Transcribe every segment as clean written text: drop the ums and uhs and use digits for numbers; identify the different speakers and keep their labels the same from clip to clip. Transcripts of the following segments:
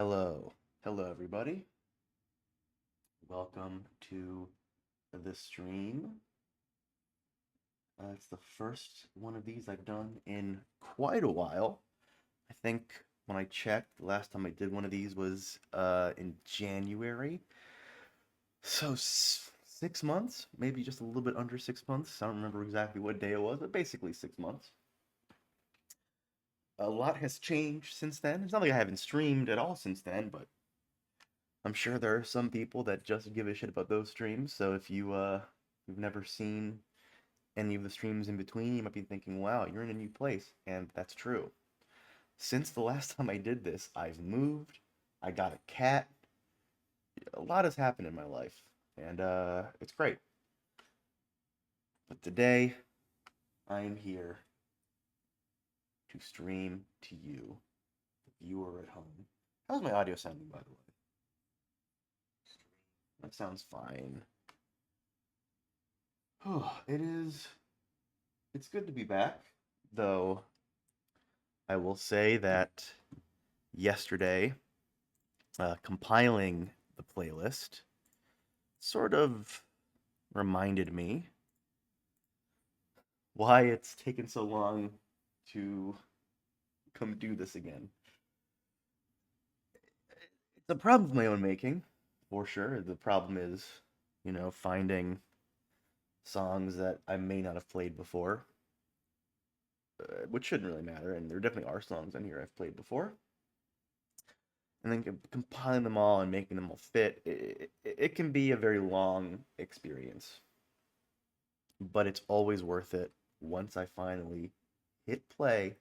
Speaker 1: Hello. Hello, everybody. Welcome to the stream. It's the first one of these I've done in quite a while. I think when I checked, the last time I did one of these was in January. So 6 months, maybe just a little bit under 6 months. I don't remember exactly what day it was, but basically 6 months. A lot has changed since then. It's not like I haven't streamed at all since then, but I'm sure there are some people that just give a shit about those streams. So if you've never seen any of the streams in between, you might be thinking, "Wow, you're in a new place." And that's true. Since the last time I did this, I've moved, I got a cat. A lot has happened in my life, and it's great. But today, I am here to stream to you, the viewer at home. How's my audio sounding, by the way? That sounds fine. It is. It's good to be back, though I will say that yesterday, compiling the playlist sort of reminded me why it's taken so long to come do this again. It's a problem of my own making, for sure. The problem is, finding songs that I may not have played before, which shouldn't really matter, and there definitely are songs on here I've played before. And then compiling them all and making them all fit, it can be a very long experience, but it's always worth it once I finally hit play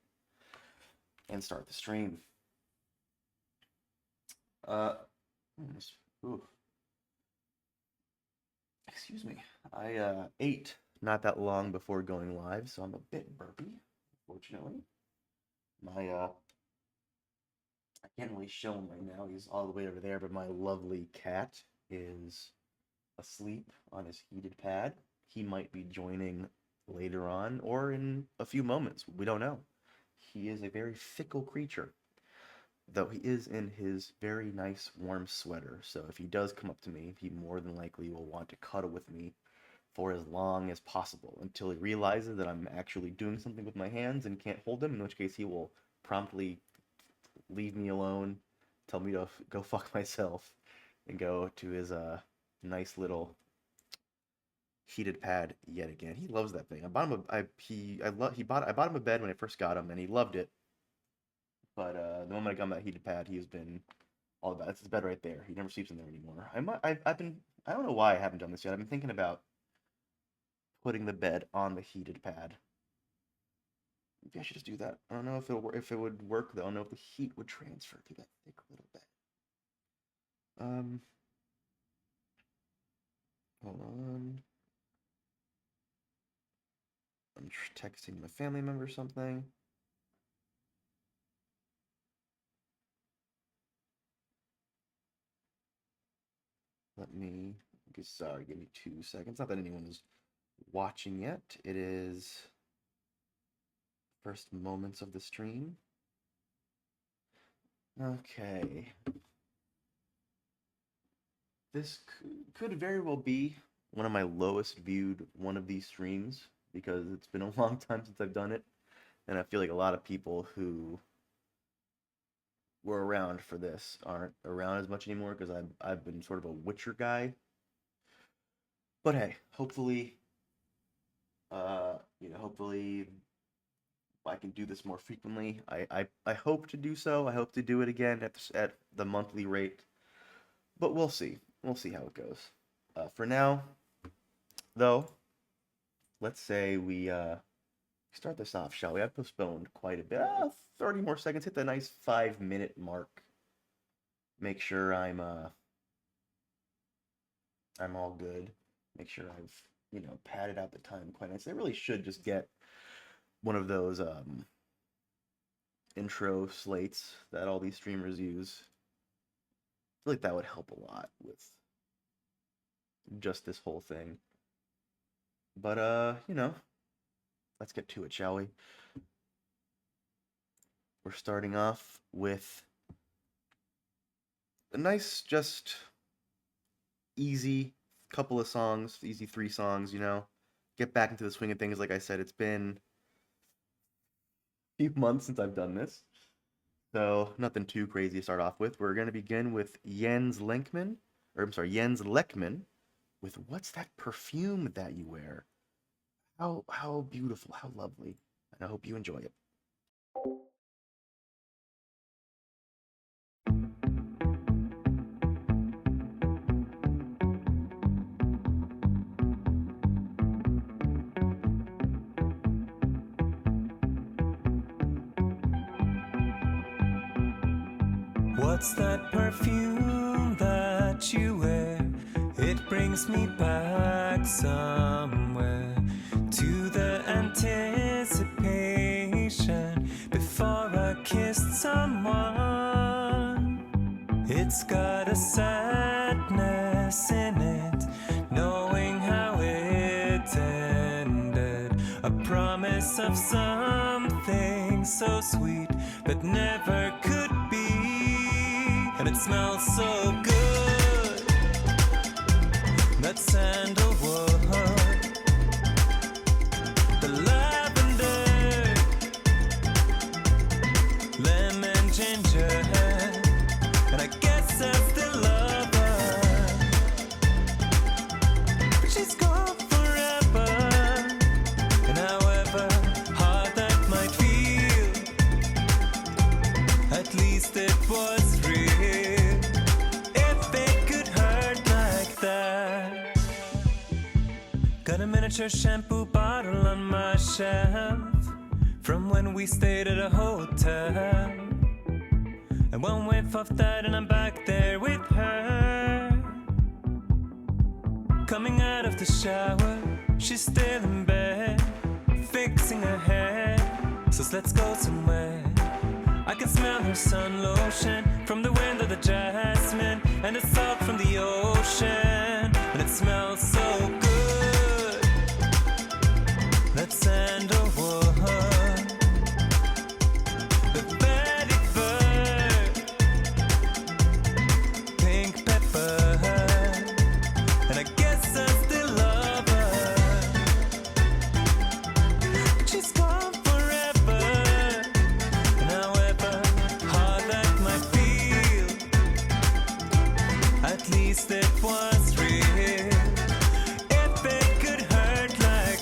Speaker 1: and start the stream. Uh, ooh, excuse me. I ate not that long before going live, so I'm a bit burpy, unfortunately. My I can't really show him right now. He's all the way over there, but my lovely cat is asleep on his heated pad. He might be joining later on or in a few moments. We don't know. He is a very fickle creature, though he is in his very nice warm sweater. So if he does come up to me, he more than likely will want to cuddle with me for as long as possible until he realizes that I'm actually doing something with my hands and can't hold him, in which case he will promptly leave me alone, tell me to go fuck myself, and go to his nice little heated pad yet again. He loves that thing. I bought him a I he I love he bought I bought him a bed when I first got him and he loved it. But the moment I got him that heated pad, he has been all about. That's his bed right there. He never sleeps in there anymore. I've been I don't know why I haven't done this yet. I've been thinking about putting the bed on the heated pad. Maybe I should just do that. I don't know if it would work though. I don't know if the heat would transfer to that thick little bed. Um, hold on. I'm texting my family member something. Let me. Sorry, give me 2 seconds. Not that anyone is watching yet. It is first moments of the stream. Okay. This could very well be one of my lowest viewed one of these streams because it's been a long time since I've done it, and I feel like a lot of people who were around for this aren't around as much anymore because I've been sort of a Witcher guy. But hey, hopefully, hopefully I can do this more frequently. I hope to do so. I hope to do it again at the monthly rate, but we'll see. We'll see how it goes. For now, though, let's say we start this off, shall we? I've postponed quite a bit. 30 more seconds. Hit the nice 5 minute mark. Make sure I'm all good. Make sure I've padded out the time quite nicely. I really should just get one of those intro slates that all these streamers use. I feel like that would help a lot with just this whole thing. But let's get to it, shall we? We're starting off with a nice, just easy couple of songs, easy 3 songs, Get back into the swing of things. Like I said, it's been a few months since I've done this. So nothing too crazy to start off with. We're going to begin with Jens Lekman with What's That Perfume That You Wear? How beautiful, how lovely. And I hope you enjoy it.
Speaker 2: What's that perfume that you wear? It brings me back somewhere to the anticipation before I kissed someone. It's got a sadness in it, knowing how it ended. A promise of something so sweet but never could be. And it smells so good, that sandalwood, the lavender, lemon, ginger, and I guess I still love her, but she's gone forever. And however hard that might feel, at least it was real. Got a miniature shampoo bottle on my shelf from when we stayed at a hotel. And one whiff of that and I'm back there with her. Coming out of the shower, she's still in bed, fixing her hair. So let's go somewhere. I can smell her sun lotion from the wind of the jasmine and the salt from the ocean. And it smells so good. That sandalwood, the vetiver, pink pepper, and I guess I still love her, but she's gone forever. And however hard that might feel, at least it was real. If it could hurt like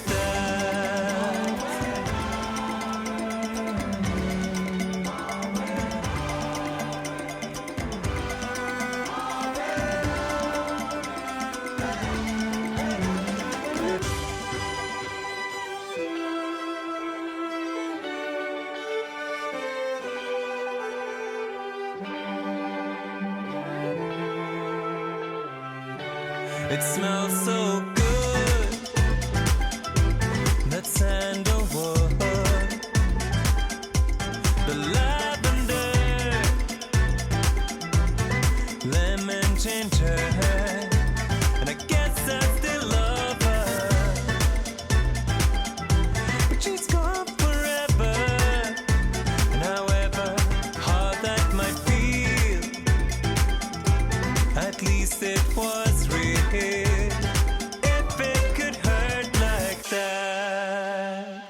Speaker 2: it smells so good, that sandalwood, the lavender, lemon, ginger, and I guess I still love her, but she's gone forever. And however hard that might feel, at least it was real. If it could hurt like that.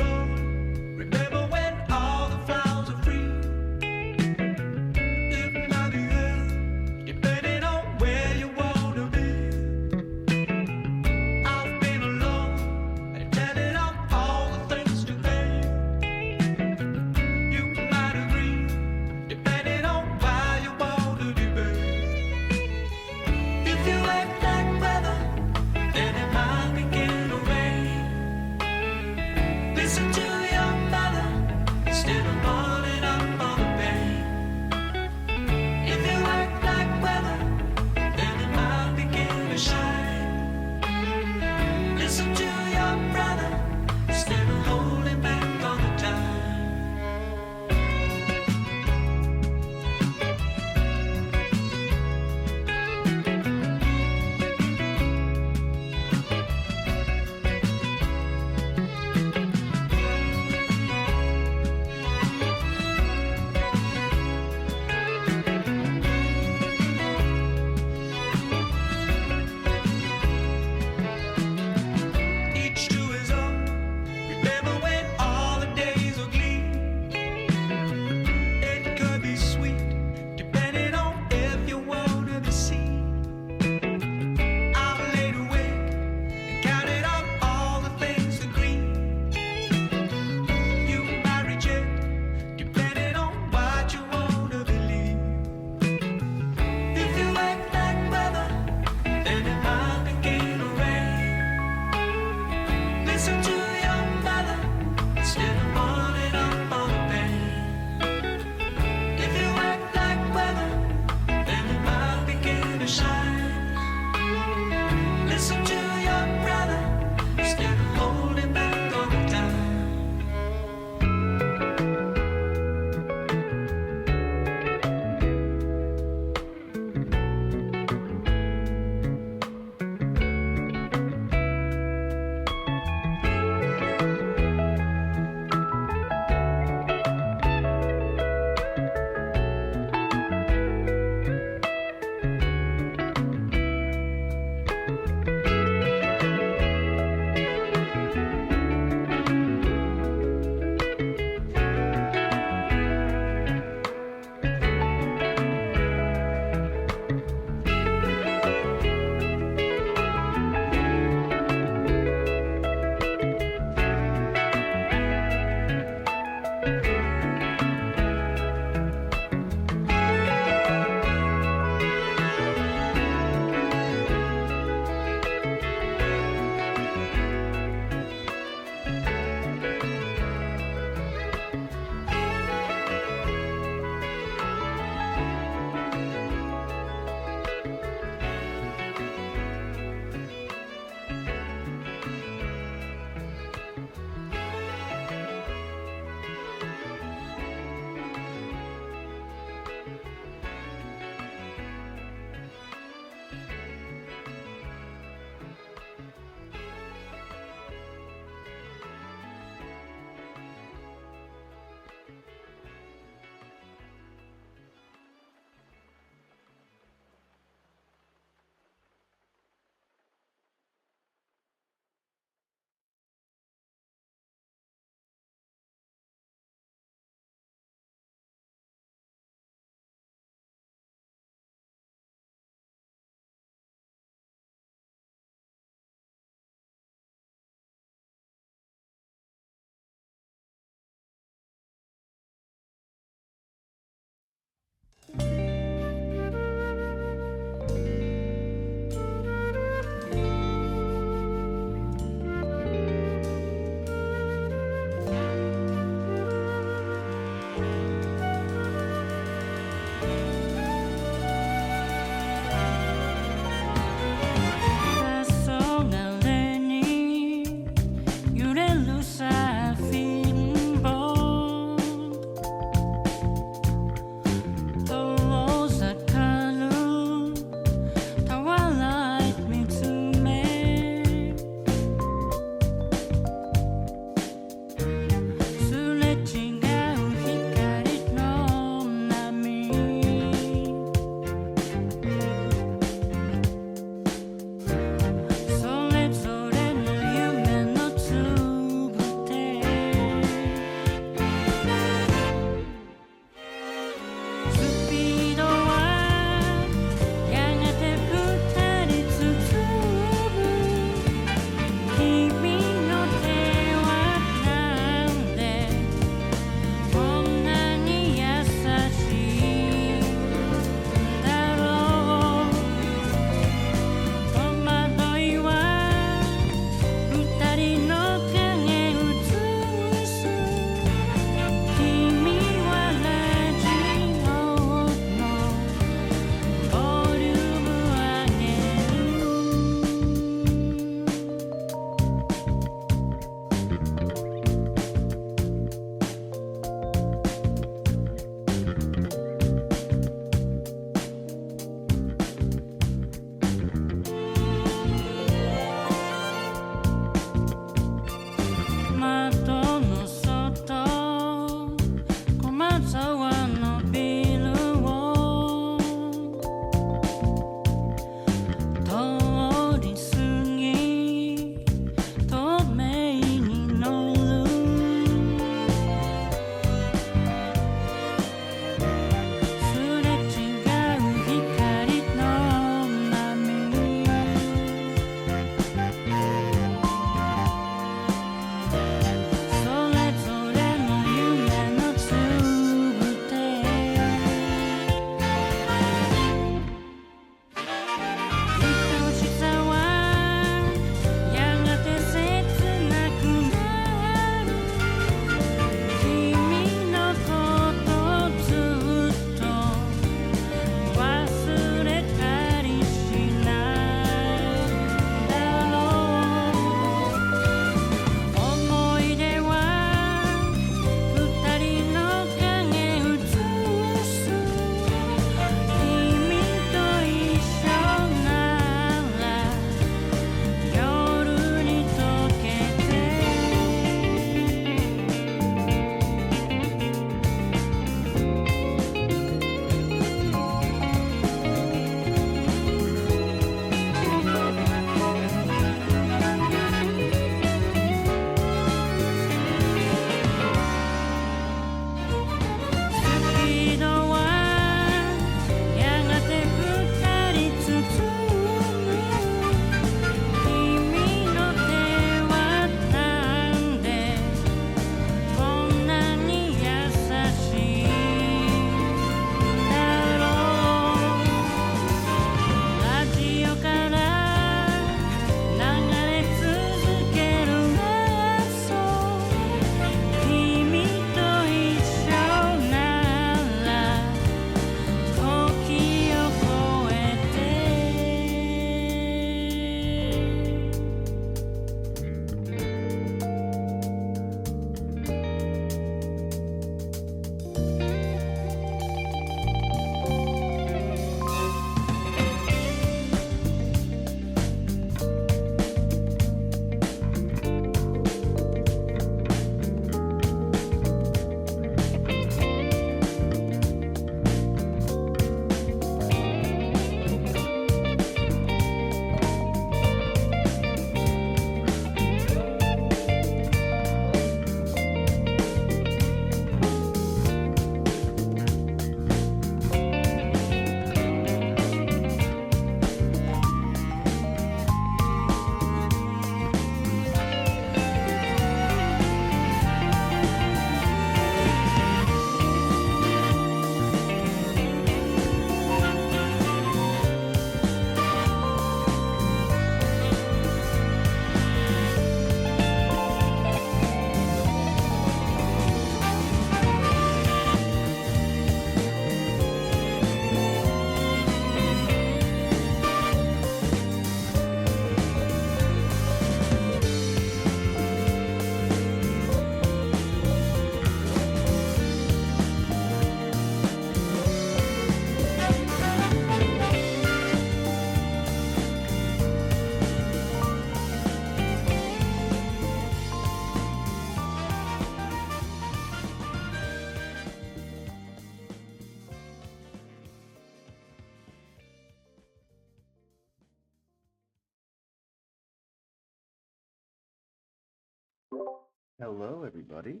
Speaker 1: Hello, everybody.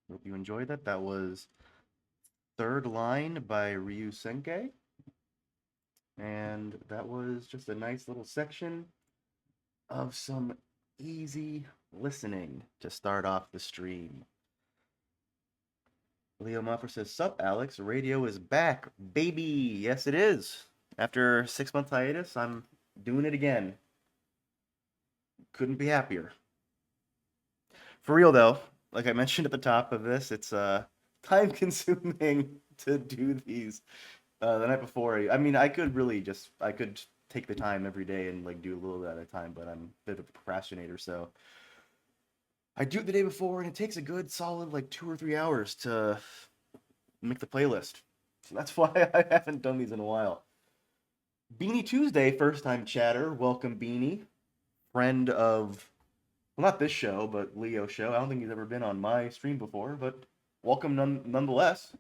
Speaker 1: Hope you enjoyed that. That was Third Line by Ryu Senke. And that was just a nice little section of some easy listening to start off the stream. Leo Muffer says, Sup, Alex? Radio is back, baby. Yes, it is. After a 6-month hiatus, I'm doing it again. Couldn't be happier. For real, though, like I mentioned at the top of this, it's time consuming to do these the night before. I mean, I could take the time every day and like do a little bit at a time, but I'm a bit of a procrastinator, so I do it the day before, and it takes a good solid like 2 or 3 hours to make the playlist. So that's why I haven't done these in a while. Beanie Tuesday, first time chatter. Welcome, Beanie. Friend of, well, not this show, but Leo's show. I don't think he's ever been on my stream before, but welcome nonetheless.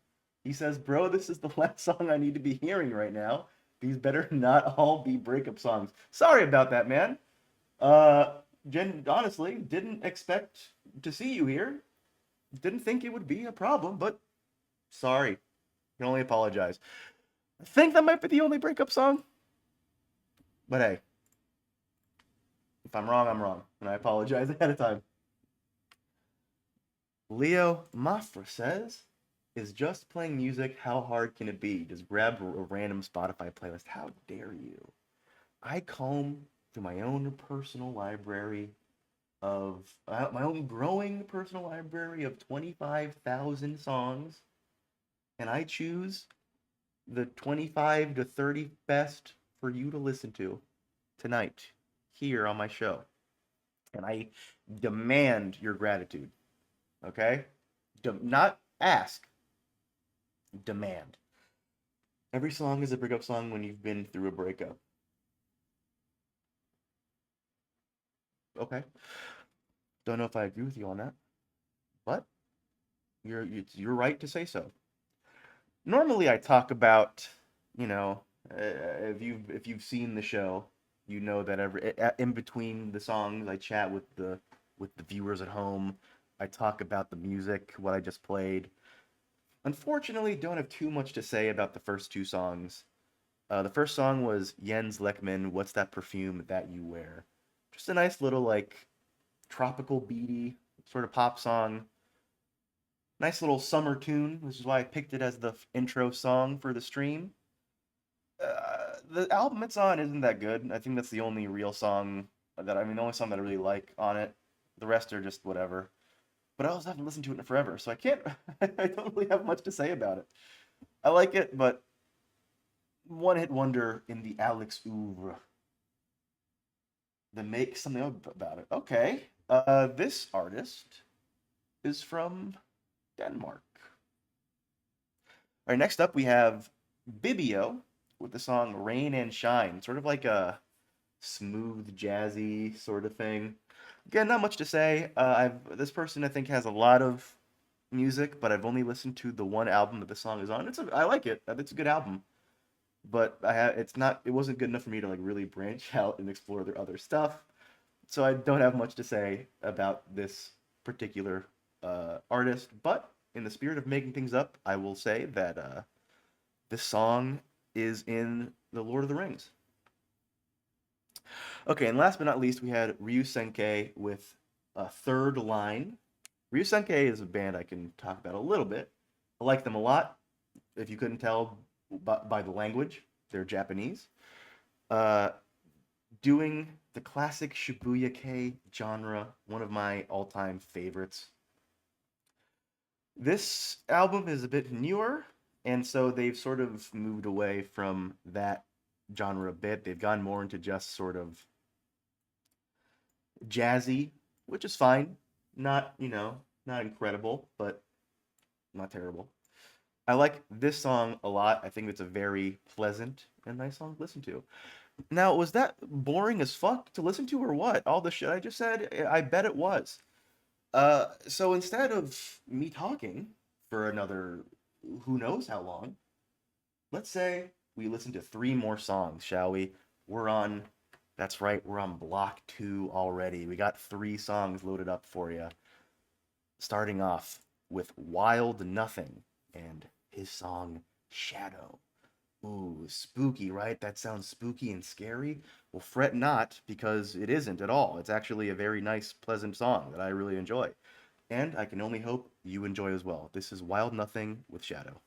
Speaker 1: He says, bro, this is the last song I need to be hearing right now. These better not all be breakup songs. Sorry about that, man. Honestly, didn't expect to see you here. Didn't think it would be a problem, but sorry. Can only apologize. I think that might be the only breakup song. But hey, if I'm wrong, I'm wrong. And I apologize ahead of time. Leo Mafra says, is just playing music, how hard can it be? Just grab a random Spotify playlist. How dare you? I comb through my own personal library of, my own growing personal library of 25,000 songs, and I choose the 25 to 30 best for you to listen to tonight here on my show. And I demand your gratitude. Okay? Not ask. Demand. Every song is a breakup song when you've been through a breakup. Okay. Don't know if I agree with you on that, but it's your right to say so. Normally, I talk about, if you've seen the show, you know that in between the songs, I chat with the viewers at home. I talk about the music, what I just played. Unfortunately, don't have too much to say about the first two songs. The first song was Jens Lekman, What's That Perfume That You Wear? Just a nice little, like, tropical beady sort of pop song. Nice little summer tune, which is why I picked it as the intro song for the stream. The album it's on isn't that good. I think that's the only real song the only song that I really like on it. The rest are just whatever. But I also haven't listened to it in forever, so I can't, I don't really have much to say about it. I like it, but one hit wonder in the Alex oeuvre. Then make something about it. Okay. This artist is from Denmark. All right, next up we have Bibio with the song Rain and Shine. Sort of like a smooth, jazzy sort of thing. Again, not much to say. This person I think has a lot of music, but I've only listened to the one album that the song is on. I like it. It's a good album, but it wasn't good enough for me to like really branch out and explore their other stuff. So I don't have much to say about this particular artist. But in the spirit of making things up, I will say that this song is in The Lord of the Rings. Okay, and last but not least, we had Ryu Senke with Third Line. Ryu Senke is a band I can talk about a little bit. I like them a lot. If you couldn't tell by the language, they're Japanese. Doing the classic Shibuya-kei genre, one of my all-time favorites. This album is a bit newer, and so they've sort of moved away from that genre a bit. They've gone more into just sort of jazzy, which is fine. Not incredible, but not terrible. I like this song a lot. I think it's a very pleasant and nice song to listen to. Now, was that boring as fuck to listen to or what? All the shit I just said? I bet it was. So instead of me talking for another who knows how long, let's say we listen to 3 more songs, shall we? That's right, we're on block 2 already. We got 3 songs loaded up for you. starting off with Wild Nothing and his song Shadow. Ooh, spooky, right? That sounds spooky and scary. Well, fret not, because it isn't at all. It's actually a very nice, pleasant song that I really enjoy. And I can only hope you enjoy as well. This is Wild Nothing with Shadow.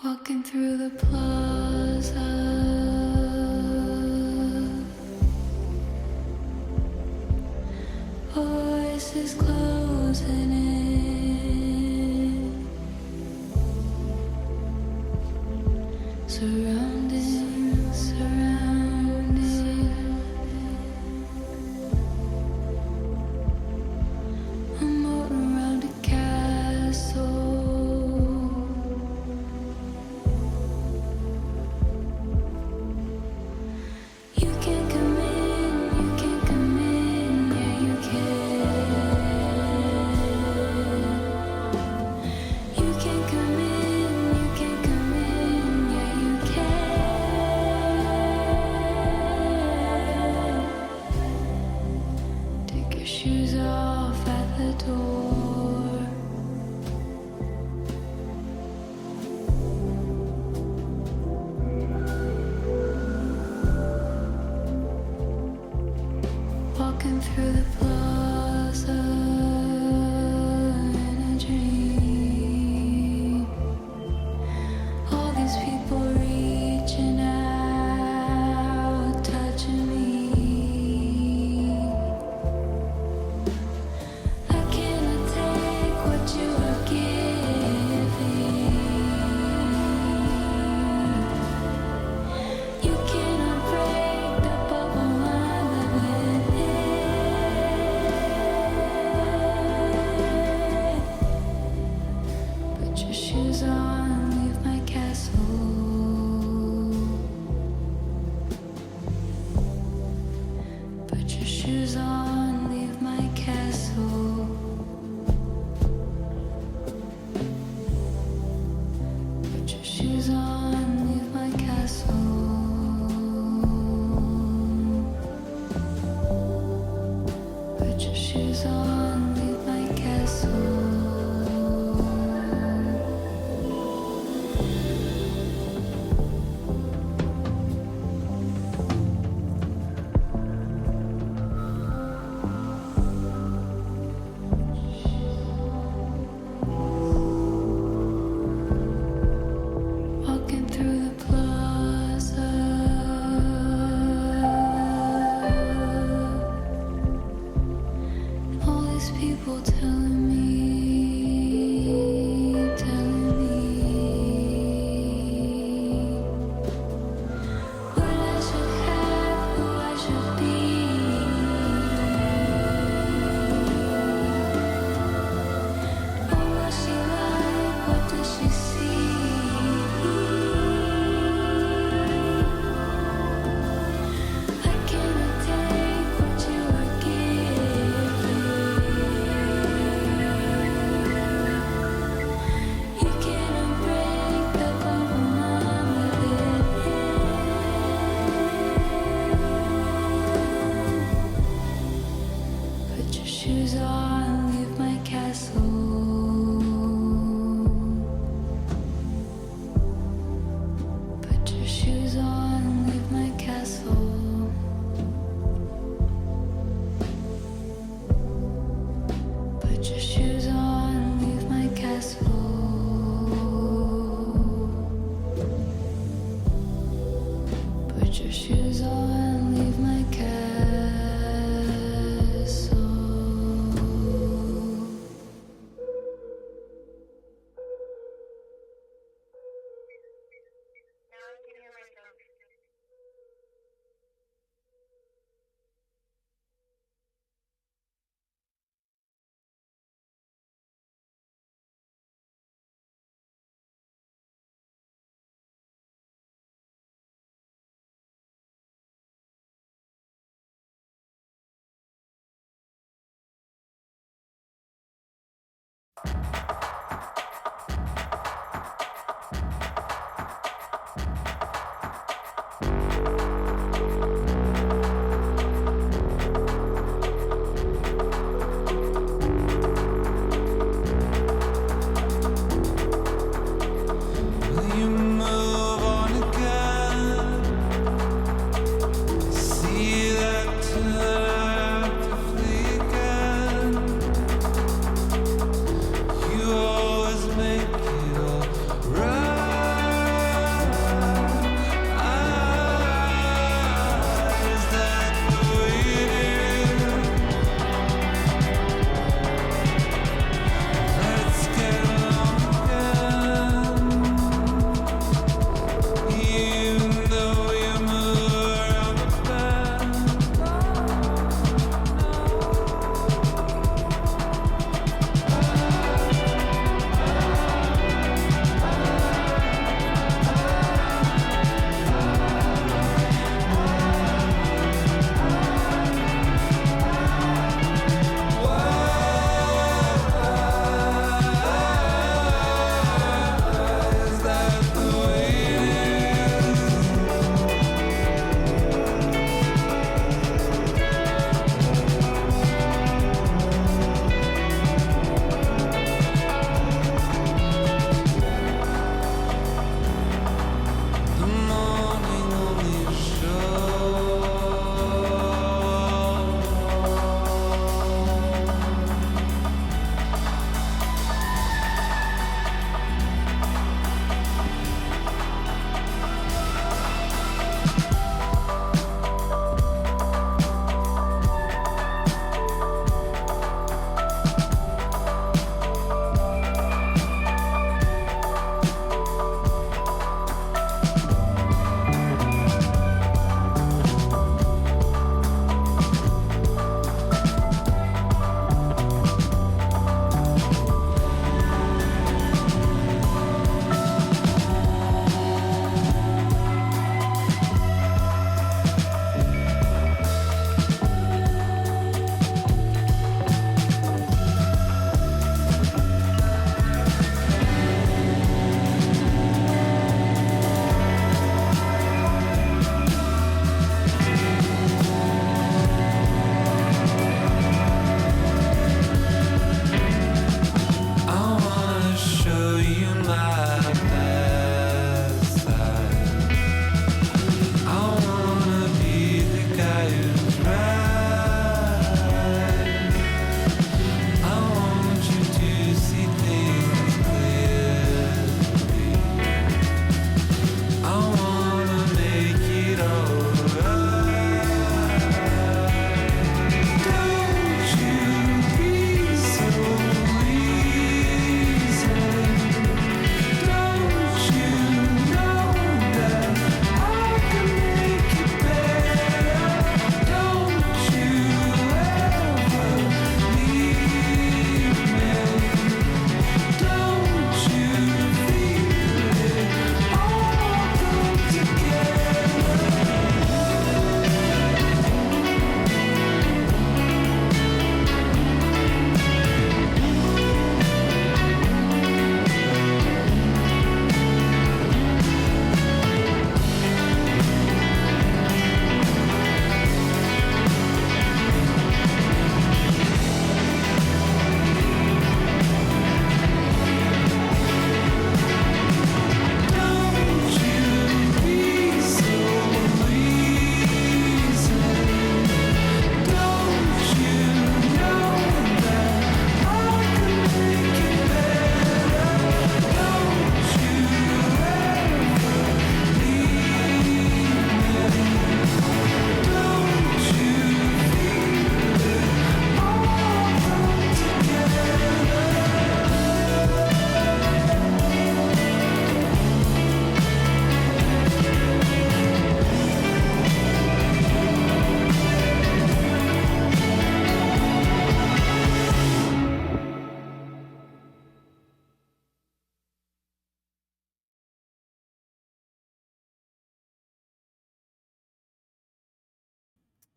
Speaker 3: Walking through the plaza, voices closing in, surrounding, surrounding. I'm out around a castle. You can't come in, yeah you can. You can't come in, yeah you can. Take your shoes off at the door. Walking through the plaza in a dream. All these people reaching out, touching me. I cannot take what you are giving. You cannot break the bubble I'm living in. Put your shoes on, leave my castle. Put your shoes on, leave my castle. Put your shoes on, leave my castle. Put your shoes on, leave my castle. Walking through the plaza, all these people telling me what I should have, who I should be. What was she like? What does she see? I cannot take what you are giving. You cannot break the bubble I'm living in. Put your shoes on, leave my castle. Put your shoes on, leave my castle. Put your shoes on, leave my castle. Put your shoes on, leave my castle.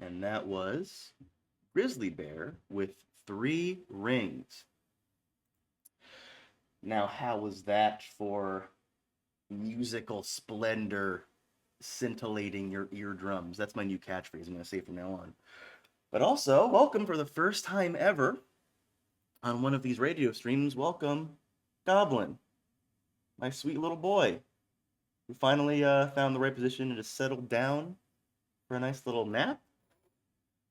Speaker 1: And that was Grizzly Bear with 3 Rings. Now, how was that for musical splendor scintillating your eardrums? That's my new catchphrase I'm going to say from now on. But also, welcome for the first time ever on one of these radio streams. Welcome, Goblin, my sweet little boy, who finally found the right position and just settled down for a nice little nap.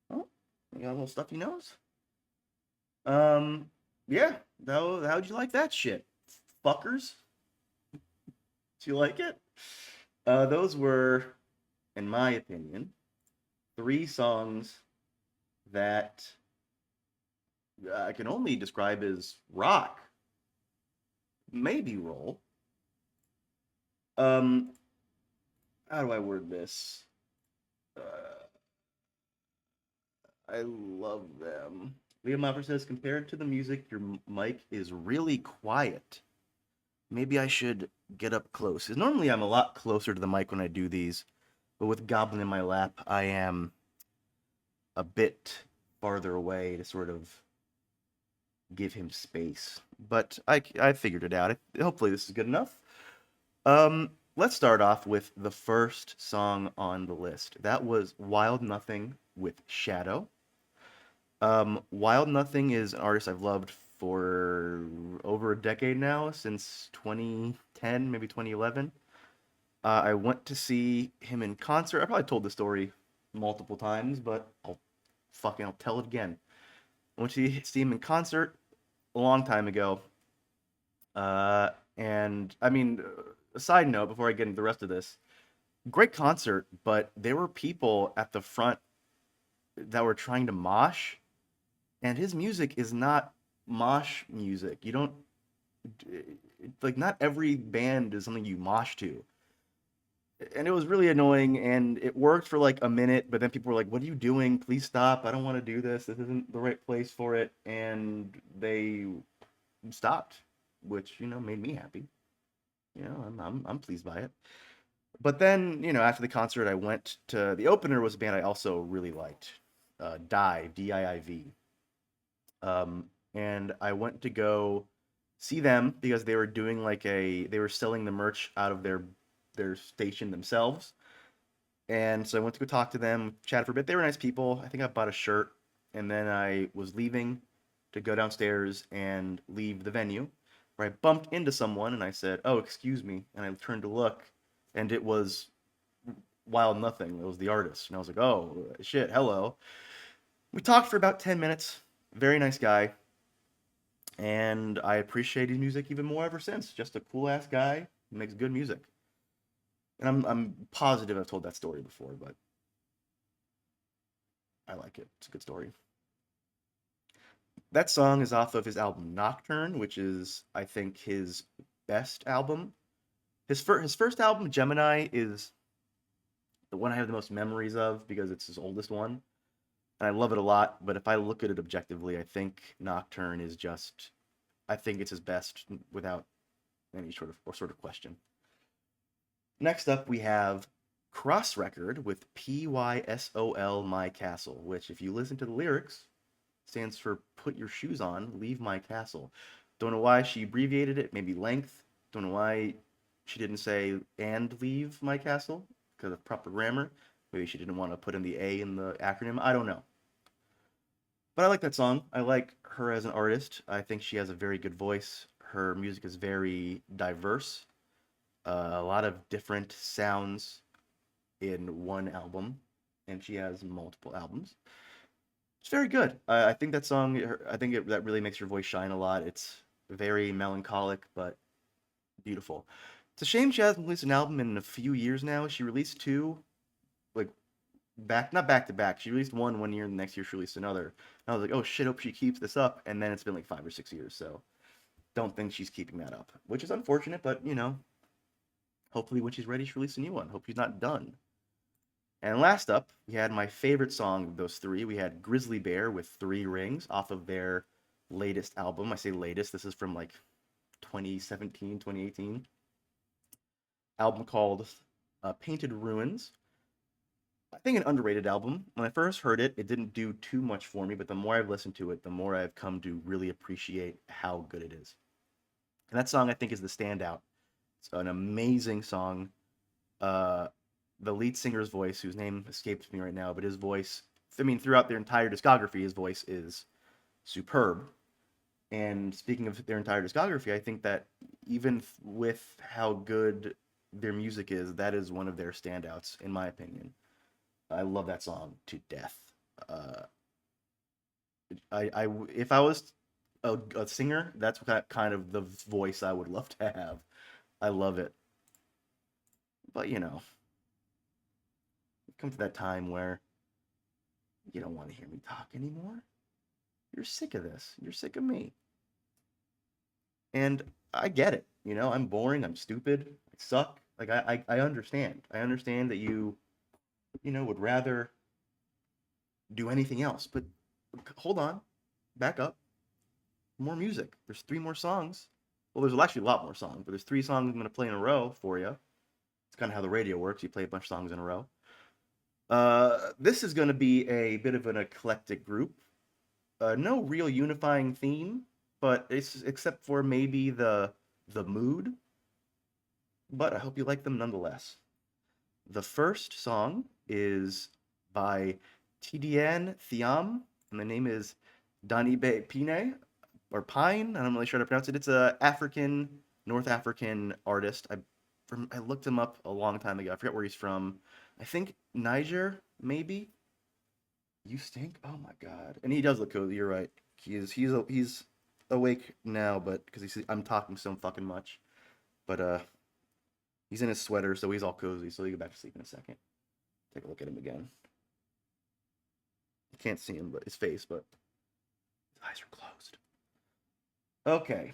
Speaker 1: Oh, you got a little stuffy nose. Yeah. How'd you like that shit, fuckers? Do you like it? Those were, in my opinion, 3 songs that I can only describe as rock, maybe roll. How do I word this? Uh, I love them. WMRV says, compared to the music, your mic is really quiet. Maybe I should get up close. 'Cause normally I'm a lot closer to the mic when I do these, but with Goblin in my lap, I am a bit farther away to sort of give him space. But I figured it out. Hopefully this is good enough. Let's start off with the first song on the list. That was Wild Nothing with Shadow. Wild Nothing is an artist I've loved for over a decade now, since 2010, maybe 2011. I went to see him in concert. I probably told the story multiple times, but I'll tell it again. I went to see him in concert a long time ago. And I mean, a side note before I get into the rest of this, great concert, but there were people at the front that were trying to mosh, and his music is not mosh music. You don't like, not every band is something you mosh to. And it was really annoying, and it worked for like a minute, but then people were like, "What are you doing? Please stop. I don't want to do this. This isn't the right place for it." And they stopped, which, made me happy. I'm pleased by it. But then, after the concert, I went to the opener. Was a band I also really liked, Dive, Diiv. And I went to go see them because they were doing they were selling the merch out of their station themselves. And so I went to go talk to them, chat for a bit. They were nice people. I think I bought a shirt, and then I was leaving to go downstairs and leave the venue, where I bumped into someone, and I said, "Oh, excuse me," and I turned to look, and it was Wild Nothing. It was the artist, and I was like, "Oh shit, hello." We talked for about 10 minutes. Very nice guy, and I appreciate his music even more ever since. Just a cool ass guy who makes good music. And I'm positive I've told that story before, but I like it. It's a good story. That song is off of his album Nocturne, which is, I think, his best album. His first album, Gemini, is the one I have the most memories of because it's his oldest one, and I love it a lot. But if I look at it objectively, I think Nocturne is just, I think it's his best without any sort of question. Next up, we have Cross Record with PYSOL My Castle, which, if you listen to the lyrics, stands for Put Your Shoes On, Leave My Castle. Don't know why she abbreviated it, maybe length. Don't know why she didn't say and leave my castle, because of proper grammar. Maybe she didn't want to put in the A in the acronym. I don't know. But I like that song. I like her as an artist. I think she has a very good voice. Her music is very diverse. A lot of different sounds in one album, and she has multiple albums. It's very good. I think that song, that really makes her voice shine a lot. It's very melancholic, but beautiful. It's a shame she hasn't released an album in a few years now. She released 2, like, not back to back. She released one year, and the next year she released another. And I was like, oh shit, hope she keeps this up. And then it's been like 5 or 6 years, so don't think she's keeping that up, which is unfortunate, but hopefully when she's ready, she'll release a new one. Hope she's not done. And last up, we had my favorite song of those 3. We had Grizzly Bear with 3 Rings off of their latest album. I say latest, this is from like 2017, 2018. Album called Painted Ruins. I think an underrated album. When I first heard it, it didn't do too much for me, but the more I've listened to it, the more I've come to really appreciate how good it is. And that song I think is the standout. It's an amazing song. Uh, the lead singer's voice, whose name escapes me right now, but his voice, I mean, throughout their entire discography, his voice is superb. And speaking of their entire discography, I think that even with how good their music is, that is one of their standouts, in my opinion. I love that song to death. Uh, if I was a singer, that's what kind of the voice I would love to have. I love it. But it comes to that time where you don't want to hear me talk anymore. You're sick of this. You're sick of me. And I get it. I'm boring. I'm stupid. I suck. Like I understand. I understand that you would rather do anything else. But hold on. Back up. More music. There's 3 more songs. Well, there's actually a lot more songs, but there's 3 songs I'm going to play in a row for you. It's kind of how the radio works. You play a bunch of songs in a row. This is going to be a bit of an eclectic group. No real unifying theme, but it's except for maybe the mood. But I hope you like them nonetheless. The first song is by Tidiane Thiam, and the name is Danibe Pine, or Pine. I'm not really sure how to pronounce it. It's a North African artist. I looked him up a long time ago. I forget where he's from. I think Niger, maybe. You stink. Oh my god. And he does look cool. You're right. He's awake now, but because I'm talking so fucking much. But he's in his sweater, so he's all cozy. So he'll go back to sleep in a second. Take a look at him again. You can't see him, but his face, but his eyes are closed. Okay.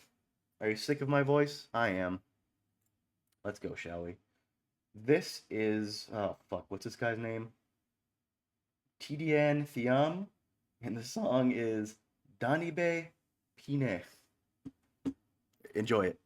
Speaker 1: Are you sick of my voice? I am. Let's go, shall we? This is what's this guy's name? Tidiane Thiam, and the song is Danibe Pine. Enjoy it.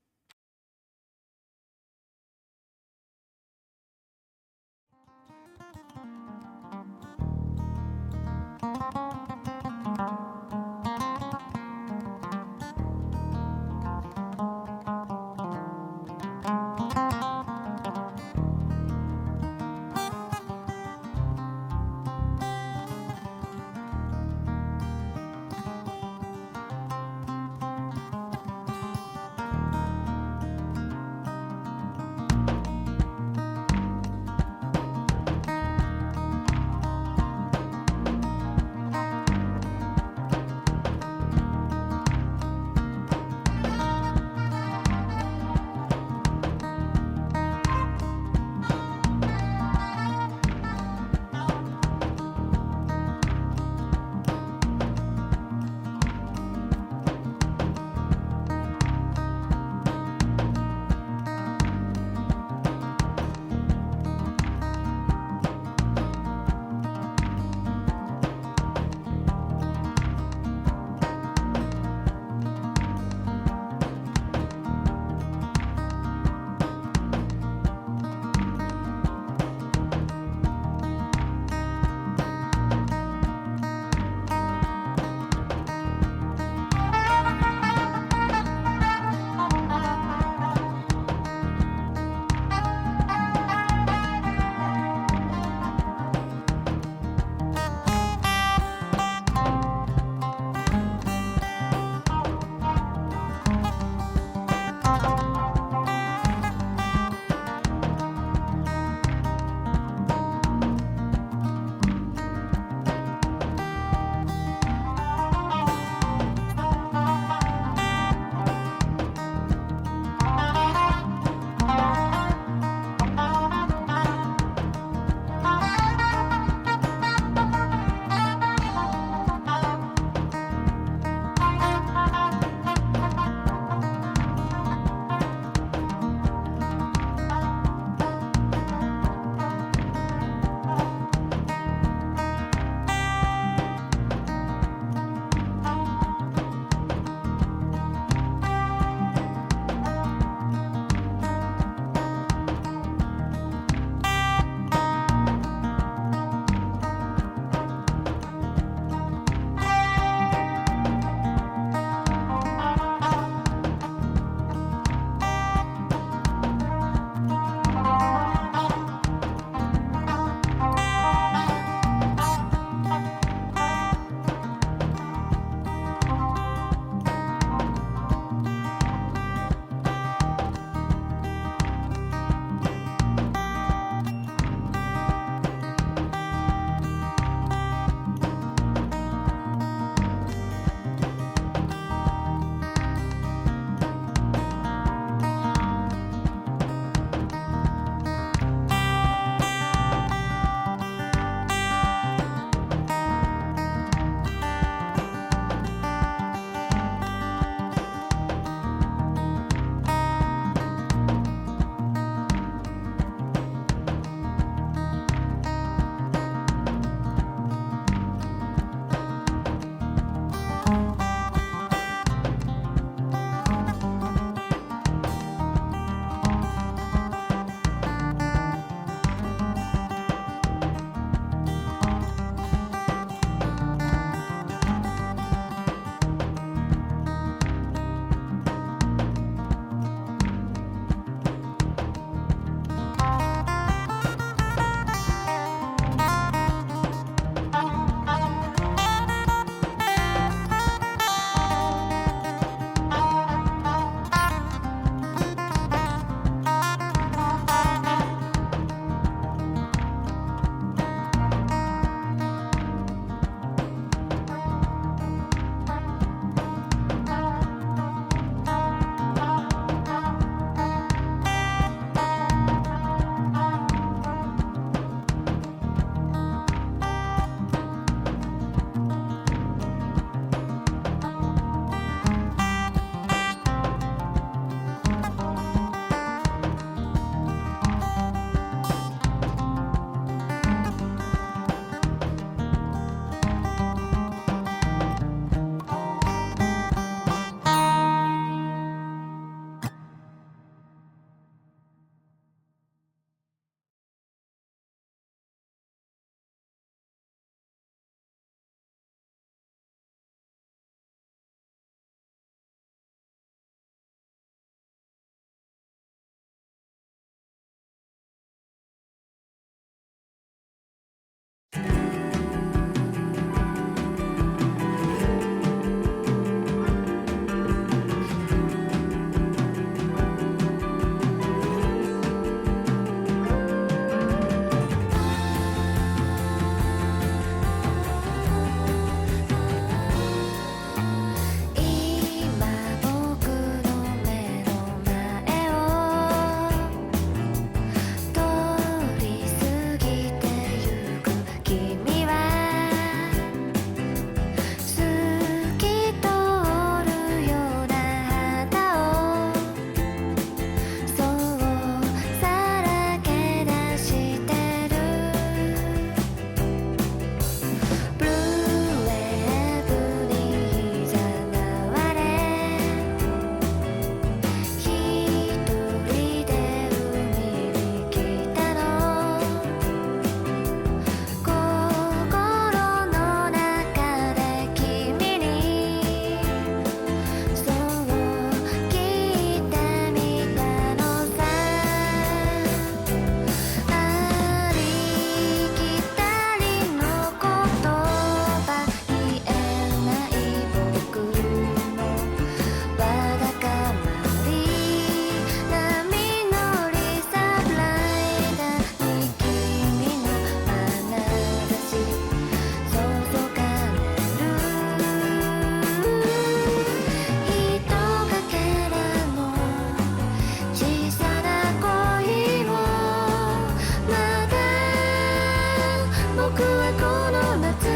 Speaker 3: に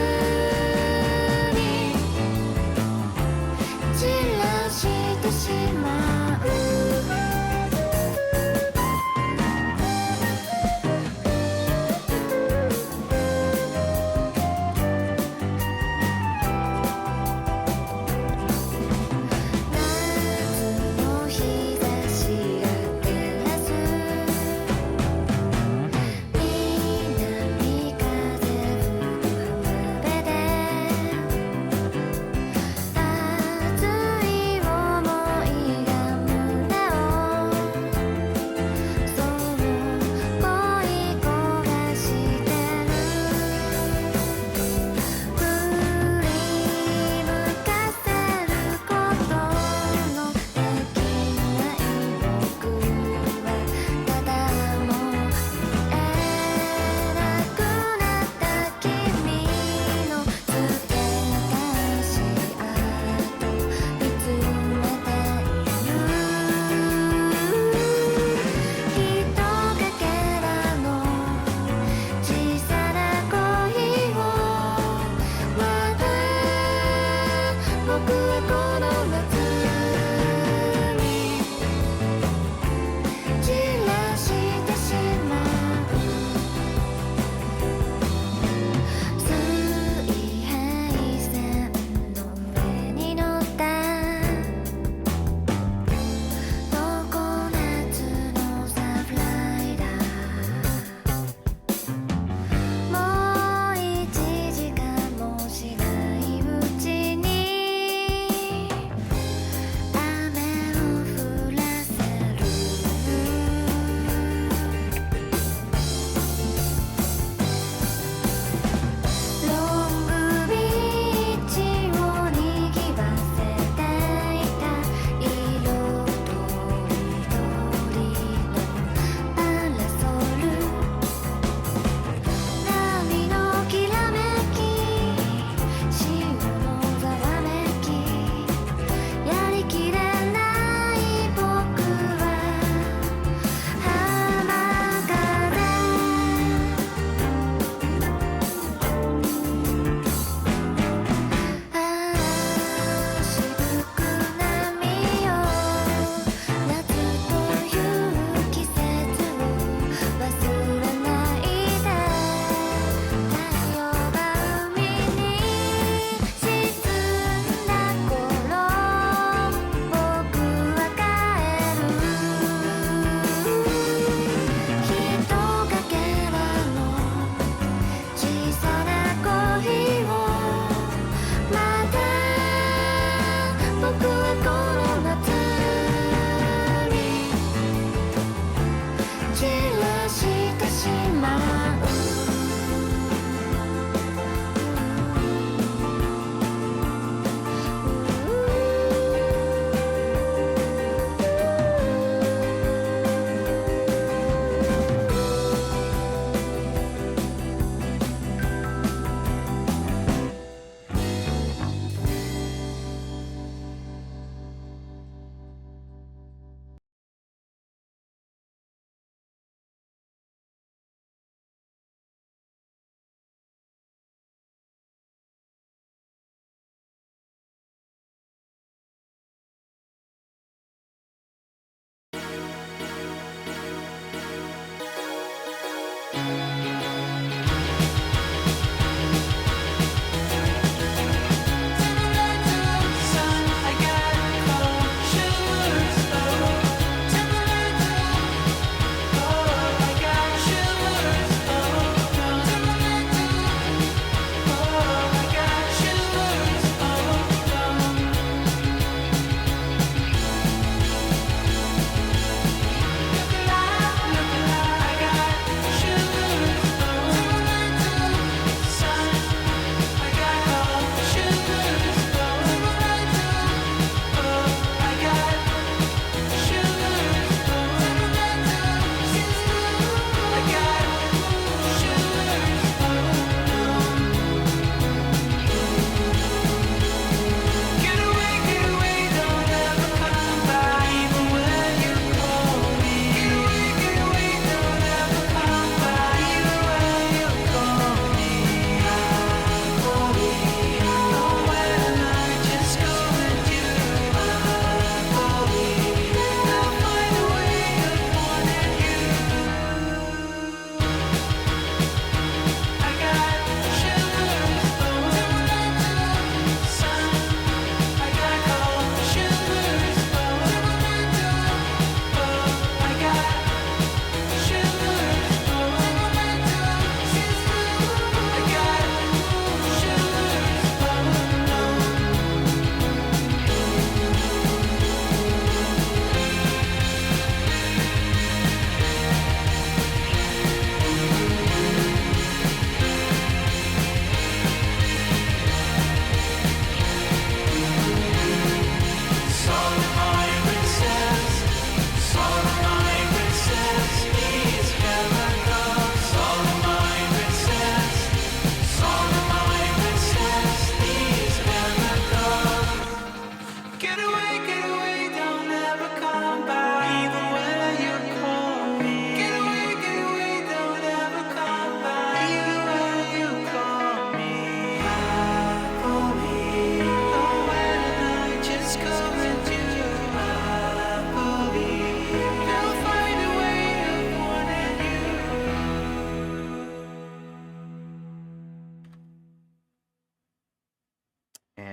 Speaker 3: 散らしてしまう夏の日差しが照らす南風吹く浜辺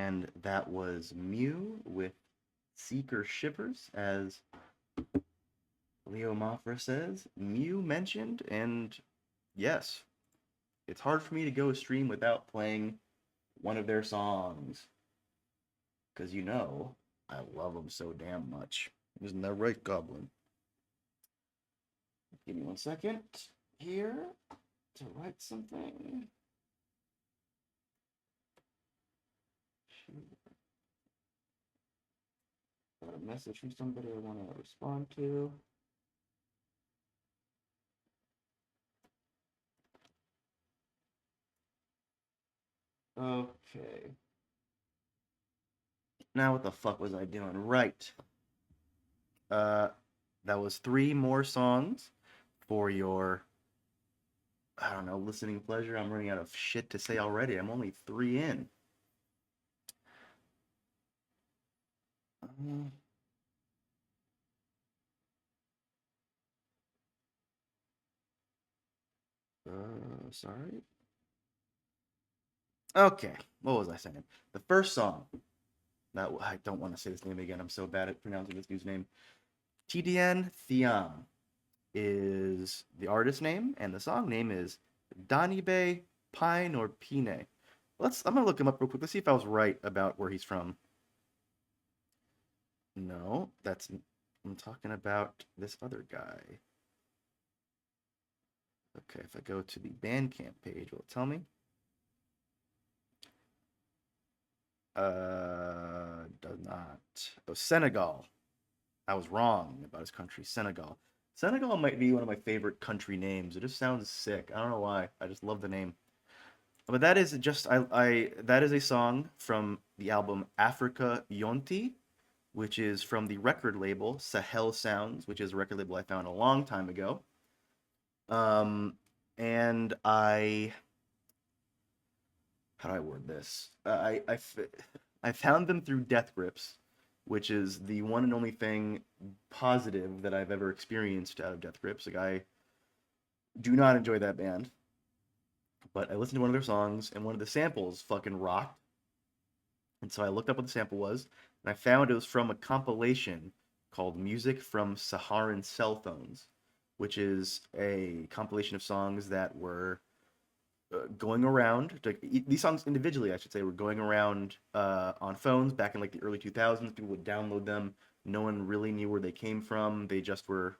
Speaker 1: and that was Mew with Seeker Shivers, as Leo Moffra says. Mew mentioned, and yes, it's hard for me to go a stream without playing one of their songs, because I love them so damn much. Isn't that right, Goblin? Give me 1 second here to write something. Got a message from somebody I want to respond to. Okay. Now what the fuck was I doing? Right. That was 3 more songs for your, I don't know, listening pleasure. I'm running out of shit to say already. I'm only 3 in. Sorry. Okay, what was I saying? The first song. Now, I don't want to say this name again. I'm so bad at pronouncing this dude's name. TDN Thiam is the artist name, and the song name is Danibe Pine or Pine. I'm gonna look him up real quick. Let's see if I was right about where he's from. No, I'm talking about this other guy. Okay, if I go to the Bandcamp page, will it tell me? Does not. Oh, Senegal. I was wrong about his country, Senegal. Senegal might be one of my favorite country names. It just sounds sick. I don't know why. I just love the name. But that is just I that is a song from the album Africa Yonti, which is from the record label Sahel Sounds, which is a record label I found a long time ago. And how do I word this? I found them through Death Grips, which is the one and only thing positive that I've ever experienced out of Death Grips. Like, I do not enjoy that band, but I listened to one of their songs, and one of the samples fucking rocked. And so I looked up what the sample was, and I found it was from a compilation called Music from Saharan Cell Phones, which is a compilation of songs that were going around. Like, these songs individually, I should say, were going around on phones back in like the early 2000s. People would download them. No one really knew where they came from. They just were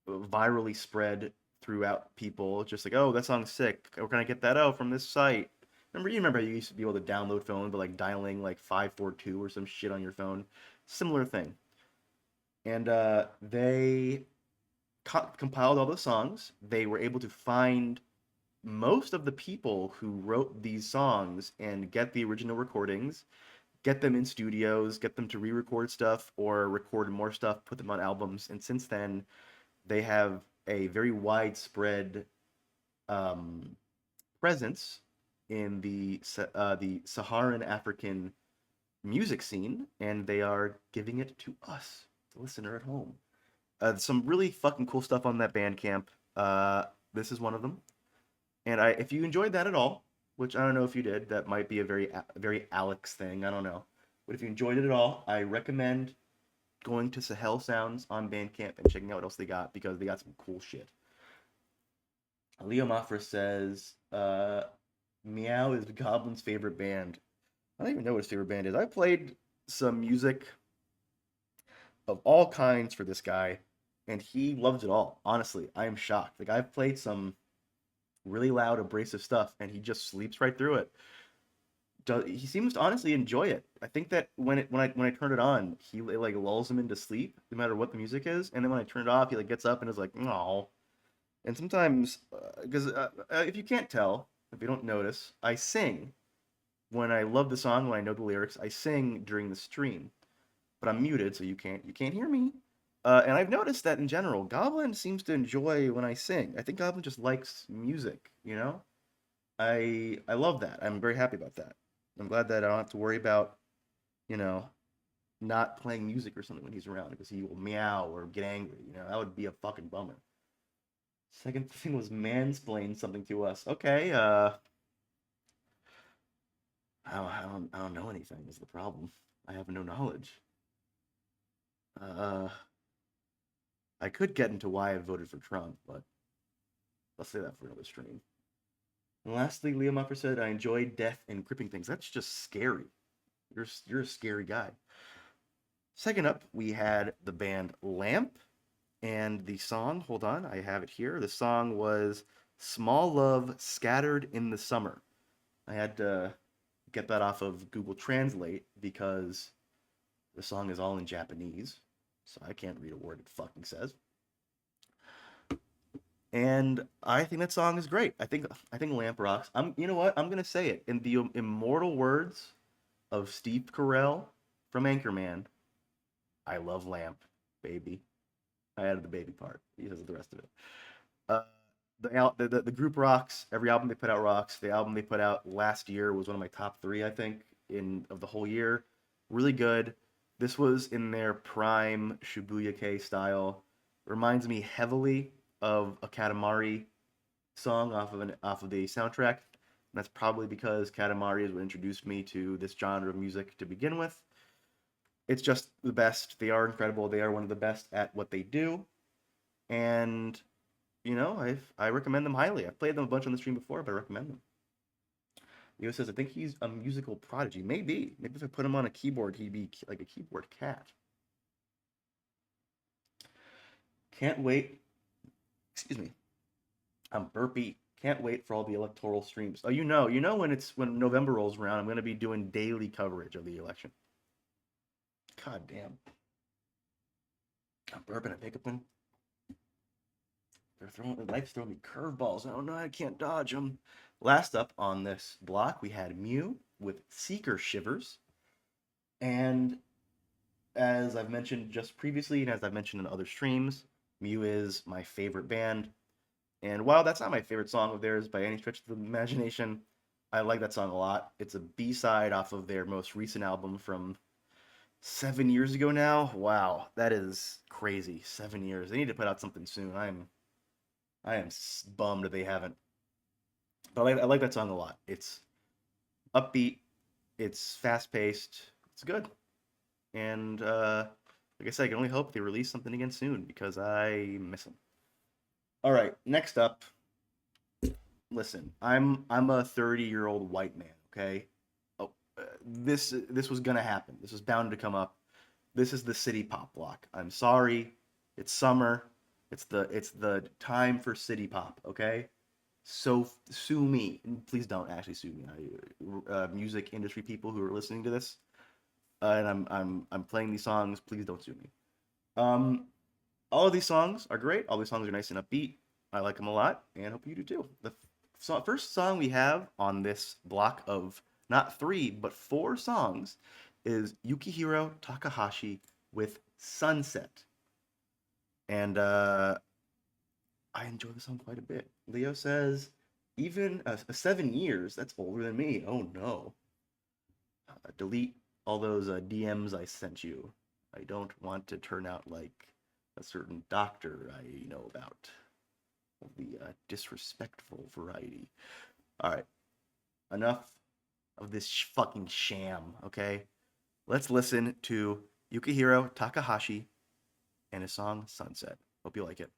Speaker 1: virally spread throughout people. Just like, oh, that song's sick. Where can I get that? Oh, from this site. You remember how you used to be able to download phone, but like dialing like 542 or some shit on your phone. Similar thing. And they compiled all the songs. They were able to find most of the people who wrote these songs and get the original recordings, get them in studios, get them to re-record stuff or record more stuff, put them on albums. And since then, they have a very widespread presence in the Saharan African music scene, and they are giving it to us, the listener at home. Some really fucking cool stuff on that Bandcamp. This is one of them. And if you enjoyed that at all, which I don't know if you did, that might be a very Alex thing. I don't know. But if you enjoyed it at all, I recommend going to Sahel Sounds on Bandcamp and checking out what else they got, because they got some cool shit. Leo Moffra says, Meow is Goblin's favorite band. I don't even know what his favorite band is. I played some music of all kinds for this guy, and he loves it all. Honestly, I am shocked. Like, I've played some really loud, abrasive stuff, and he just sleeps right through it. He seems to honestly enjoy it. I think that when I turn it on, it like lulls him into sleep, no matter what the music is. And then when I turn it off, he like gets up and is like, "No." And sometimes, because if you can't tell, if you don't notice, I sing when I love the song, when I know the lyrics. I sing during the stream, but I'm muted, so you can't hear me. And I've noticed that in general, Goblin seems to enjoy when I sing. I think Goblin just likes music, you know? I love that. I'm very happy about that. I'm glad that I don't have to worry about, you know, not playing music or something when he's around, because he will meow or get angry. You know, that would be a fucking bummer. Second thing was mansplain something to us. Okay, I don't know anything is the problem. I have no knowledge. Uh, I could get into why I voted for Trump, but let's say that for another stream. And lastly, Leo Muffer said, I enjoyed death and gripping things. That's just scary. You're a scary guy. Second up, we had the band Lamp, and the song, hold on, I have it here. The song was Small Love Scattered in the Summer. I had to get that off of Google Translate because the song is all in Japanese, so I can't read a word it fucking says. And I think that song is great. I think Lamp rocks. You know what? I'm gonna say it in the immortal words of Steve Carell from Anchorman. I love Lamp, baby. I added the baby part. He says the rest of it. The group rocks. Every album they put out rocks. The album they put out last year was one of my top 3, I think, of the whole year. Really good. This was in their prime Shibuya K style. Reminds me heavily of a Katamari song off of the soundtrack. And that's probably because Katamari is what introduced me to this genre of music to begin with. It's just the best. They are incredible. They are one of the best at what they do. And, you know, I recommend them highly. I've played them a bunch on the stream before, but I recommend them. Leo says, I think he's a musical prodigy. Maybe. Maybe if I put him on a keyboard, he'd be like a keyboard cat. Can't wait. Excuse me. I'm burpy. Can't wait for all the electoral streams. Oh, you know when November rolls around, I'm going to be doing daily coverage of the election. God damn. I'm burping and hiccuping. Life's throwing me curveballs. Oh no, I can't dodge them. Last up on this block, we had Mew with Seeker Shivers. And as I've mentioned just previously, and as I've mentioned in other streams, Mew is my favorite band. And while that's not my favorite song of theirs by any stretch of the imagination, I like that song a lot. It's a B-side off of their most recent album from 7 years ago now. Wow, that is crazy. 7 years. They need to put out something soon. I am bummed that they haven't. But I like that song a lot. It's upbeat. It's fast-paced. It's good. And like I said, I can only hope they release something again soon because I miss them. All right, next up. Listen, I'm a 30-year-old white man. Okay. This was gonna happen. This was bound to come up. This is the city pop block. I'm sorry. It's summer. It's the time for city pop. Okay. So sue me. Please don't actually sue me. Music industry people who are listening to this, and I'm playing these songs. Please don't sue me. All of these songs are great. All these songs are nice and upbeat. I like them a lot, and I hope you do too. The first song we have on this block of not 3, but 4 songs is Yukihiro Takahashi with Sunset. And I enjoy the song quite a bit. Leo says, even 7 years, that's older than me. Oh no. Delete all those DMs I sent you. I don't want to turn out like a certain doctor I know about. Of the disrespectful variety. All right. Enough of this fucking sham, okay? Let's listen to Yukihiro Takahashi and his song Sunset. Hope you like it.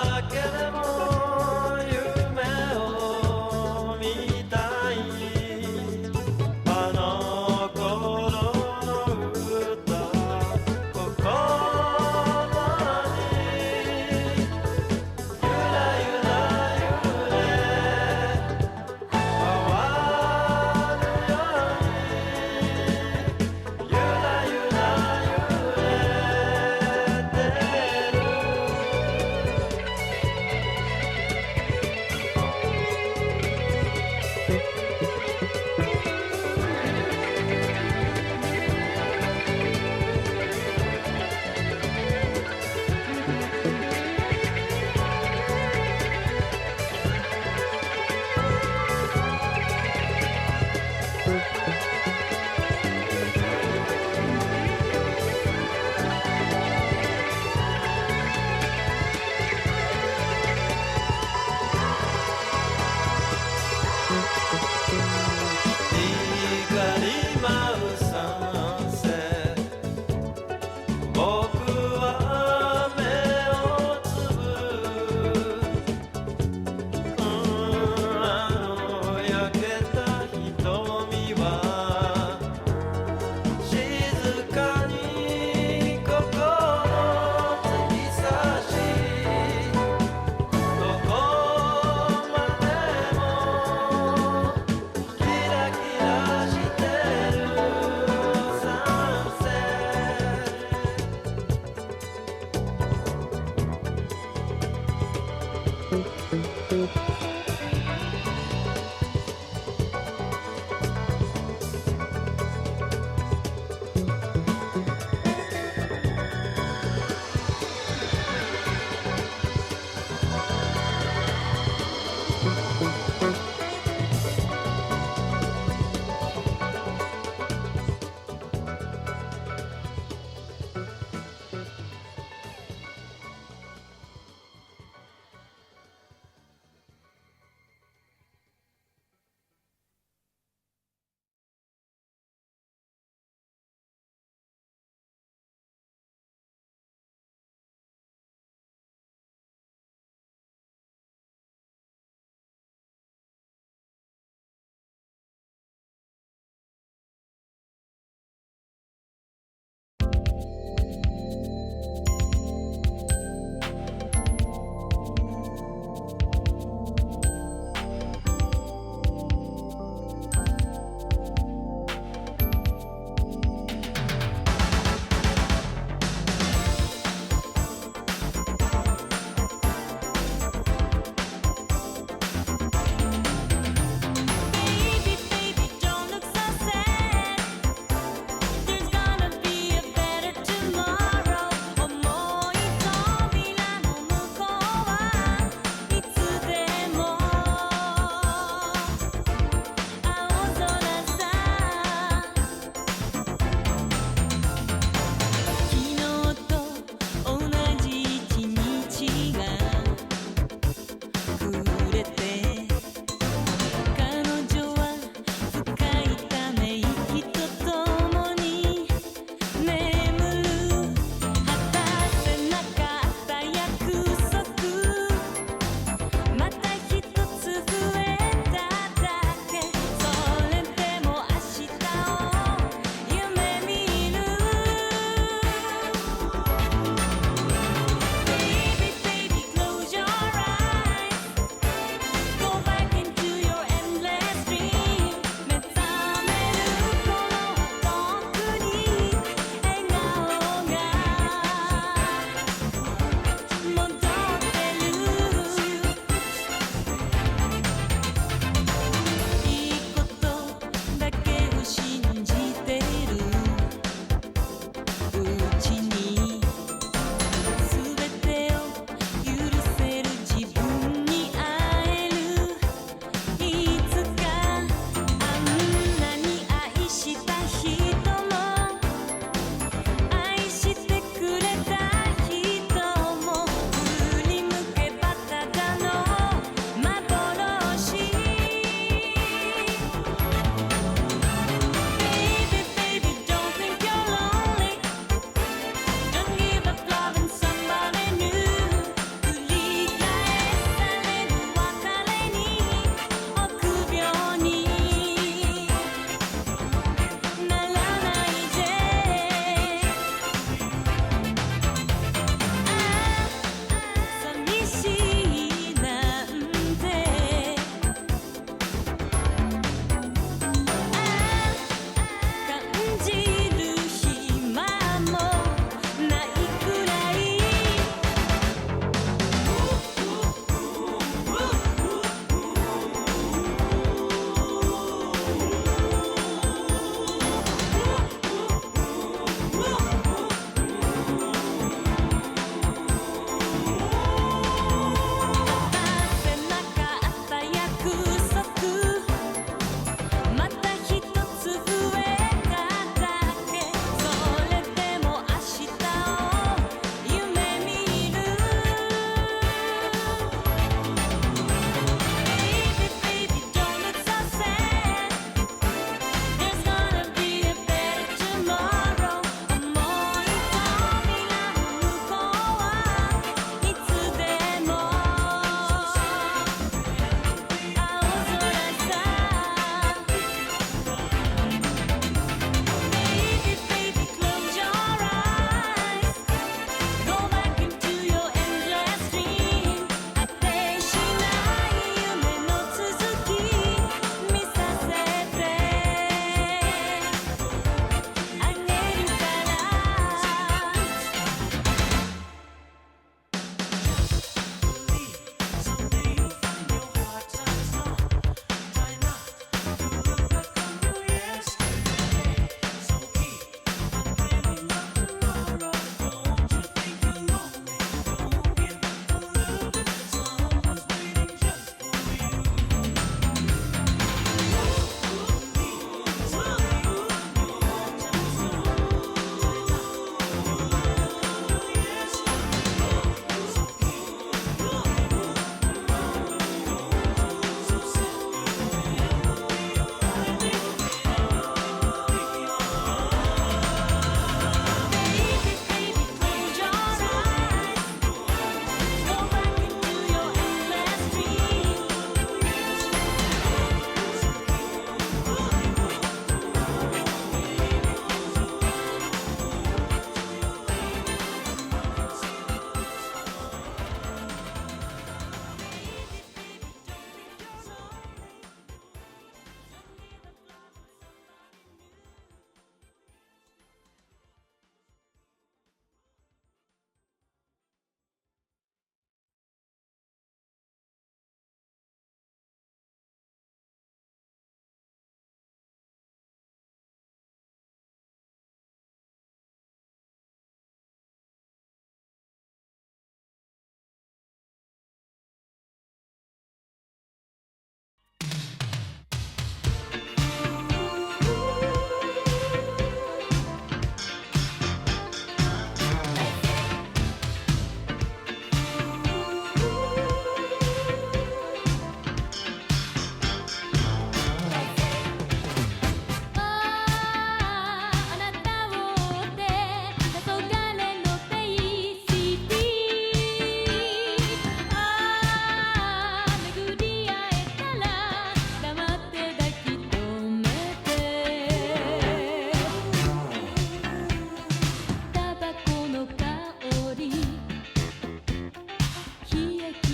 Speaker 2: だけでも夢を見たいあの頃の歌心にゆらゆら揺れ回るようにゆらゆら揺れてる光り舞うサンセット僕は目をつぶあの焼けた瞳は静かにここの突き刺しどこまでもキラキラしてるサンセット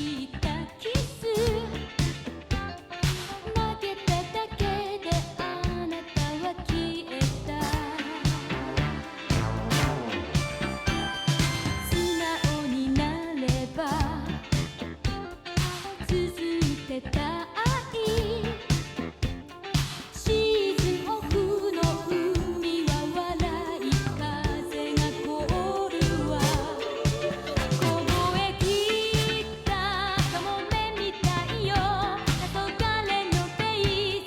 Speaker 3: ったキス投げただけであなたは消えた素直になれば続いてた愛シーズンオフの海は笑い風が凍るわ凍えきったカモメみたいよ黄昏のペイ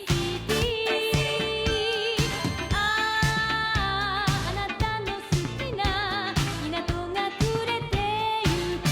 Speaker 3: シティあなたの好きな港が暮れてゆく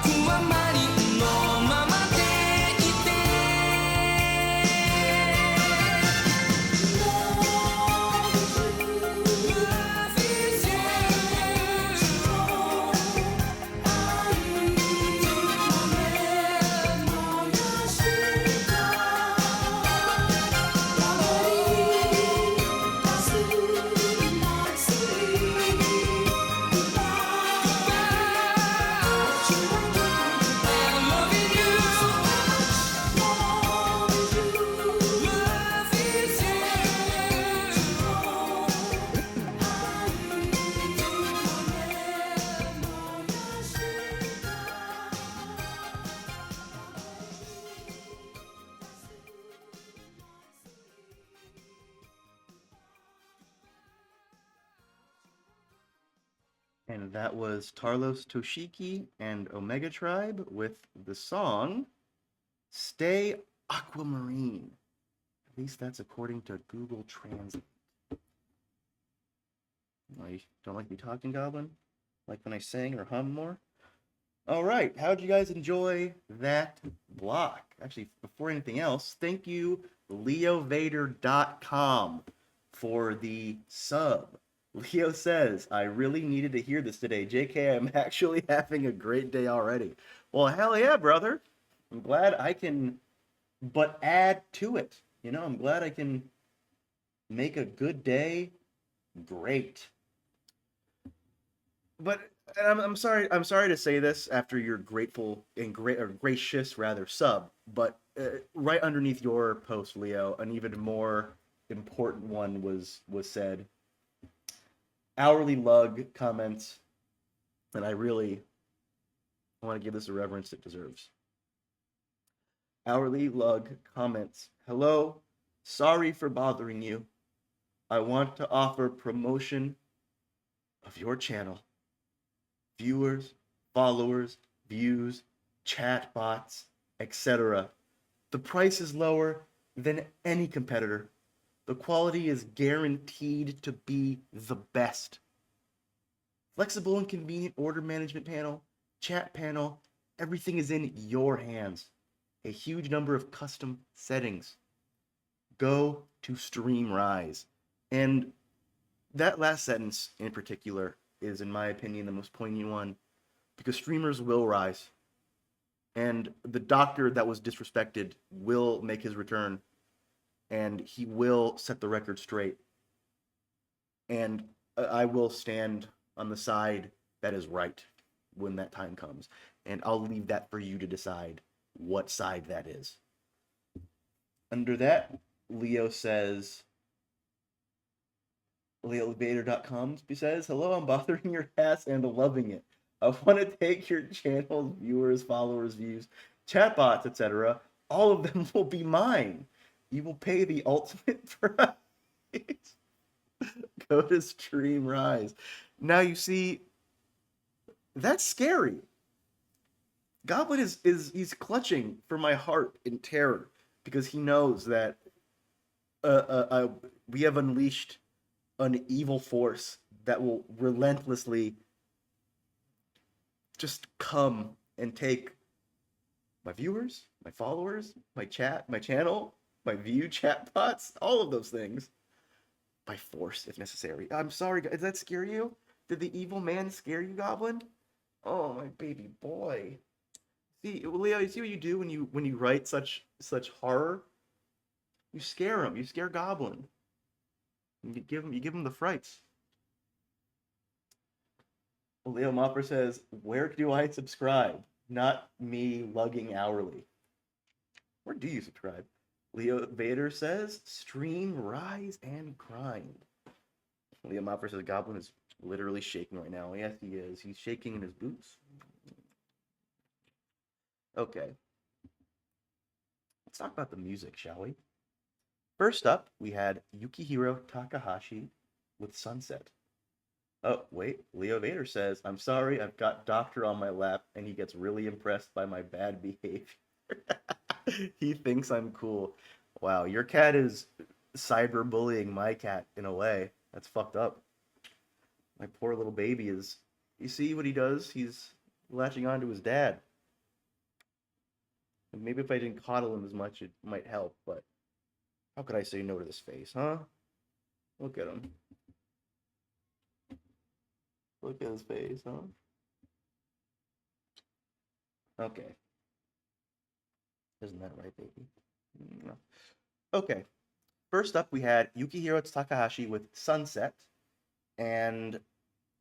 Speaker 2: 僕はマリンのままでいて Love is you
Speaker 1: And that was Tarlos Toshiki and Omega Tribe with the song Stay Aquamarine. At least that's according to Google Translate. Oh, you don't like me talking, Goblin? Like when I sing or hum more? All right, how'd you guys enjoy that block? Actually, before anything else, thank you, LeoVader.com, for the sub. Leo says, I really needed to hear this today. JK, I'm actually having a great day already. Well, hell yeah, brother. I'm glad I can but add to it. You know, I'm glad I can make a good day great. But I'm sorry to say this after your grateful and gracious rather sub, but right underneath your post, Leo, an even more important one was said. Hourly Lug comments, and I want to give this a reverence it deserves. Hourly Lug comments, hello, sorry for bothering you. I want to offer promotion of your channel. Viewers, followers, views, chat bots, etc. The price is lower than any competitor. The quality is guaranteed to be the best. Flexible and convenient order management panel, chat panel, everything is in your hands. A huge number of custom settings. Go to Streamrise. And that last sentence in particular is, in my opinion, the most poignant one, because streamers will rise. And the doctor that was disrespected will make his return, and he will set the record straight. And I will stand on the side that is right when that time comes. And I'll leave that for you to decide what side that is. Under that, Leo says, LeoVader.com says, hello, I'm bothering your ass and loving it. I want to take your channel's viewers, followers, views, chatbots, etc. All of them will be mine. You will pay the ultimate price. Go to Streamrise. Now you see, that's scary. Goblin he's clutching for my heart in terror because he knows that we have unleashed an evil force that will relentlessly just come and take my viewers, my followers, my channel, my view, chat bots, all of those things by force if necessary. I'm sorry, does that scare you? Did the evil man scare you, Goblin? Oh, my baby boy. See, Leo, you see what you do when you write such horror? You scare him. You scare Goblin. You give him the frights. Leo Mopper says, where do I subscribe? Not me lugging hourly. Where do you subscribe? Leo Vader says, stream, rise, and grind. Leo Mopper says, Goblin is literally shaking right now. Yes, he is. He's shaking in his boots. Okay. Let's talk about the music, shall we? First up, we had Yukihiro Takahashi with Sunset. Oh, wait. Leo Vader says, I'm sorry, I've got Doctor on my lap, and he gets really impressed by my bad behavior. He thinks I'm cool. Wow, your cat is cyberbullying my cat in a way. That's fucked up. My poor little baby is... You see what he does? He's latching on to his dad. Maybe if I didn't coddle him as much, it might help, but how could I say no to this face, huh? Look at him. Look at his face, huh? Okay. Isn't that right, baby? No. Okay. First up, we had Yukihiro Takahashi with Sunset, and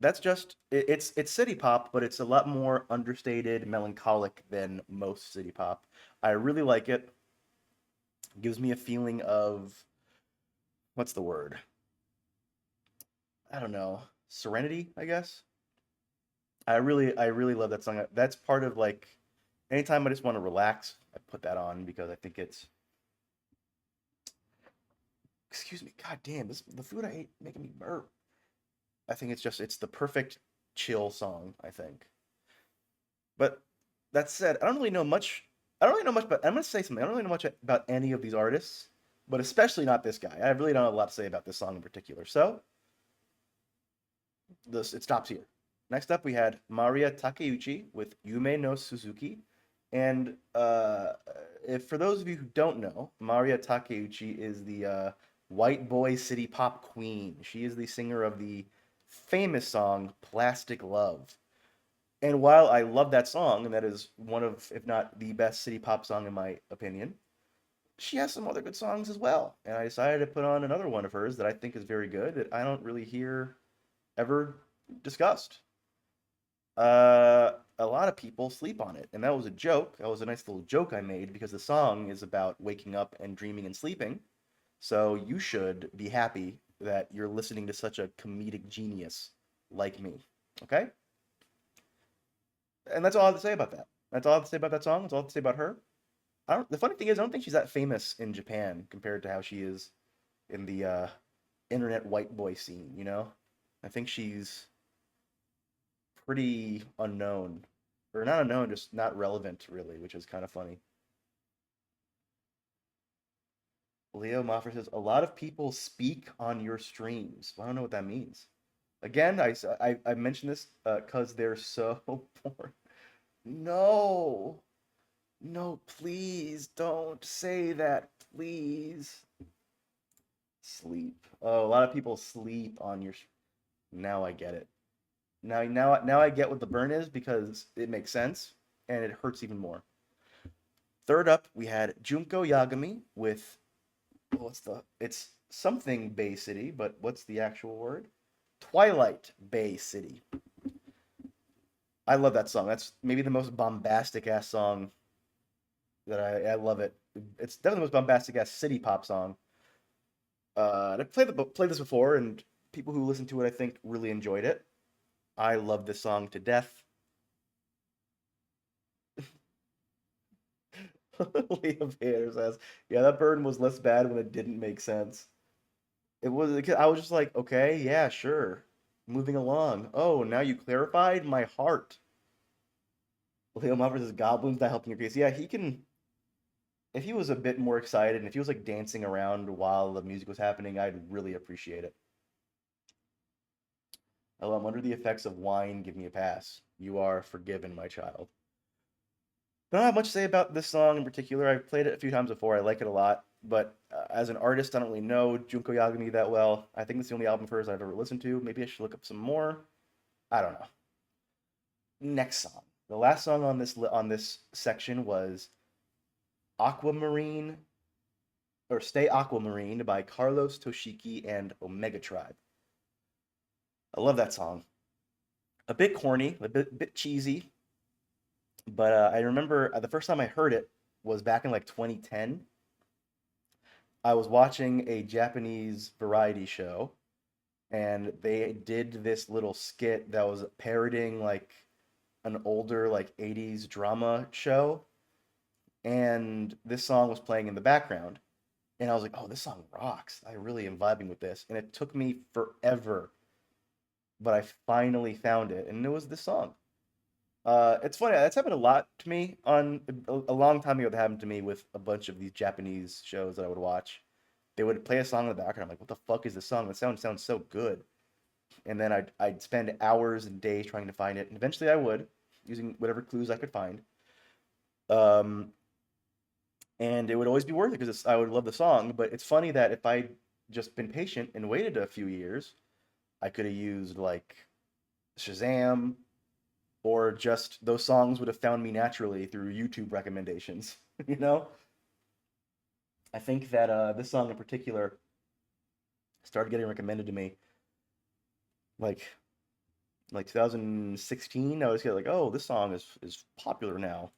Speaker 1: that's just it's city pop, but it's a lot more understated, melancholic than most city pop. I really like it. It gives me a feeling of what's the word? I don't know, serenity, I guess. I really love that song. That's part of like anytime I just want to relax, I put that on because I think it's excuse me, god damn, this the food I ate making me burp. I think it's the perfect chill song, I think. But that said, I don't really know much but I'm gonna say something. I don't really know much about any of these artists, but especially not this guy. I really don't have a lot to say about this song in particular. So this it stops here. Next up, we had Maria Takeuchi with Yume no Suzuki, and if for those of you who don't know, Maria Takeuchi is the white boy city pop queen. She is the singer of the famous song "Plastic Love." And while I love that song, and that is one of, if not the best city pop song in my opinion, she has some other good songs as well. And I decided to put on another one of hers that I think is very good that I don't really hear ever discussed. A lot of people sleep on it, and that was a joke. That was a nice little joke I made because the song is about waking up and dreaming and sleeping. So you should be happy that you're listening to such a comedic genius like me. Okay? And that's all I have to say about that. That's all I have to say about that song. That's all I have to say about her. The funny thing is, I don't think she's that famous in Japan compared to how she is in the internet white boy scene. I think she's pretty unknown, or not unknown, just not relevant really, which is kind of funny. Leo Moffer says a lot of people speak on your streams. Well, I don't know what that means. Again, I mentioned this because they're so boring. No, no, please don't say that, please. Sleep. Oh, a lot of people sleep on your. Now I get it. Now I get what the burn is because it makes sense and it hurts even more. Third up, we had Junko Yagami with it's something Bay City, but what's the actual word? Twilight Bay City. I love that song. That's maybe the most bombastic ass song that I love it. It's definitely the most bombastic ass city pop song. I played this before, and people who listened to it, I think, really enjoyed it. I love this song to death. Liam Hader says, "Yeah, that burden was less bad when it didn't make sense. It was. I was just like, okay, yeah, sure. Moving along. Oh, now you clarified my heart." Leo Muffers says, "Goblin's not helping your case." Yeah, he can. If he was a bit more excited and if he was like dancing around while the music was happening, I'd really appreciate it. Oh, I'm under the effects of wine. Give me a pass. You are forgiven, my child. Don't have much to say about this song in particular. I've played it a few times before. I like it a lot, but as an artist, I don't really know Junko Yagami that well. I think it's the only album of hers I've ever listened to. Maybe I should look up some more. I don't know. Next song. The last song on this section was Aquamarine or Stay Aquamarine by Carlos Toshiki and Omega Tribe. I love that song. A bit corny, a bit cheesy, but I remember the first time I heard it was back in like 2010. I was watching a Japanese variety show, and they did this little skit that was parodying like an older like 80s drama show, and this song was playing in the background, and I was like, "Oh, this song rocks! I really am vibing with this." And it took me forever, but I finally found it, and it was this song. It's funny. That's happened a lot to me on a long time ago. That happened to me with a bunch of these Japanese shows that I would watch. They would play a song in the background. I'm like, what the fuck is this song? The sounds so good. And then I'd spend hours and days trying to find it. And eventually I would. using whatever clues I could find. Um, and it would always be worth it because I would love the song. But it's funny that if I'd just been patient and waited a few years, I could have used like Shazam, or just those songs would have found me naturally through YouTube recommendations. You know, I think that this song in particular started getting recommended to me like 2016. I was like, oh, this song is popular now.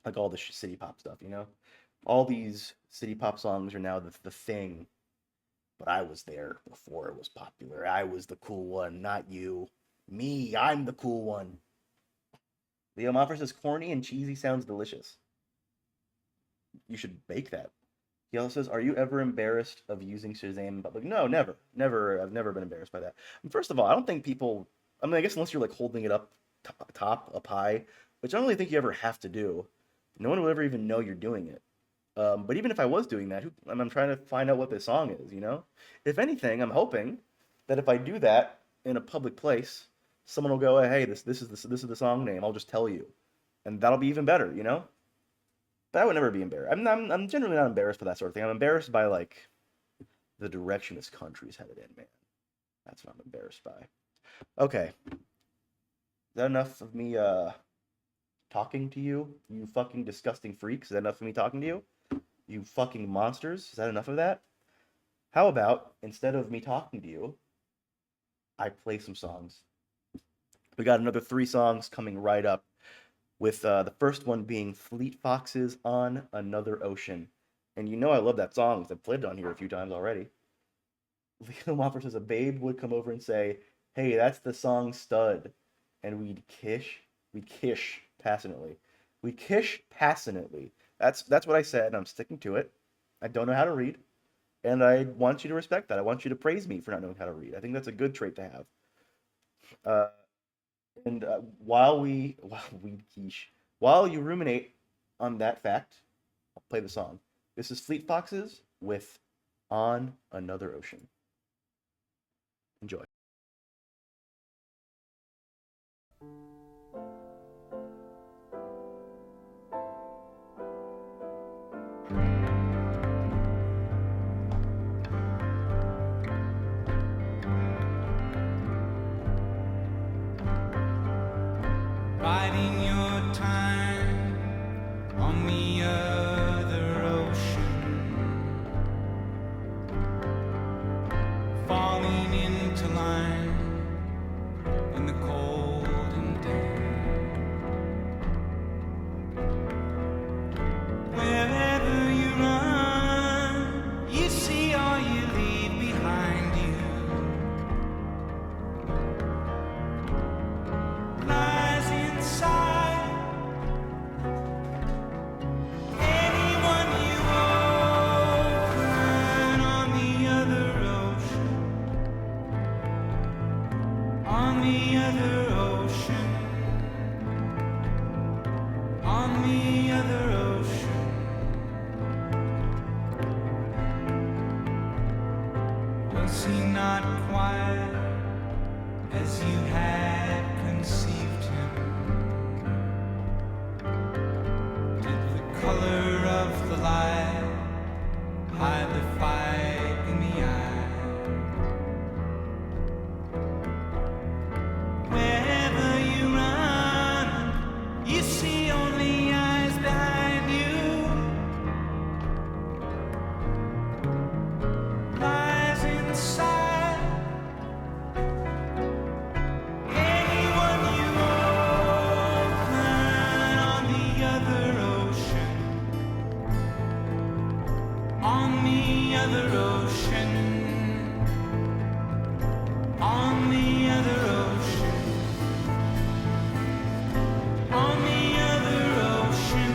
Speaker 1: Like all the city pop stuff, you know, all these city pop songs are now the thing. But I was there before it was popular. I was the cool one, not you. Me, I'm the cool one. Leo Moffer says corny and cheesy sounds delicious. You should bake that. He also says, are you ever embarrassed of using Shazam in public? No, never. Never. I've never been embarrassed by that. And first of all, I don't think people, I mean, I guess unless you're like holding it up high, which I don't really think you ever have to do. No one will ever even know you're doing it. But even if I was doing that, I'm trying to find out what this song is, you know? If anything, I'm hoping that if I do that in a public place, someone will go, hey, this is the song name. I'll just tell you. And that'll be even better, you know? But I would never be embarrassed. I'm generally not embarrassed by that sort of thing. I'm embarrassed by, like, the direction this country's headed in, man. That's what I'm embarrassed by. Okay. Is that enough of me, talking to you? You fucking disgusting freaks. Is that enough of me talking to you? You fucking monsters. Is that enough of that? How about, instead of me talking to you, I play some songs. We got another 3 songs coming right up, with the first one being Fleet Foxes On Another Ocean. And you know I love that song, because I've played it on here a few times already. Leo Moffer says a babe would come over and say, hey, that's the song Stud. And we'd kish passionately. We kish passionately. That's what I said, and I'm sticking to it. I don't know how to read, and I want you to respect that. I want you to praise me for not knowing how to read. I think that's a good trait to have. While you ruminate on that fact, I'll play the song. This is Fleet Foxes with On Another Ocean. Enjoy.
Speaker 2: Biding your time on the other ocean, falling into line in the cold and damp. Wherever you run, you see all you leave behind you. Lies inside anyone you open on the other ocean, on the other ocean, on the other ocean. Was he not quiet as you had conceived him? Did the color of the light hide the fight in the eye? Wherever you run, you see only eyes behind you. Lies inside anyone you open on the other ocean, on the other ocean, on the other ocean, on the other ocean.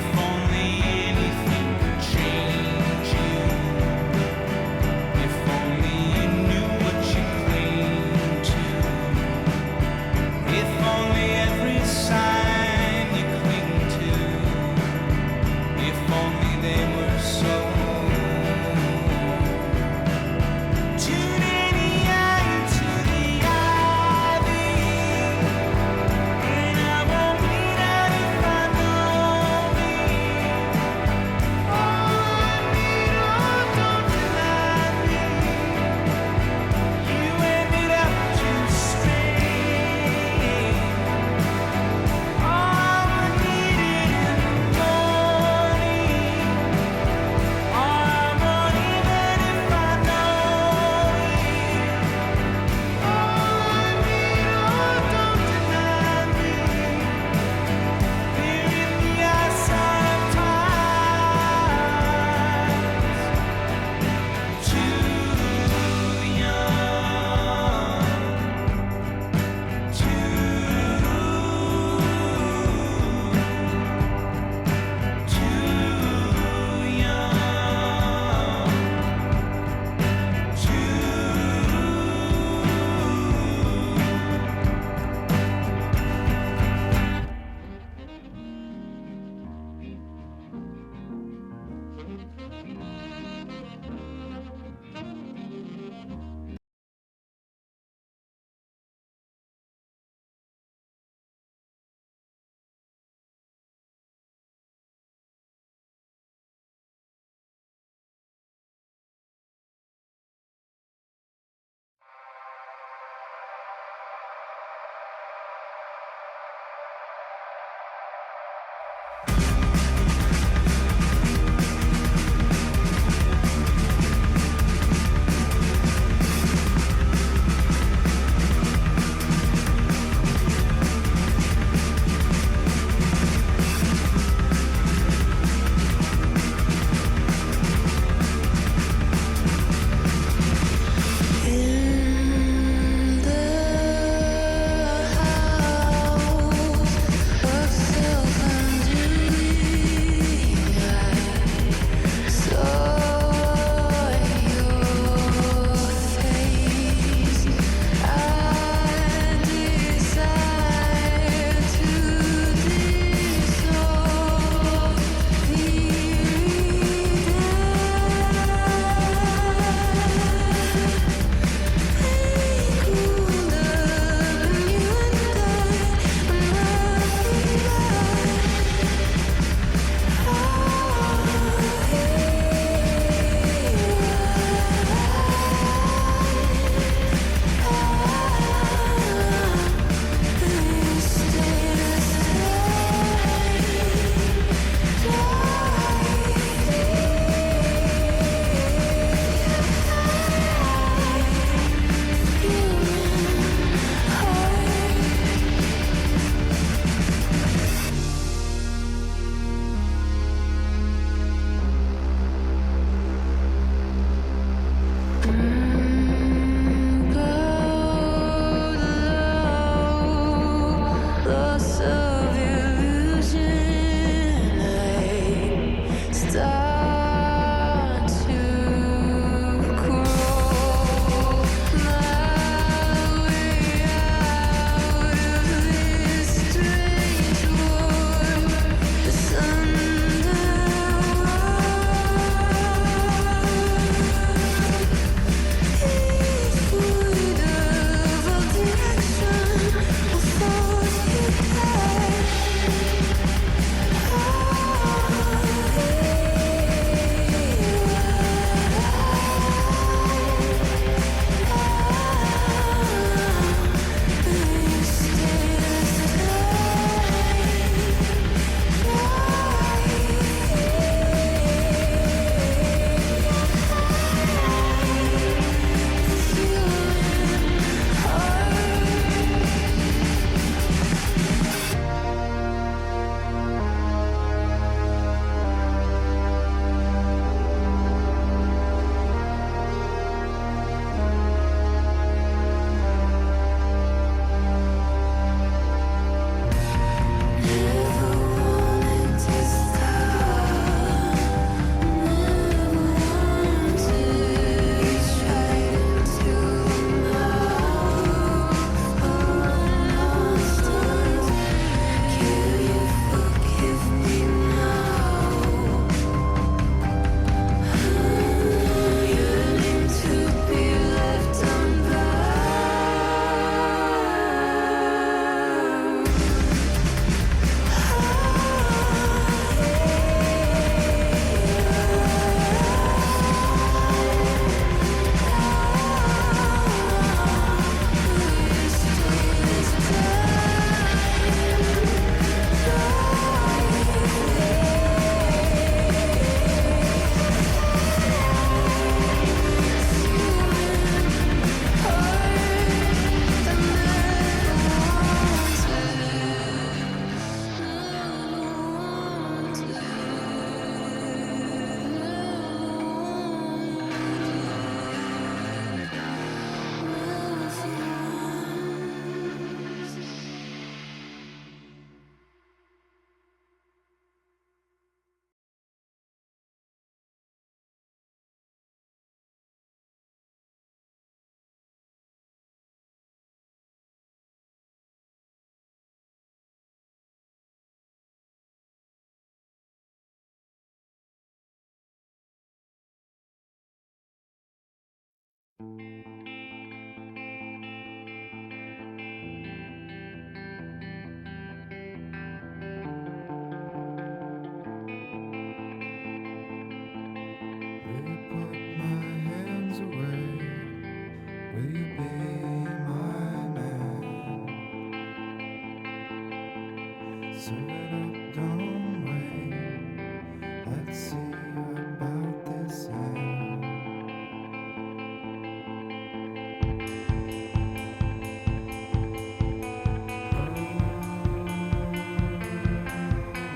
Speaker 2: If only anything could change you. If only you knew what you cling to. If only every sign you cling to. If only they were so. Tune any eye to the ivy, and I won't bleed out if I know me.
Speaker 4: Will you put my hands away? Will you be my man? Serve it up, don't wait. Let's see about this hand.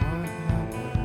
Speaker 4: What happened?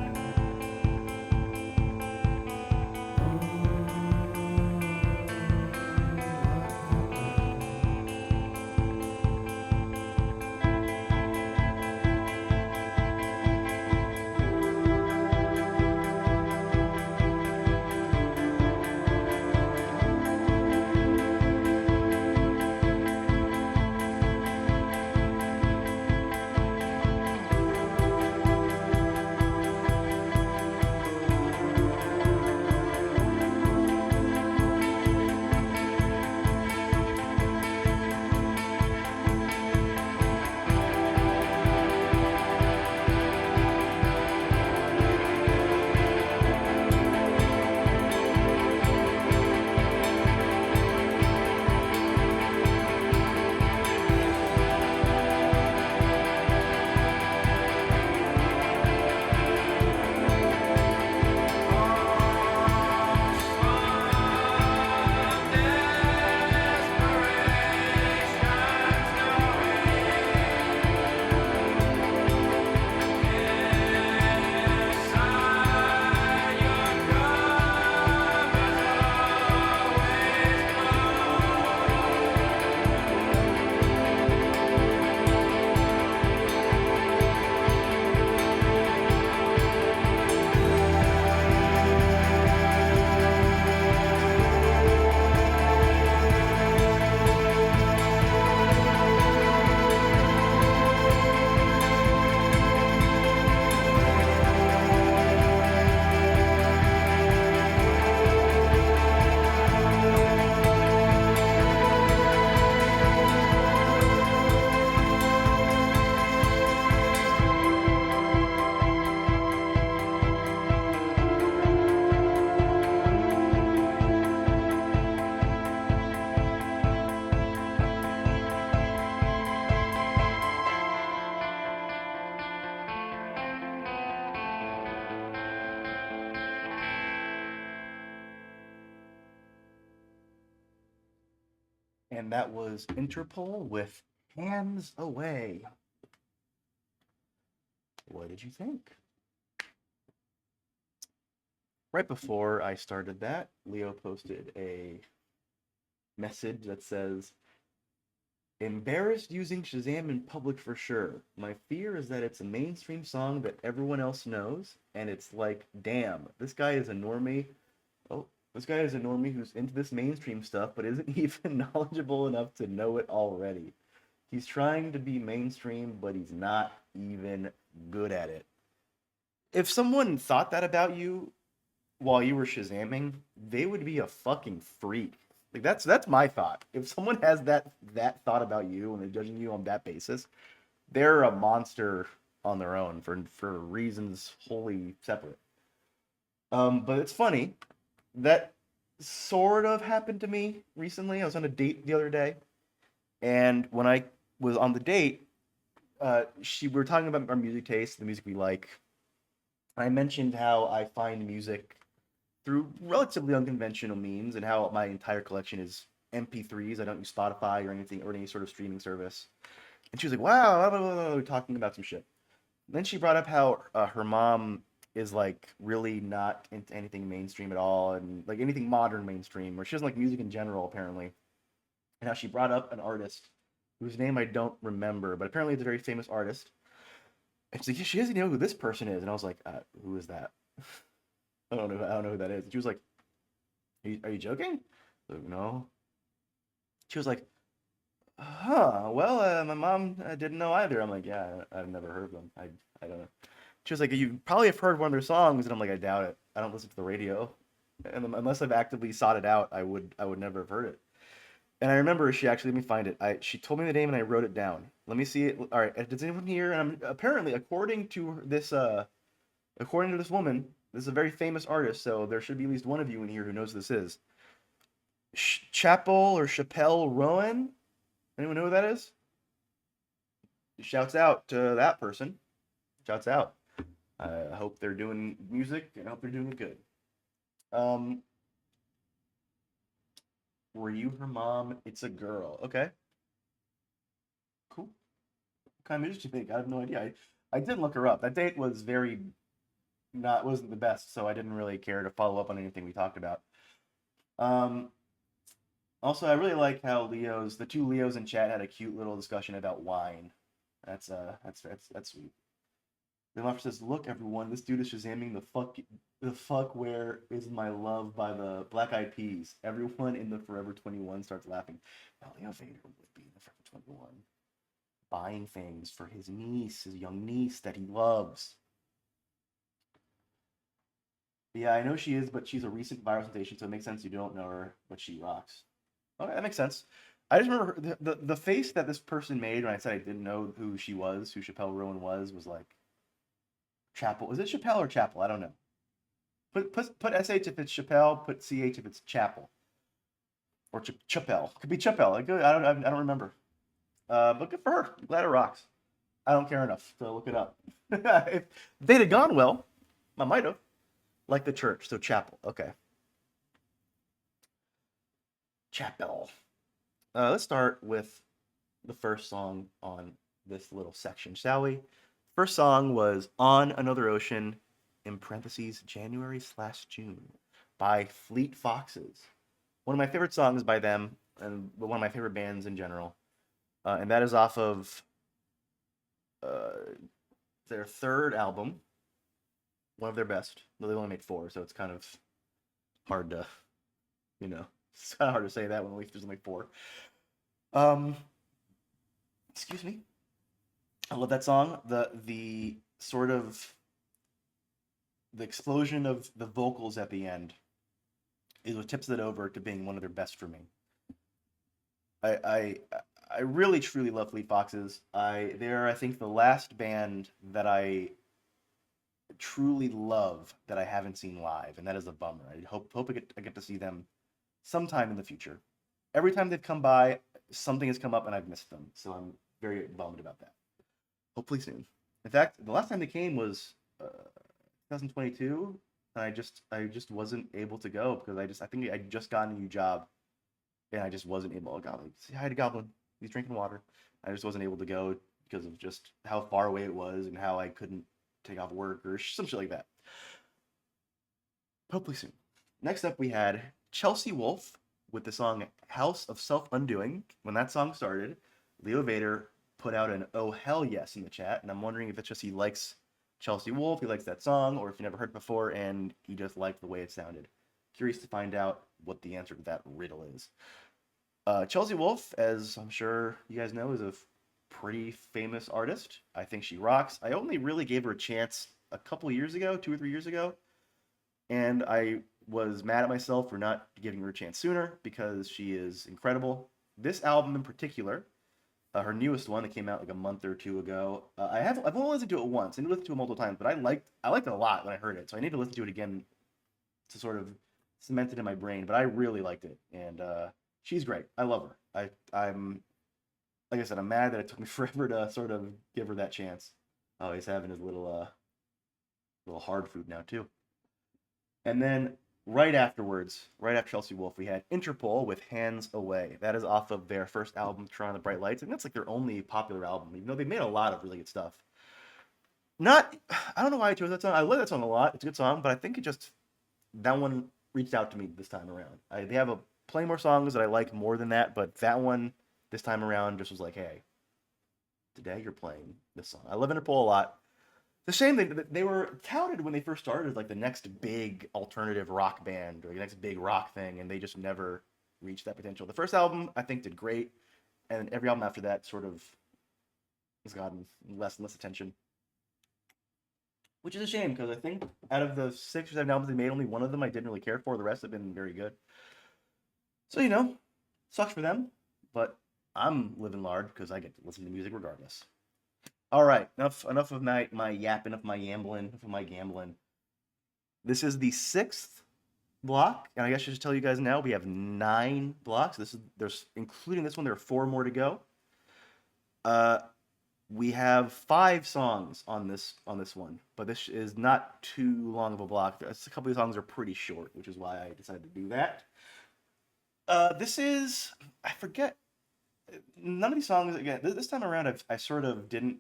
Speaker 1: And that was Interpol with Hands Away. What did you think? Right before I started that, Leo posted a message that says, embarrassed using Shazam in public for sure. My fear is that it's a mainstream song that everyone else knows, and it's like, damn, this guy is a normie. Oh, this guy is a normie who's into this mainstream stuff, but isn't even knowledgeable enough to know it already. He's trying to be mainstream, but he's not even good at it. If someone thought that about you while you were Shazamming, they would be a fucking freak. Like that's my thought. If someone has that thought about you and they're judging you on that basis, they're a monster on their own for reasons wholly separate. But it's funny that sort of happened to me recently. I was on a date the other day, and when I was on the date, we were talking about our music taste, the music we like. I mentioned how I find music through relatively unconventional means, and how my entire collection is MP3s. I don't use Spotify or anything or any sort of streaming service. And she was like, "Wow," blah, blah, blah, blah, talking about some shit. And then she brought up how her mom is like really not into anything mainstream at all, and like anything modern mainstream, or she doesn't like music in general apparently. And how she brought up an artist whose name I don't remember, but apparently it's a very famous artist. And she's like, yeah, she doesn't know who this person is, and I was like, who is that? I don't know who that is. And she was like, are you joking? I was like, no. She was like, huh, well, my mom didn't know either. I'm like, yeah, I've never heard of them. I don't know. She was like, you probably have heard one of their songs, and I'm like, I doubt it. I don't listen to the radio, and unless I've actively sought it out, I would never have heard it. And I remember she actually let me find it. She told me the name and I wrote it down. Let me see it. All right, does anyone here? And apparently, according to this woman, this is a very famous artist, so there should be at least one of you in here who knows who this is. Chapel or Chappelle Rowan? Anyone know who that is? Shouts out to that person. Shouts out. I hope they're doing music and I hope they're doing it good. Were you her mom? It's a girl. Okay. Cool. What kind of music do you think? I have no idea. I did look her up. That date was wasn't the best, so I didn't really care to follow up on anything we talked about. Also, I really like how the two Leos in chat had a cute little discussion about wine. That's sweet. Then Loffer says, "Look, everyone, this dude is shazamming the fuck where is my love by the Black Eyed Peas." Everyone in the Forever 21 starts laughing. Now, Leo Vader would be in the Forever 21, buying things for his young niece that he loves. Yeah, I know she is, but she's a recent viral sensation, so it makes sense you don't know her, but she rocks. Okay, that makes sense. I just remember the face that this person made when I said I didn't know who she was, who Chappelle Rowan was like Chapel. Is it Chappelle or Chapel? I don't know. Put SH if it's Chappelle. Put CH if it's Chapel. Or Chappelle. Could be Chappelle. I don't remember. But good for her. I'm glad it rocks. I don't care enough to look it up. If they'd have gone well, I might have. Like the church, so chapel. Okay. Chapel. Let's start with the first song on this little section, shall we? First song was On Another Ocean, in parentheses, January/June, by Fleet Foxes. One of my favorite songs by them, and one of my favorite bands in general. And that is off of their third album, one of their best. Though they've only made 4, so it's kind of hard to, it's kind of hard to say that when there's only 4. Excuse me. I love that song. The sort of the explosion of the vocals at the end is what tips it over to being one of their best for me. I really truly love Fleet Foxes. They're I think the last band that I truly love that I haven't seen live, and that is a bummer. I hope I get to see them sometime in the future. Every time they've come by, something has come up and I've missed them, so I'm very bummed about that. Hopefully soon. In fact, the last time they came was 2022, and I just wasn't able to go because I think I just got a new job, and I just wasn't able. Goblin, say hi to Goblin. He's drinking water. I just wasn't able to go because of just how far away it was and how I couldn't take off work or some shit like that. Hopefully soon. Next up, we had Chelsea Wolfe with the song House of Self-Undoing. When that song started, Leo Vader put out an "Oh hell yes" in the chat, and I'm wondering if it's just he likes Chelsea Wolfe, he likes that song, or if you never heard it before and he just liked the way it sounded. Curious to find out what the answer to that riddle is. Chelsea Wolfe, as I'm sure you guys know, is a pretty famous artist. I think she rocks. I only really gave her a chance a couple years ago, 2 or 3 years ago, and I was mad at myself for not giving her a chance sooner because she is incredible. This album in particular, her newest one that came out like a month or 2 ago, I've only listened to it once. I didn't listen to it multiple times, but I liked it a lot when I heard it, so I need to listen to it again to sort of cement it in my brain. But I really liked it, and she's great. I love her. I'm like I said, I'm mad that it took me forever to sort of give her that chance. Oh, he's having his little hard food now too. And then right after Chelsea Wolfe, we had Interpol with Hands Away. That is off of their first album, Turn on the Bright Lights, and that's like their only popular album, even though they made a lot of really good stuff. I don't know why I chose that song. I love that song a lot. It's a good song, but I think that one reached out to me this time around. They have plenty more songs that I like more than that, but that one this time around just was like, hey, today you're playing this song. I love Interpol a lot. It's a shame they were touted when they first started as like the next big alternative rock band or the next big rock thing, and they just never reached that potential. The first album I think did great, and every album after that sort of has gotten less and less attention, which is a shame because I think out of the 6 or 7 albums they made, only one of them I didn't really care for. The rest have been very good. So Sucks for them, but I'm living large because I get to listen to music regardless. All right, enough of my yapping, enough of my yambling, enough of my gambling. This is the 6th block, and I guess I should tell you guys now we have 9 blocks. There's including this one, there are 4 more to go. We have 5 songs on this one, but this is not too long of a block. A couple of songs are pretty short, which is why I decided to do that. This is, I forget, none of these songs, again, this time around, I sort of didn't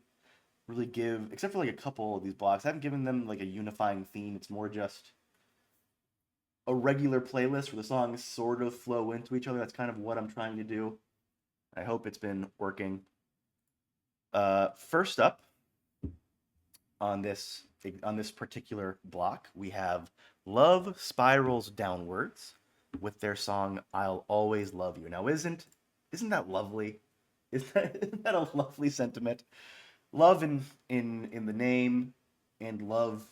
Speaker 1: really give, except for like a couple of these blocks, I haven't given them like a unifying theme. It's more just a regular playlist where the songs sort of flow into each other. That's kind of what I'm trying to do. I hope it's been working. First up on this particular block, we have Love Spirals Downwards with their song "I'll Always Love You." Now, isn't that lovely? Isn't that a lovely sentiment? Love in the name, and love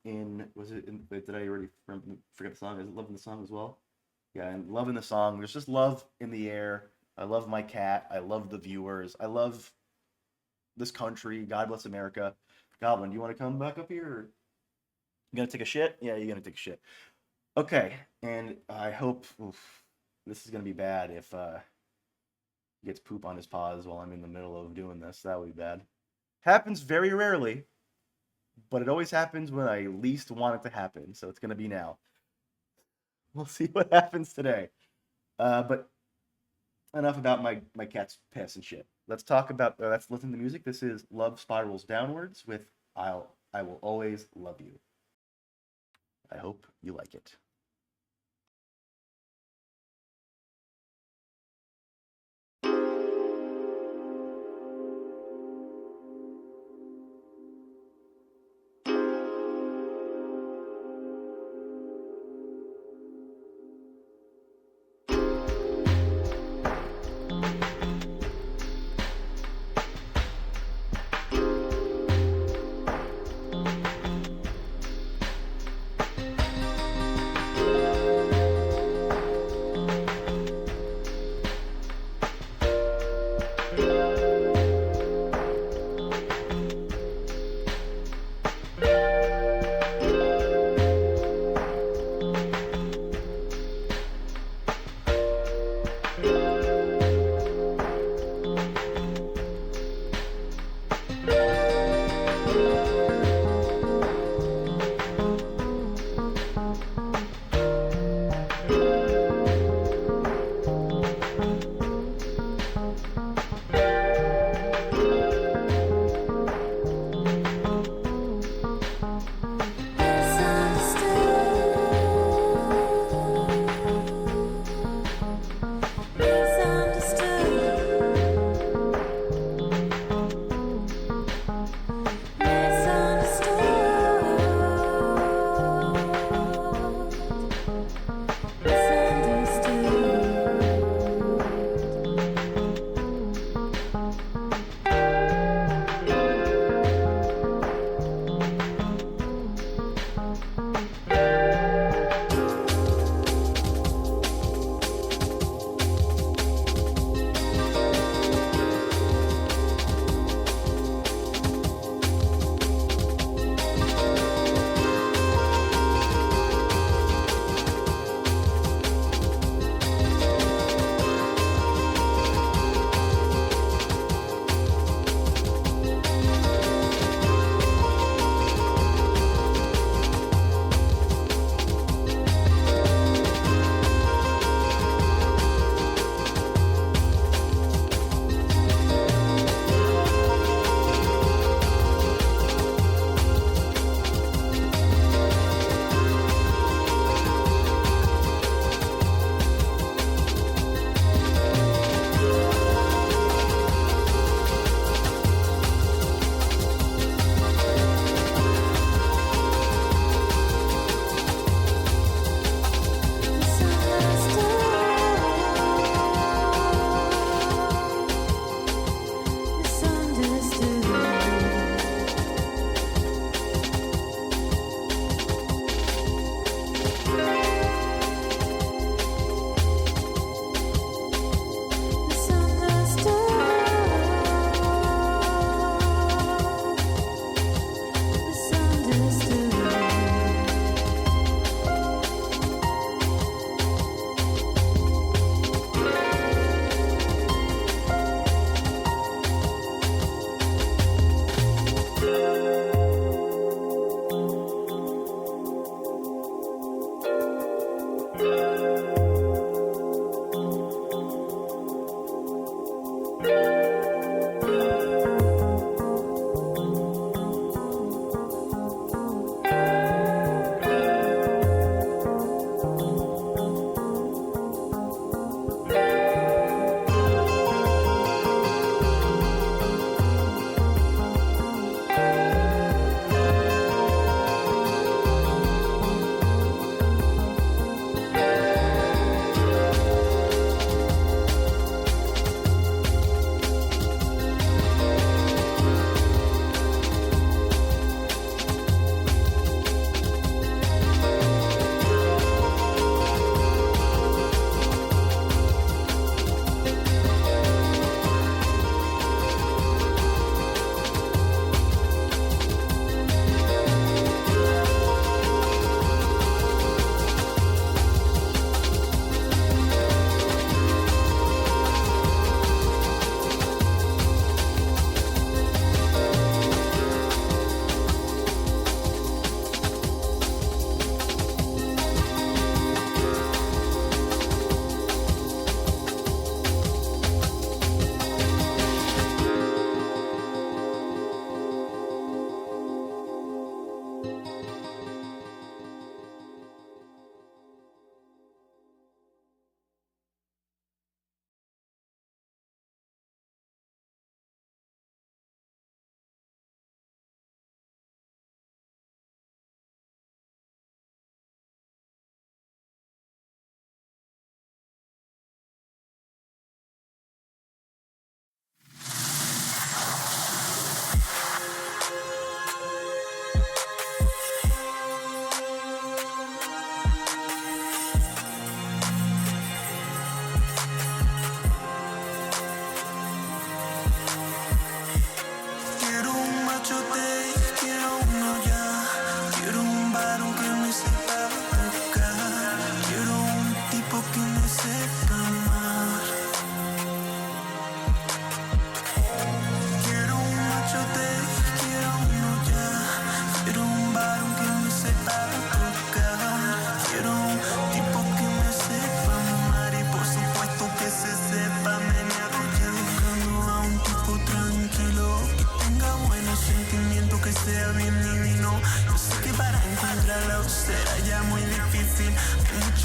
Speaker 1: in, did I already forget the song? Is it love in the song as well? Yeah, and love in the song. There's just love in the air. I love my cat. I love the viewers. I love this country. God bless America. Goblin, do you want to come back up here? Or you gonna take a shit? Yeah, you're gonna take a shit. Okay, and I hope this is gonna be bad if he gets poop on his paws while I'm in the middle of doing this. That would be bad. Happens very rarely, but it always happens when I least want it to happen. So it's gonna be now. We'll see what happens today. But enough about my cat's piss and shit. Let's talk about. Let's listen to the music. This is Love Spirals Downwards with I Will Always Love You. I hope you like it.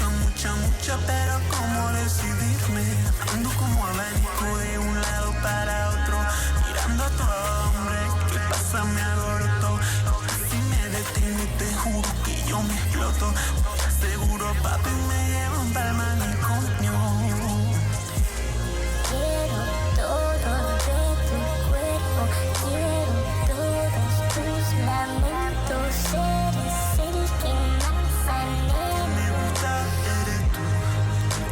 Speaker 5: mucho, pero cómo decidirme. Ando como abanico de un lado para otro, mirando a todo hombre que pasa me agorto. Si me detiene te juro que yo me exploto. Seguro papi me llevan pa'l manicomio.
Speaker 6: Quiero todo de tu cuerpo, quiero todos tus lamentos, eres el que más anhelo.
Speaker 5: Me gusta eres tú,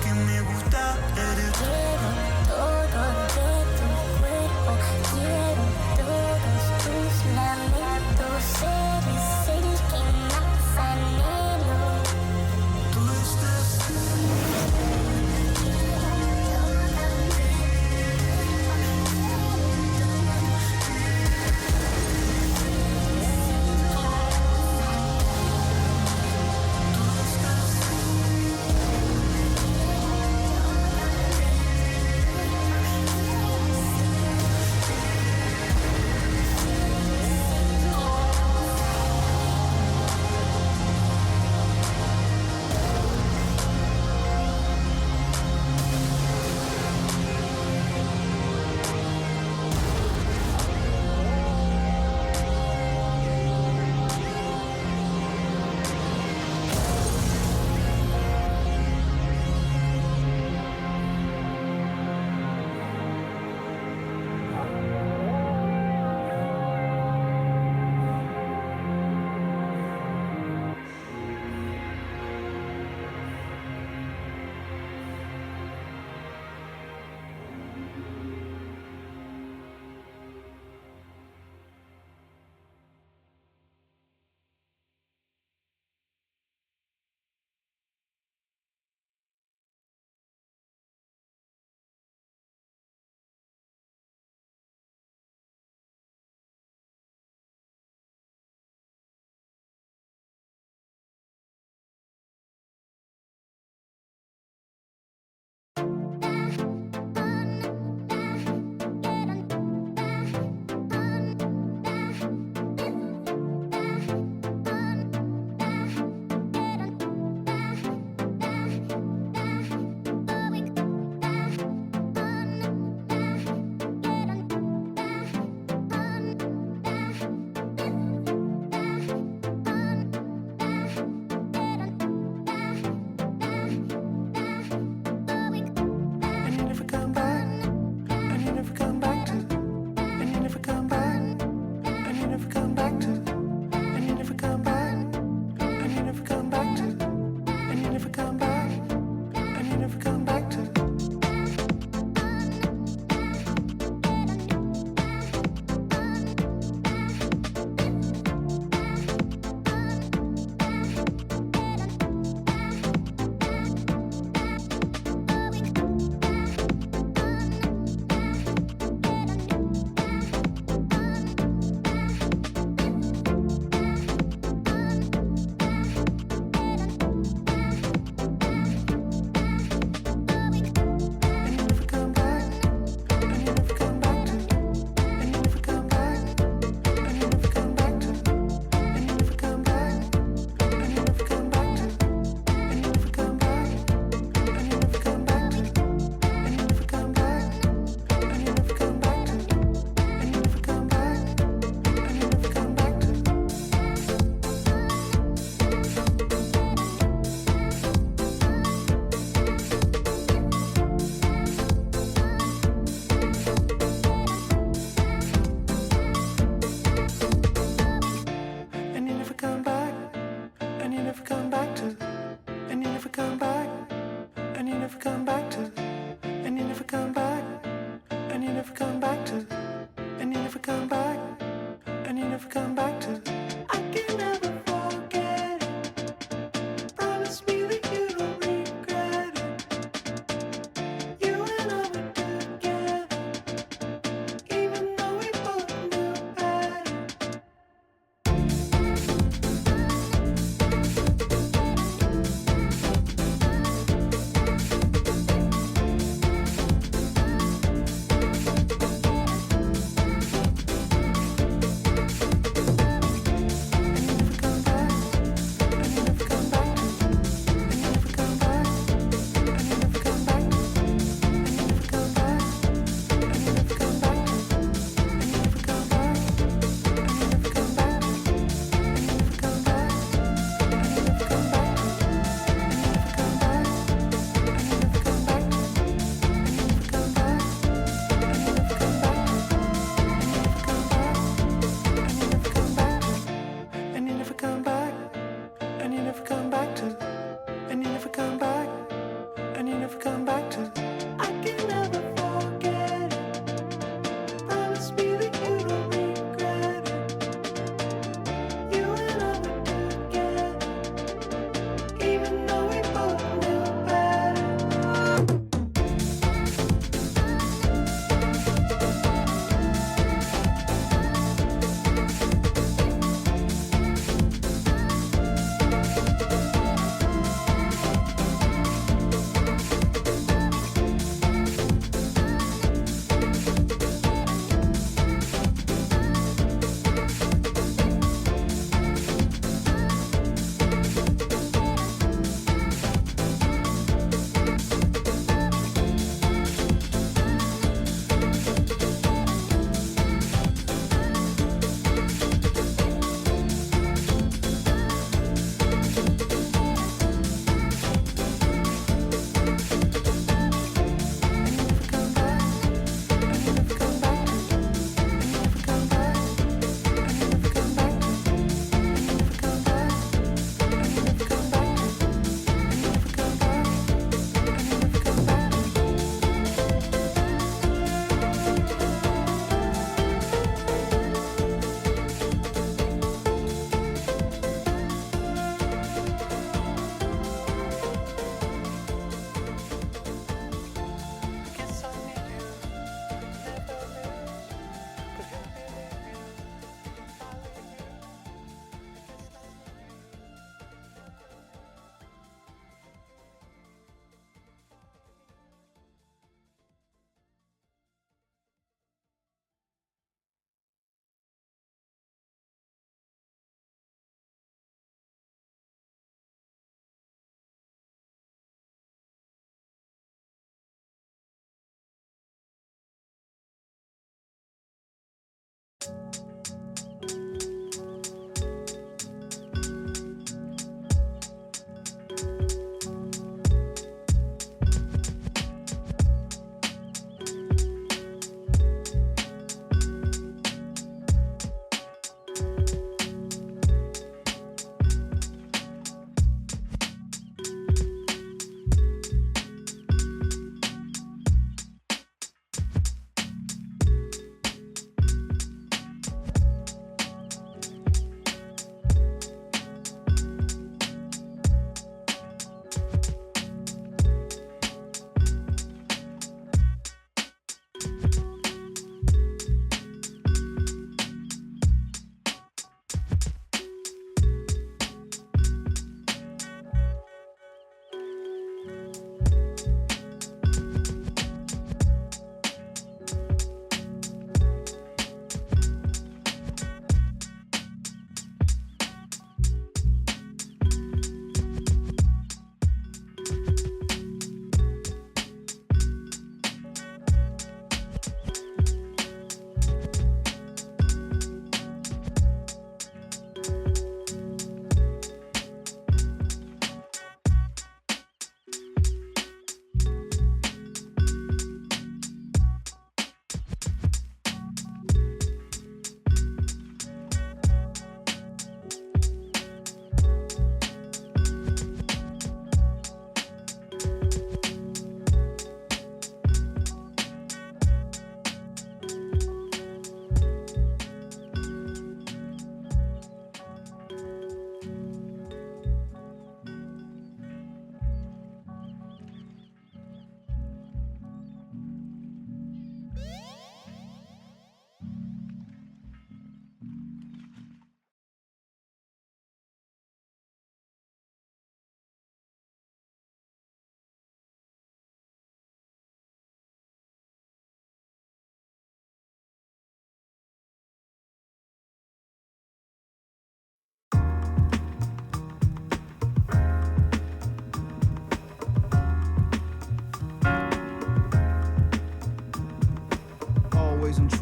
Speaker 5: que me gusta eres tú.
Speaker 6: Quiero todo de tu cuerpo, quiero todos tus lamentos, eres el que más anhelo.
Speaker 5: Tú estás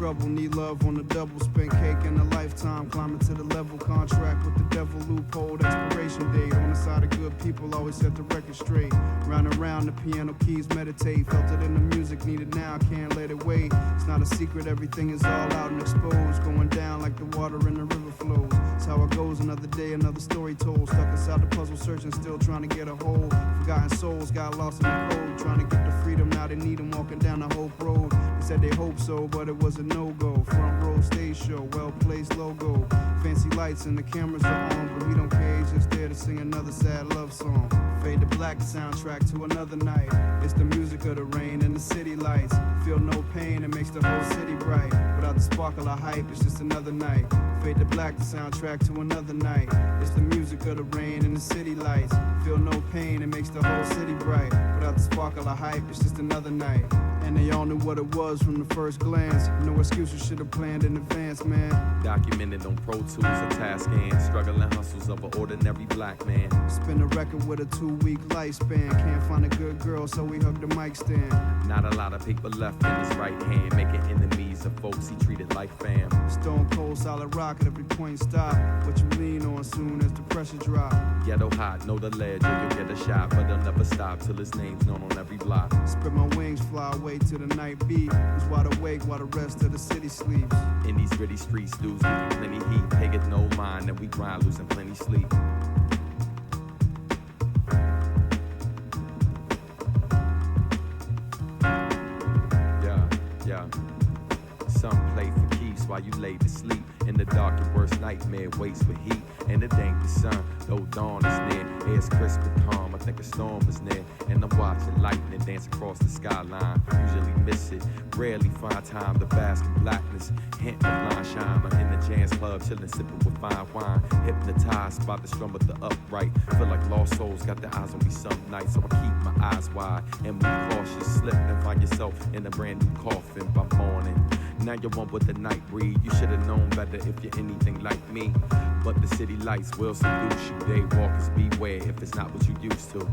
Speaker 7: trouble, need love on the double. Spent cake in a lifetime, climbing to the level. Contract with the devil, loophole, expiration date. On the side of good people, always set the record straight. Round and round, the piano keys meditate. Felt it in the music, need it now, can't let it wait. It's not a secret, everything is all out and exposed. Going down like the water in the river flows. It's how it goes, another day, another story told. Stuck inside the puzzle, searching, still trying to get a hold. Forgotten souls got lost in the cold. Trying to get the freedom, now they need them walking down the Hope Road. They said they hope so, but it was a no-go. Front row stage show, well-placed logo. Fancy lights and the cameras are on, but we don't care, he's just there to sing another sad love song. Fade to black, the soundtrack to another night. It's the music of the rain and the city lights. Feel no pain, it makes the whole city bright. Without the sparkle of hype, it's just another night. Fade to black, the soundtrack to another night. It's the music of the rain and the city lights. Feel no pain, it makes the whole city bright. Without the sparkle of hype, it's just another night. And they all knew what it was from the first glance. No excuses, should have planned in advance, man.
Speaker 8: Documented on Pro Tools or Tascam. Struggling hustles of an ordinary black man.
Speaker 7: Spin a record with a 2-week lifespan. Can't find a good girl, so we hugged the mic stand.
Speaker 8: Not a lot of paper left in his right hand. Making enemies of folks he treated like fam.
Speaker 7: Stone cold, solid rock at every point stop. What you lean on soon as the pressure drop.
Speaker 8: Ghetto hot, know the ledge, or you'll get a shot. But they'll never stop till his name's known on every block.
Speaker 7: Spread my wings, fly away to the night beat. Was wide awake while the rest of the city sleeps.
Speaker 8: In these gritty streets, dudes give you plenty heat. They get no mind, and we grind, losing plenty sleep. Yeah. Some play for keeps while you lay to sleep. In the dark, your worst nightmare waits for heat. And it ain't the sun, though dawn is near. Air's crisp and calm, I think a storm is near. And I'm watching lightning dance across the skyline. Usually miss it, rarely find time to bask in blackness. Hint of line shine, I'm in the jazz club, chillin', sippin' with fine wine. Hypnotized by the strum of the upright. Feel like lost souls got their eyes on me some nights, so I keep my eyes wide and move cautious. Slip and find yourself in a brand new coffin by morning. Now you're one with the night breed. You should've known better if you're anything like me. But the city lights will seduce you. Daywalkers beware if it's not what you used to.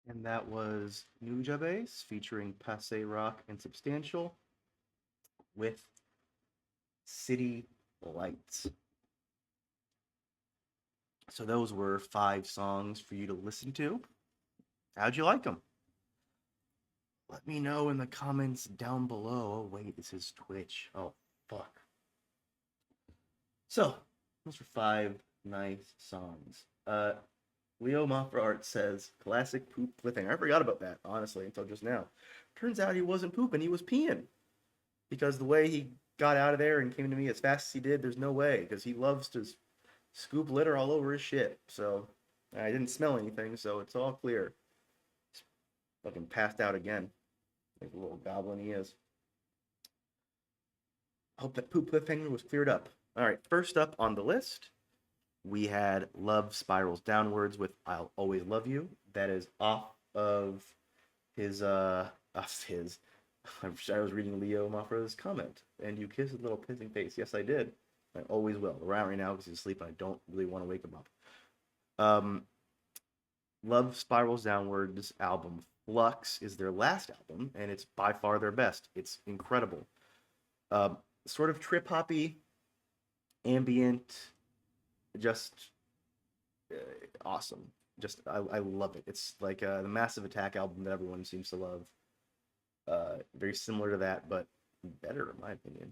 Speaker 1: And that was Nujabes featuring Passe Rock and Substantial with City Lights. So those were 5 songs for you to listen to. How'd you like them? Let me know in the comments down below. Oh wait, this is Twitch. Oh fuck. So, those were 5 nice songs. Leo Mafra Art says, classic poop cliffhanger. I forgot about that, honestly, until just now. Turns out he wasn't pooping, he was peeing. Because the way he got out of there and came to me as fast as he did, there's no way. Because he loves to scoop litter all over his shit. So, I didn't smell anything, so it's all clear. He's fucking passed out again. Like the little goblin he is. Hope that poop cliffhanger was cleared up. Alright, first up on the list, we had Love Spirals Downwards with I'll Always Love You. That is off of his, I was reading Leo Mafra's comment, and you kissed his little pissing face. Yes, I did. I always will. Around right now because he's asleep and I don't really want to wake him up. Love Spirals Downwards album Flux is their last album, and it's by far their best. It's incredible. Sort of trip-hoppy, ambient, just awesome. Just I love it. It's like the Massive Attack album that everyone seems to love. Very similar to that, but better in my opinion.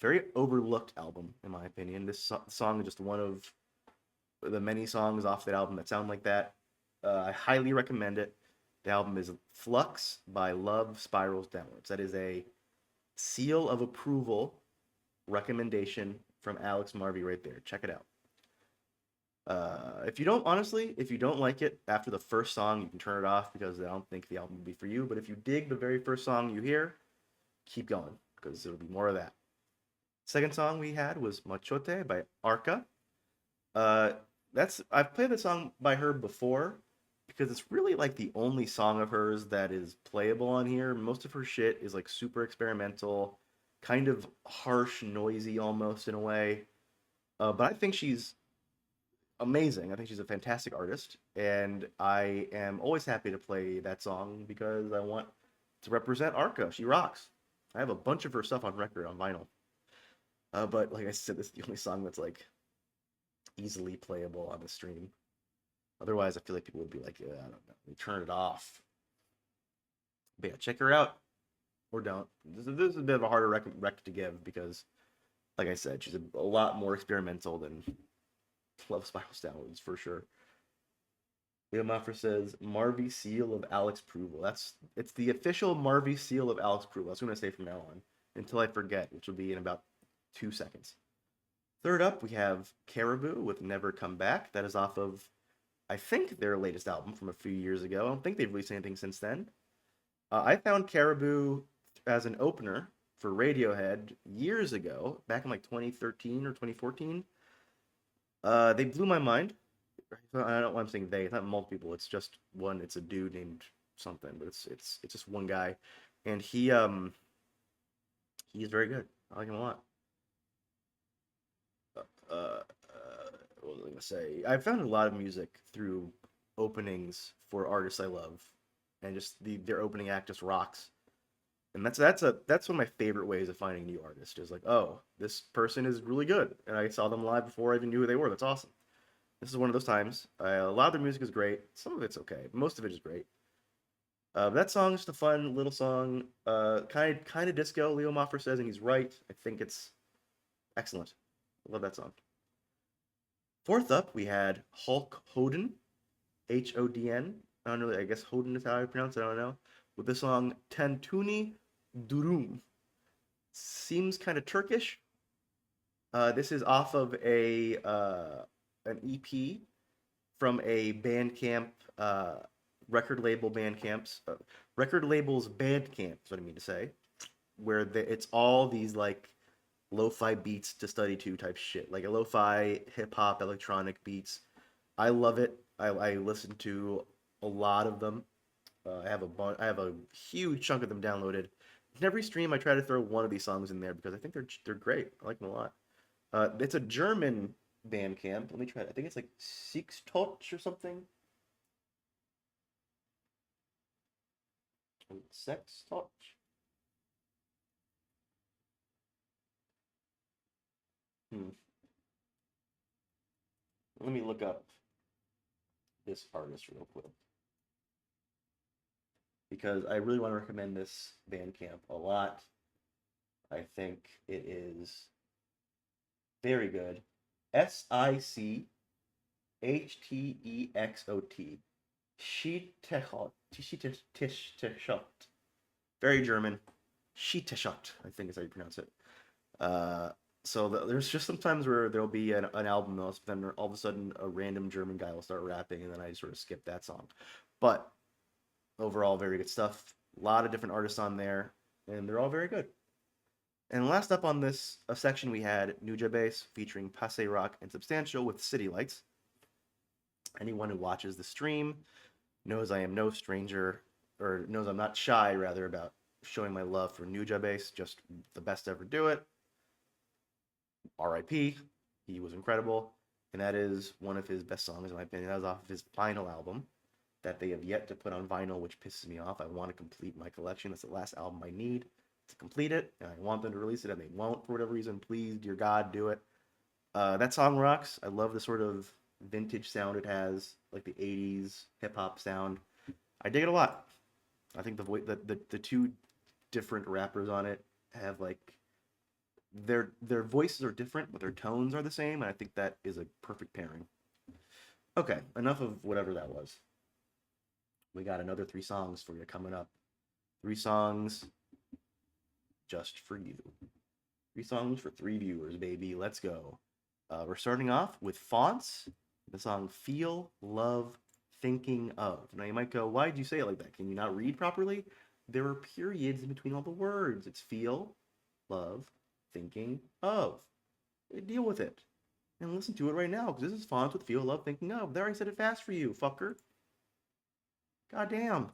Speaker 1: Very overlooked album in my opinion. This song is just one of the many songs off that album that sound like that. I highly recommend it. The album is Flux by Love Spirals Downwards. That is a seal of approval recommendation from Alex Marvey right there. Check it out. If you don't, honestly, if you don't like it after the first song, you can turn it off because I don't think the album will be for you. But if you dig the very first song you hear, keep going because it'll be more of that. Second song we had was Machote by Arca. Uh, that's I've played the song by her before because it's really like the only song of hers that is playable on here. Most of her shit is like super experimental, kind of harsh, noisy almost in a way. But I think she's amazing. I think she's a fantastic artist, and I am always happy to play that song because I want to represent Arca. She rocks. I have a bunch of her stuff on record on vinyl. But like I said, this is the only song that's like easily playable on the stream. Otherwise, I feel like people would be like, yeah, I don't know, they turn it off. But yeah, check her out or don't. This is a bit of a harder rec to give because, like I said, she's a lot more experimental than Love Spirals Downwards for sure. WMRV says Marvy seal of Alex Proval. It's the official Marvy seal of Alex Proval. That's what I'm gonna say from now on until I forget, which will be in about 2 seconds. Third up, we have Caribou with Never Come Back. That is off of, I think, their latest album from a few years ago. I don't think they've released anything since then. I found Caribou as an opener for Radiohead years ago, back in like 2013 or 2014. They blew my mind. I don't know why I'm saying they. It's not multiple people. It's just one. It's a dude named something, but it's just one guy, and he's very good. I like him a lot. What was I gonna say? I found a lot of music through openings for artists I love, and just their opening act just rocks. And that's one of my favorite ways of finding a new artist is like, oh, this person is really good, and I saw them live before I even knew who they were. That's awesome. This is one of those times. A lot of their music is great. Some of it's okay. Most of it is great. That song is just a fun little song. Kind of disco. Leo Moffer says, and he's right. I think it's excellent. I love that song. Fourth up, we had Hulk Hoden, Hodn. I don't know. I guess Hoden is how I pronounce it. I don't know. With the song Tantuni Durum. Seems kind of Turkish. This is off of an EP from a Bandcamp record label Bandcamp's record labels Bandcamp is what I mean to say, where it's all these like lo-fi beats to study to type shit, like a lo-fi hip hop electronic beats. I love it. I listen to a lot of them. I have a huge chunk of them downloaded. In every stream, I try to throw one of these songs in there because I think they're great. I like them a lot. It's a German Bandcamp. Let me try it. I think it's like Six Touch or something. Sex Touch. Let me look up this artist real quick because I really want to recommend this Bandcamp a lot. I think it is very good. SICHTEXOT. Schietexot. Very German. Schietexot, I think is how you pronounce it. So there's just sometimes where there'll be an album, then all of a sudden a random German guy will start rapping, and then I sort of skip that song. But overall, very good stuff. A lot of different artists on there, and they're all very good. And last up on this section, we had Nuja Bass featuring Passe Rock and Substantial with City Lights. Anyone who watches the stream knows I am no stranger, or knows I'm not shy, rather, about showing my love for Nuja Bass. Just the best to ever do it. R.I.P. He was incredible. And that is one of his best songs, in my opinion. That was off of his final album that they have yet to put on vinyl, which pisses me off. I want to complete my collection. That's the last album I need to complete it, and I want them to release it, and they won't for whatever reason. Please, dear God, do it. That song rocks. I love the sort of vintage sound it has, like the 80s hip-hop sound. I dig it a lot. I think the two different rappers on it have like their voices are different, but their tones are the same, and I think that is a perfect pairing. Okay, enough of whatever that was. We got another 3 songs for you coming up. 3 songs just for you. 3 songs for 3 viewers, baby. Let's go. We're starting off with Fonts The song Feel, Love, Thinking of. Now you might go, why did you say it like that? Can you not read properly? There are periods in between all the words. It's feel, love, thinking of. Deal with it. And listen to it right now, because this is Fonz with Feel, Love, Thinking of. There, I said it fast for you, fucker. Goddamn.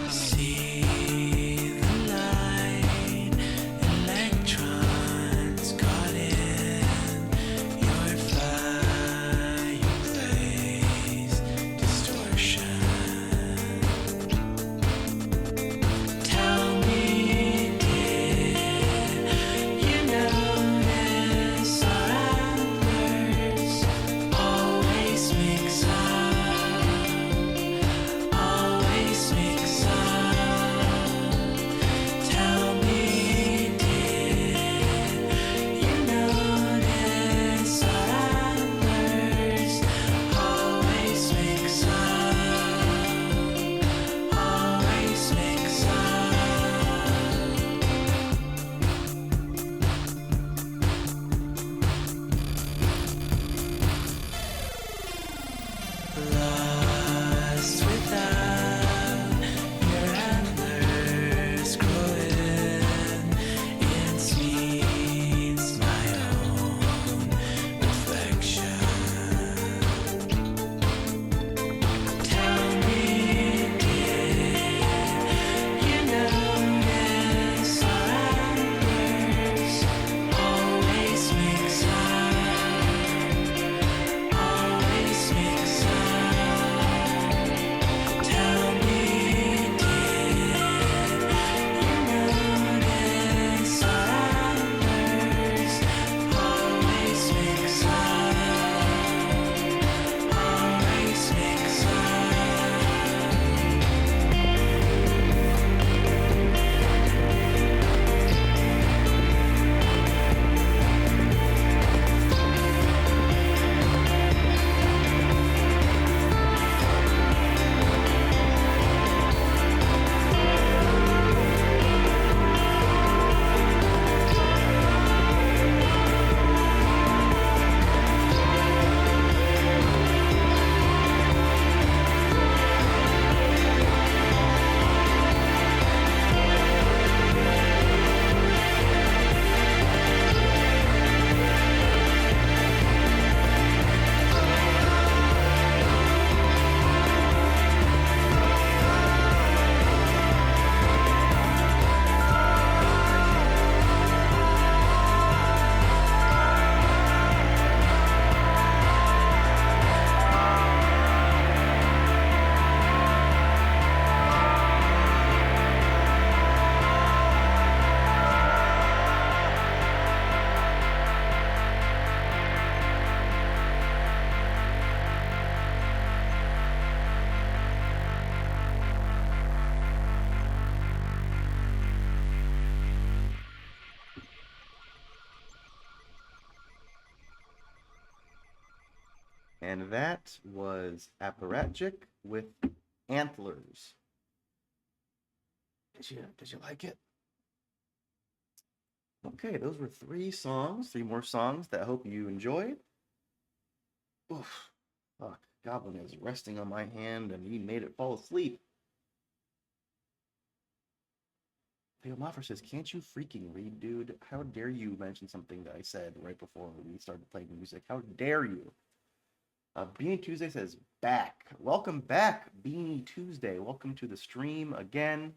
Speaker 5: See the light, electrons caught in your fireplace distortion. Tell me, did you notice our antlers always mix up? Always mix up. Tell me, did you notice our antlers always mix up? Always mix up. Lost without your antlers growing in meets my own reflection. Tell me, did you notice our antlers always mix up? Always mix up. Tell me, did you notice our antlers always mix up? Always mix up.
Speaker 1: And that was Apparatchik with Antlers. Did you like it? Okay, those were three more songs that I hope you enjoyed. Oof. Fuck, Goblin is resting on my hand and he made it fall asleep. Theo Moffer says, can't you freaking read, dude? How dare you mention something that I said right before we started playing music? How dare you? Beanie Tuesday says, back. Welcome back, Beanie Tuesday. Welcome to the stream again.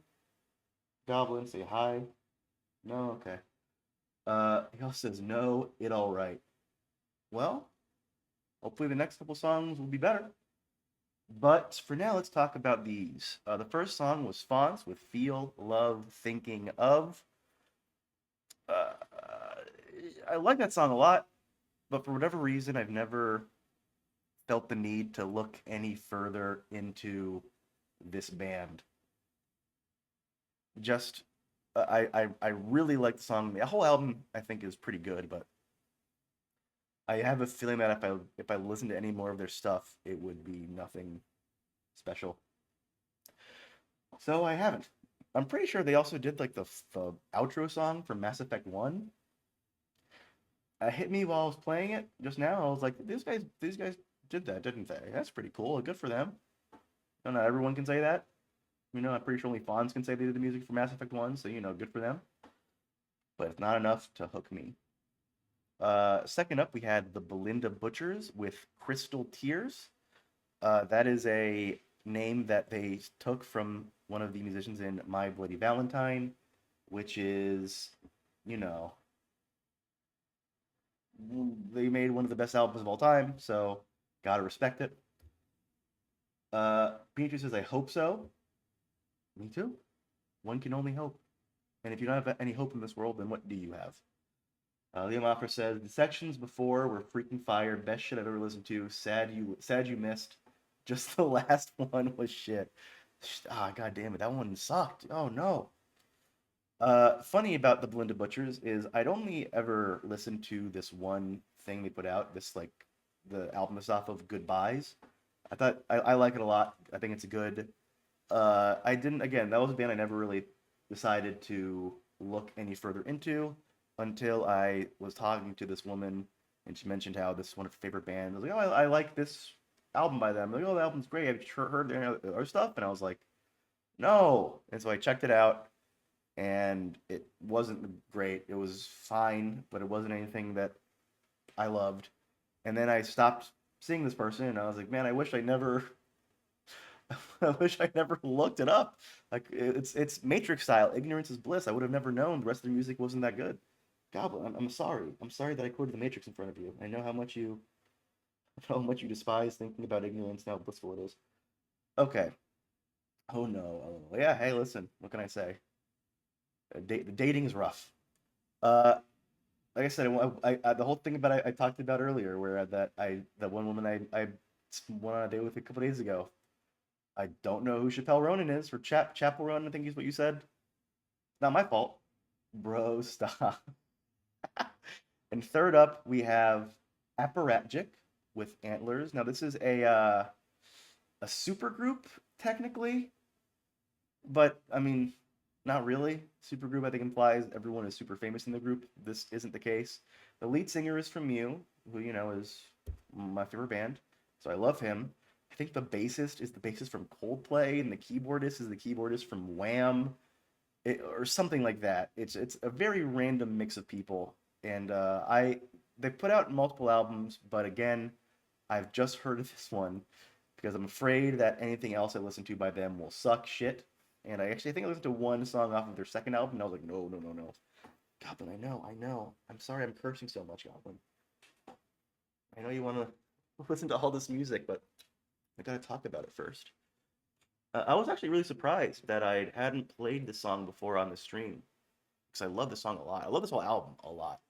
Speaker 1: Goblin, say hi. No, okay. He also says, no, it all right. Well, hopefully the next couple songs will be better. But for now, let's talk about these. The first song was Fonts with Feel, Love, Thinking of. I like that song a lot, but for whatever reason, I've never felt the need to look any further into this band. Just, I really like the song. The whole album, I think, is pretty good, but I have a feeling that if I listened to any more of their stuff, it would be nothing special. So I haven't. I'm pretty sure they also did like the outro song from Mass Effect 1. It hit me while I was playing it just now. I was like, these guys did that, didn't they? That's pretty cool. Good for them. No, not everyone can say that. You know, I'm pretty sure only fans can say they did the music for Mass Effect 1, so, you know, good for them. But it's not enough to hook me. Second up, we had the Belinda Butchers with Crystal Tears. That is a name that they took from one of the musicians in My Bloody Valentine, which is, you know, they made one of the best albums of all time, so gotta respect it. Beatrice says, I hope so. Me too. One can only hope. And if you don't have any hope in this world, then what do you have? Liam Offer says, the sections before were freaking fire. Best shit I've ever listened to. Sad you missed. Just the last one was shit. Ah, god damn it, that one sucked. Oh no. Funny about the Belinda Butchers is I'd only ever listened to this one thing they put out, this like the album is off of Goodbyes. I like it a lot. I think it's a good. I didn't again. That was a band I never really decided to look any further into until I was talking to this woman and she mentioned how this is one of her favorite bands. I was like, oh, I like this album by them. Like, oh, the album's great. Have you heard their other stuff? And I was like, no. And so I checked it out and it wasn't great. It was fine, but it wasn't anything that I loved. And then I stopped seeing this person, and I was like, man, I wish I never, I wish I never looked it up. Like it's Matrix style. Ignorance is bliss. I would have never known the rest of their music wasn't that good. Goblin, I'm sorry. I'm sorry that I quoted the Matrix in front of you. I know how much you, how much you despise thinking about ignorance and how blissful it is. Okay. Oh no. Oh no. Yeah. Hey, listen. What can I say? The dating is rough. Uh, like I said, the whole thing about I talked about earlier, where that one woman I went on a date with a couple days ago. I don't know who Chappelle Ronan is, or Chapel Ronan. I think is what you said. Not my fault, bro. Stop. And third up, we have Apparatchik with Antlers. Now this is a super group technically, but I mean, not really. Supergroup, I think, implies everyone is super famous in the group. This isn't the case. The lead singer is from Mew, who, you know, is my favorite band. So I love him. I think the bassist is the bassist from Coldplay, and the keyboardist is the keyboardist from Wham, or something like that. It's a very random mix of people. And they put out multiple albums, but again, I've just heard of this one because I'm afraid that anything else I listen to by them will suck shit. And I actually think I listened to one song off of their second album, and I was like, no, no, no, no. Goblin, I know. I'm sorry I'm cursing so much, Goblin. I know you want to listen to all this music, but I gotta talk about it first. I was actually really surprised that I hadn't played this song before on the stream, because I love this song a lot. I love this whole album a lot.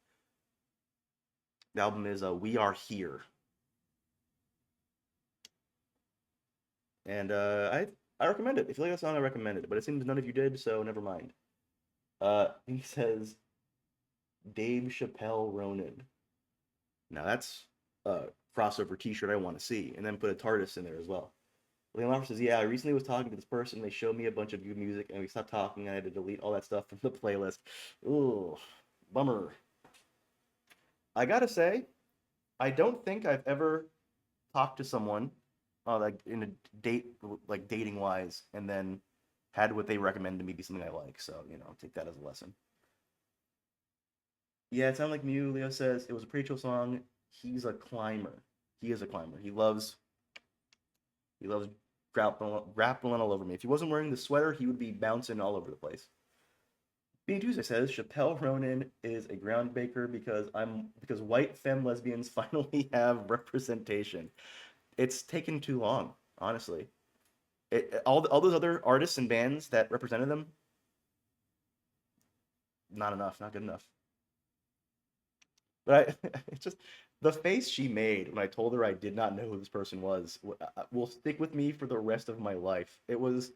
Speaker 1: The album is We Are Here. And I recommend it. If you like that song, I recommend it. But it seems none of you did, so never mind. He says Dave Chappelle Ronan. Now that's a crossover T-shirt I want to see, and then put a TARDIS in there as well. Liam Loffer says, yeah, I recently was talking to this person. They showed me a bunch of good music, and we stopped talking. I had to delete all that stuff from the playlist. Ooh, bummer. I gotta say, I don't think I've ever talked to someone, like in a date, like dating wise, and then had what they recommend to me be something I like. So, you know, take that as a lesson. Yeah, it sounded like Mew. Leo says it was a pretty chill song. He's a climber. He is a climber. He loves grappling all over me. If he wasn't wearing the sweater, he would be bouncing all over the place. Being Tuesday says Chappelle Ronan is a groundbreaker because white femme lesbians finally have representation. It's taken too long, honestly. All those other artists and bands that represented them, not enough, not good enough. But it's just the face she made when I told her I did not know who this person was will stick with me for the rest of my life. It was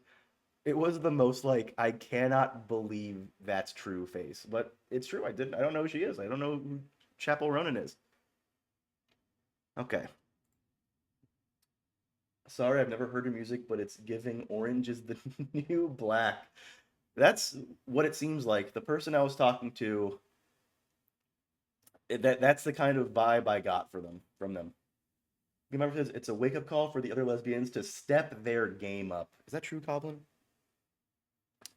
Speaker 1: the most like I cannot believe that's true face, but it's true. I don't know who she is. I don't know who Chapel Ronan is. Okay. Sorry, I've never heard her music, but it's giving orange is the new black. That's what it seems like. The person I was talking to, that's the kind of vibe I got from them. Remember, says it's a wake up call for the other lesbians to step their game up. Is that true, Goblin?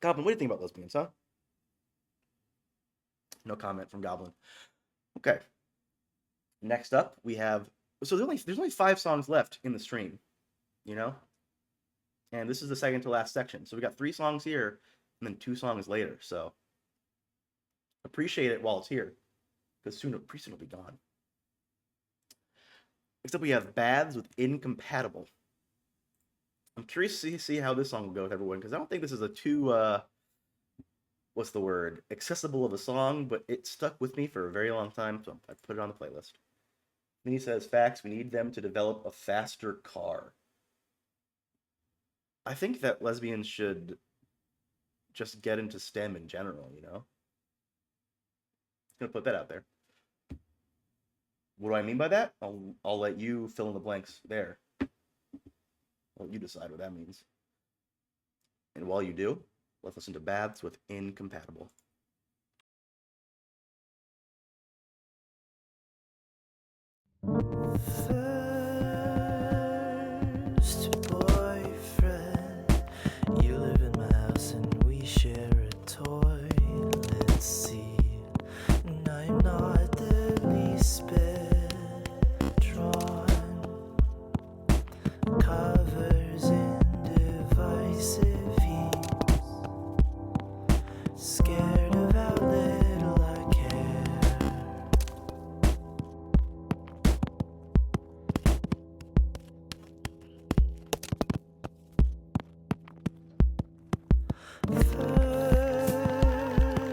Speaker 1: Goblin, what do you think about lesbians, huh? No comment from Goblin. Okay. Next up, we have so there's only 5 songs left in the stream, you know, and this is the second to last section. So we got 3 songs here, and then 2 songs later. So appreciate it while it's here, because pretty soon it'll be gone. Next up, we have Baths with Incompatible. I'm curious to see how this song will go with everyone, because I don't think this is a too what's the word, accessible of a song, but it stuck with me for a very long time, so I put it on the playlist. Then he says, facts, we need them to develop a faster car. I think that lesbians should just get into STEM in general, you know? Just gonna put that out there. What do I mean by that? I'll let you fill in the blanks there. I'll let you decide what that means. And while you do, let's listen to Baths with Incompatible.
Speaker 9: First boyfriend, you live in my house and we share a toilet seat. And I'm not the least bit drawn. Covers in divisive heat. Scared of how little I care.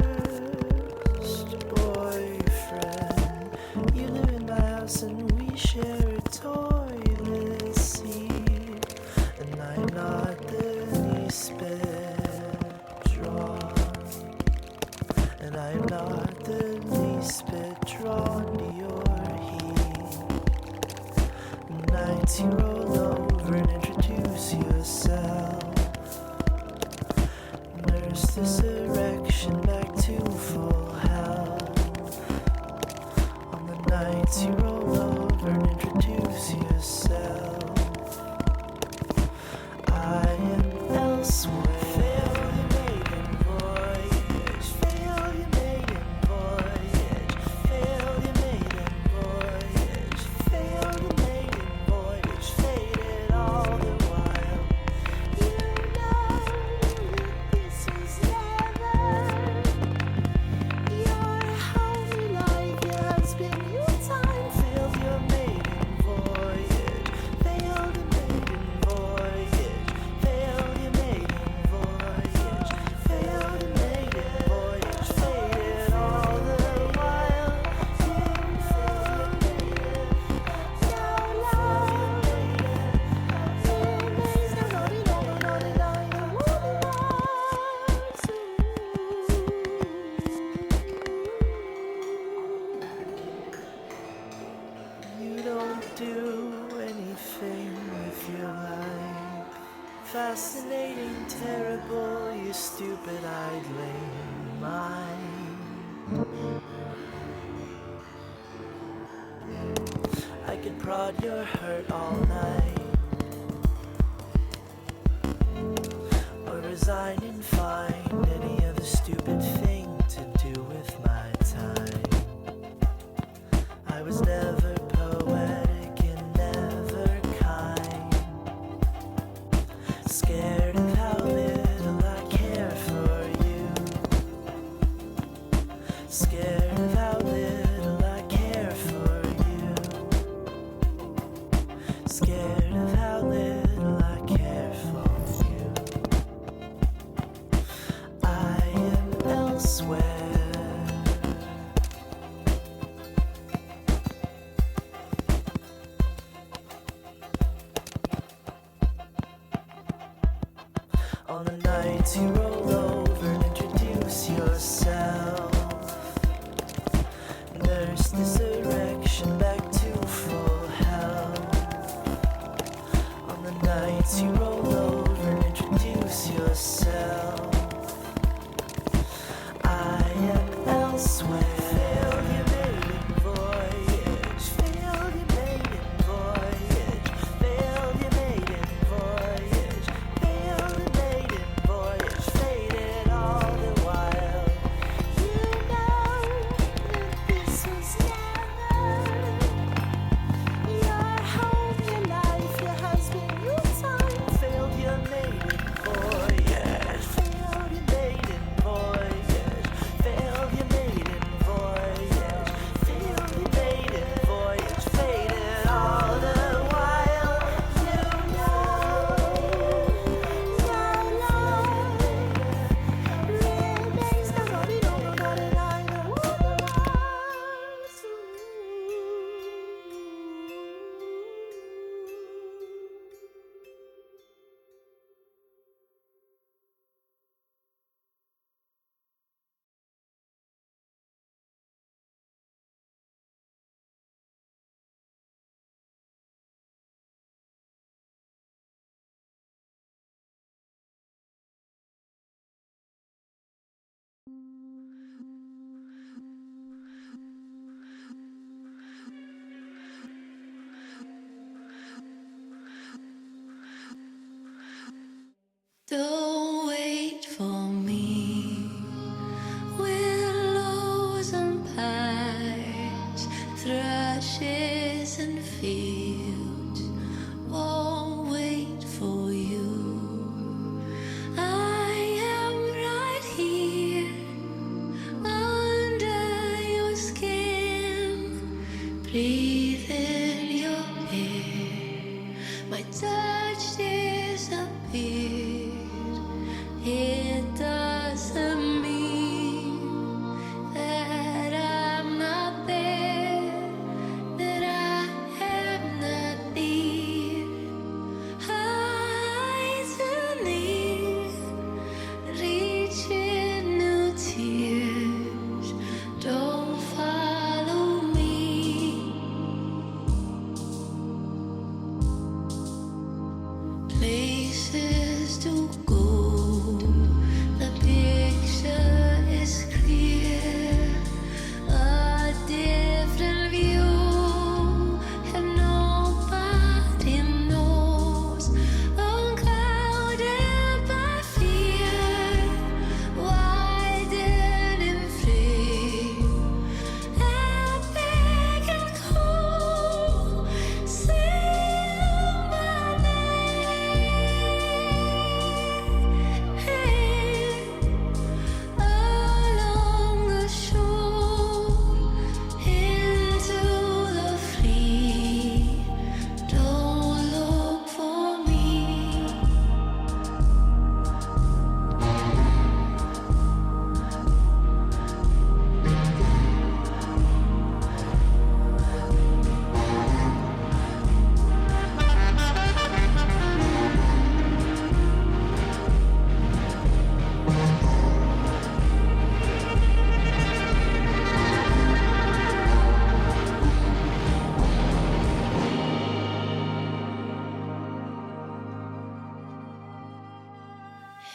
Speaker 9: First boyfriend, you live in my house and we share a toilet seat. And I'm not the least bit drawn. And I'm not the least bit drawn to your heat. Nights you roll over and introduce yourself. Nurse this erection back to full health. On the nights you roll over and introduce yourself, I am elsewhere. Fail your maiden voyage. Fail your maiden voyage. Fail your maiden voyage. Fail your maiden voyage. Faded all the while. You know this was never your homie like your husband. Your time failed your maiden voyage. Failed your maiden voyage. Failed your maiden voyage. Failed your maiden voyage. Faded all the while. You failed your maiden. No love. There's no naughty, no, no, naughty, naughty, no You don't do anything with your life. Fascinating, terrible, your stupid idling mind. I could prod your hurt all night, or resign and find any other stupid thing to do with my time. I was never poetic and never kind. Scared of how little I care for you. Scared of how little I care for you. Scared of how little I care for you. I am elsewhere. On the nights you roll over and introduce yourself. Nurse this erection back to full health. On the nights you roll over and introduce yourself, I am elsewhere. Fail your maiden voyage. Fail your maiden voyage. Fail your maiden voyage. Fail your maiden voyage. Faded all the while. You know that this was never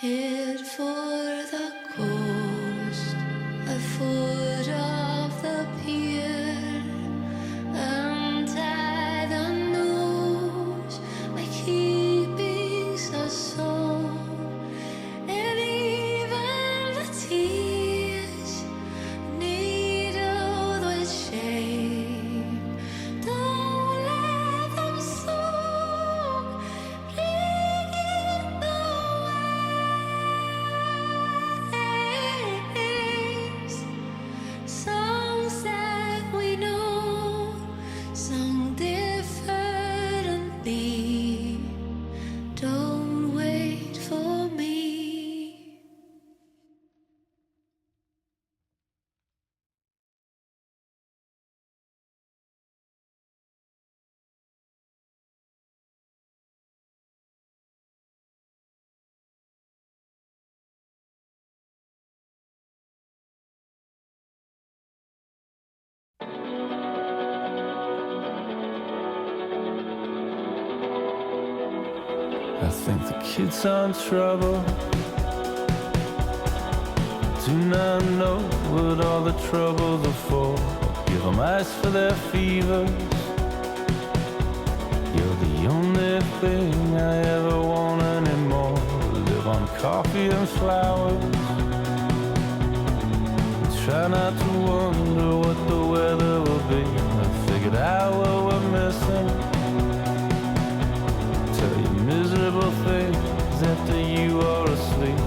Speaker 3: Head for the coast, a foot of the pier, untie the noose, my keeping's a song, and even the tears needled with shame. Don't let them song ring in the waves. Songs that we know, sung differently. Don't wait for me.
Speaker 2: I think the kids are in trouble. Do not know what all the troubles are for. Give them ice for their fevers. You're the only thing I ever want anymore. Live on coffee and flowers. Try not to wonder what the weather will be. I figured out what we're missing. Tell you miserable things after you are asleep.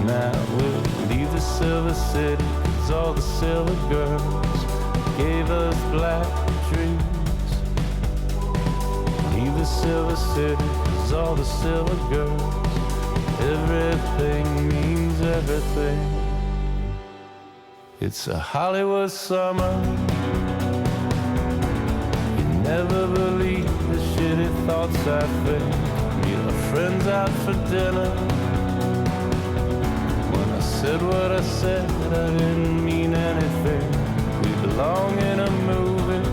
Speaker 2: Now we'll leave the silver city, 'cause all the silver girls gave us black dreams. Leave the silver city, 'cause all the silver girls, everything means everything. It's a Hollywood summer. You never believe the shitty thoughts I think. Meet our friends out for dinner. When I said what I said, I didn't mean anything. We belong in a movie.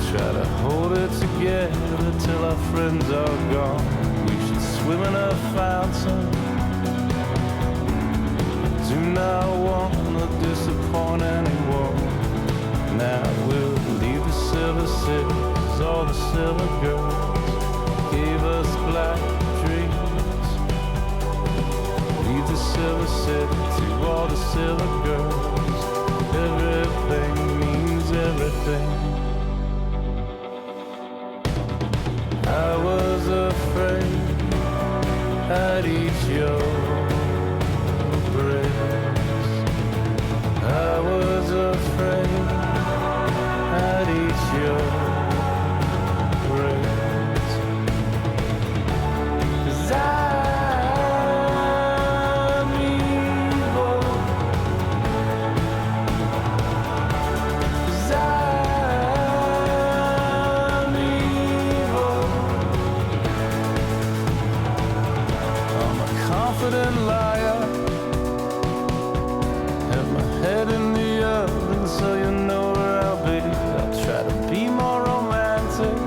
Speaker 2: Try to hold it together till our friends are gone. We should swim in a fountain. Do not want to disappoint anyone. Now we'll leave the silver city, 'cause all the silver girls gave us black dreams. Leave the silver city to all the silver girls. Everything means everything. I was afraid I'd eat your breast. I was afraid I'd eat your breast. 'Cause I'm evil. 'Cause I'm evil. I'm a confident liar. Have my head in the oven so you know where I'll be. I'll try to be more romantic.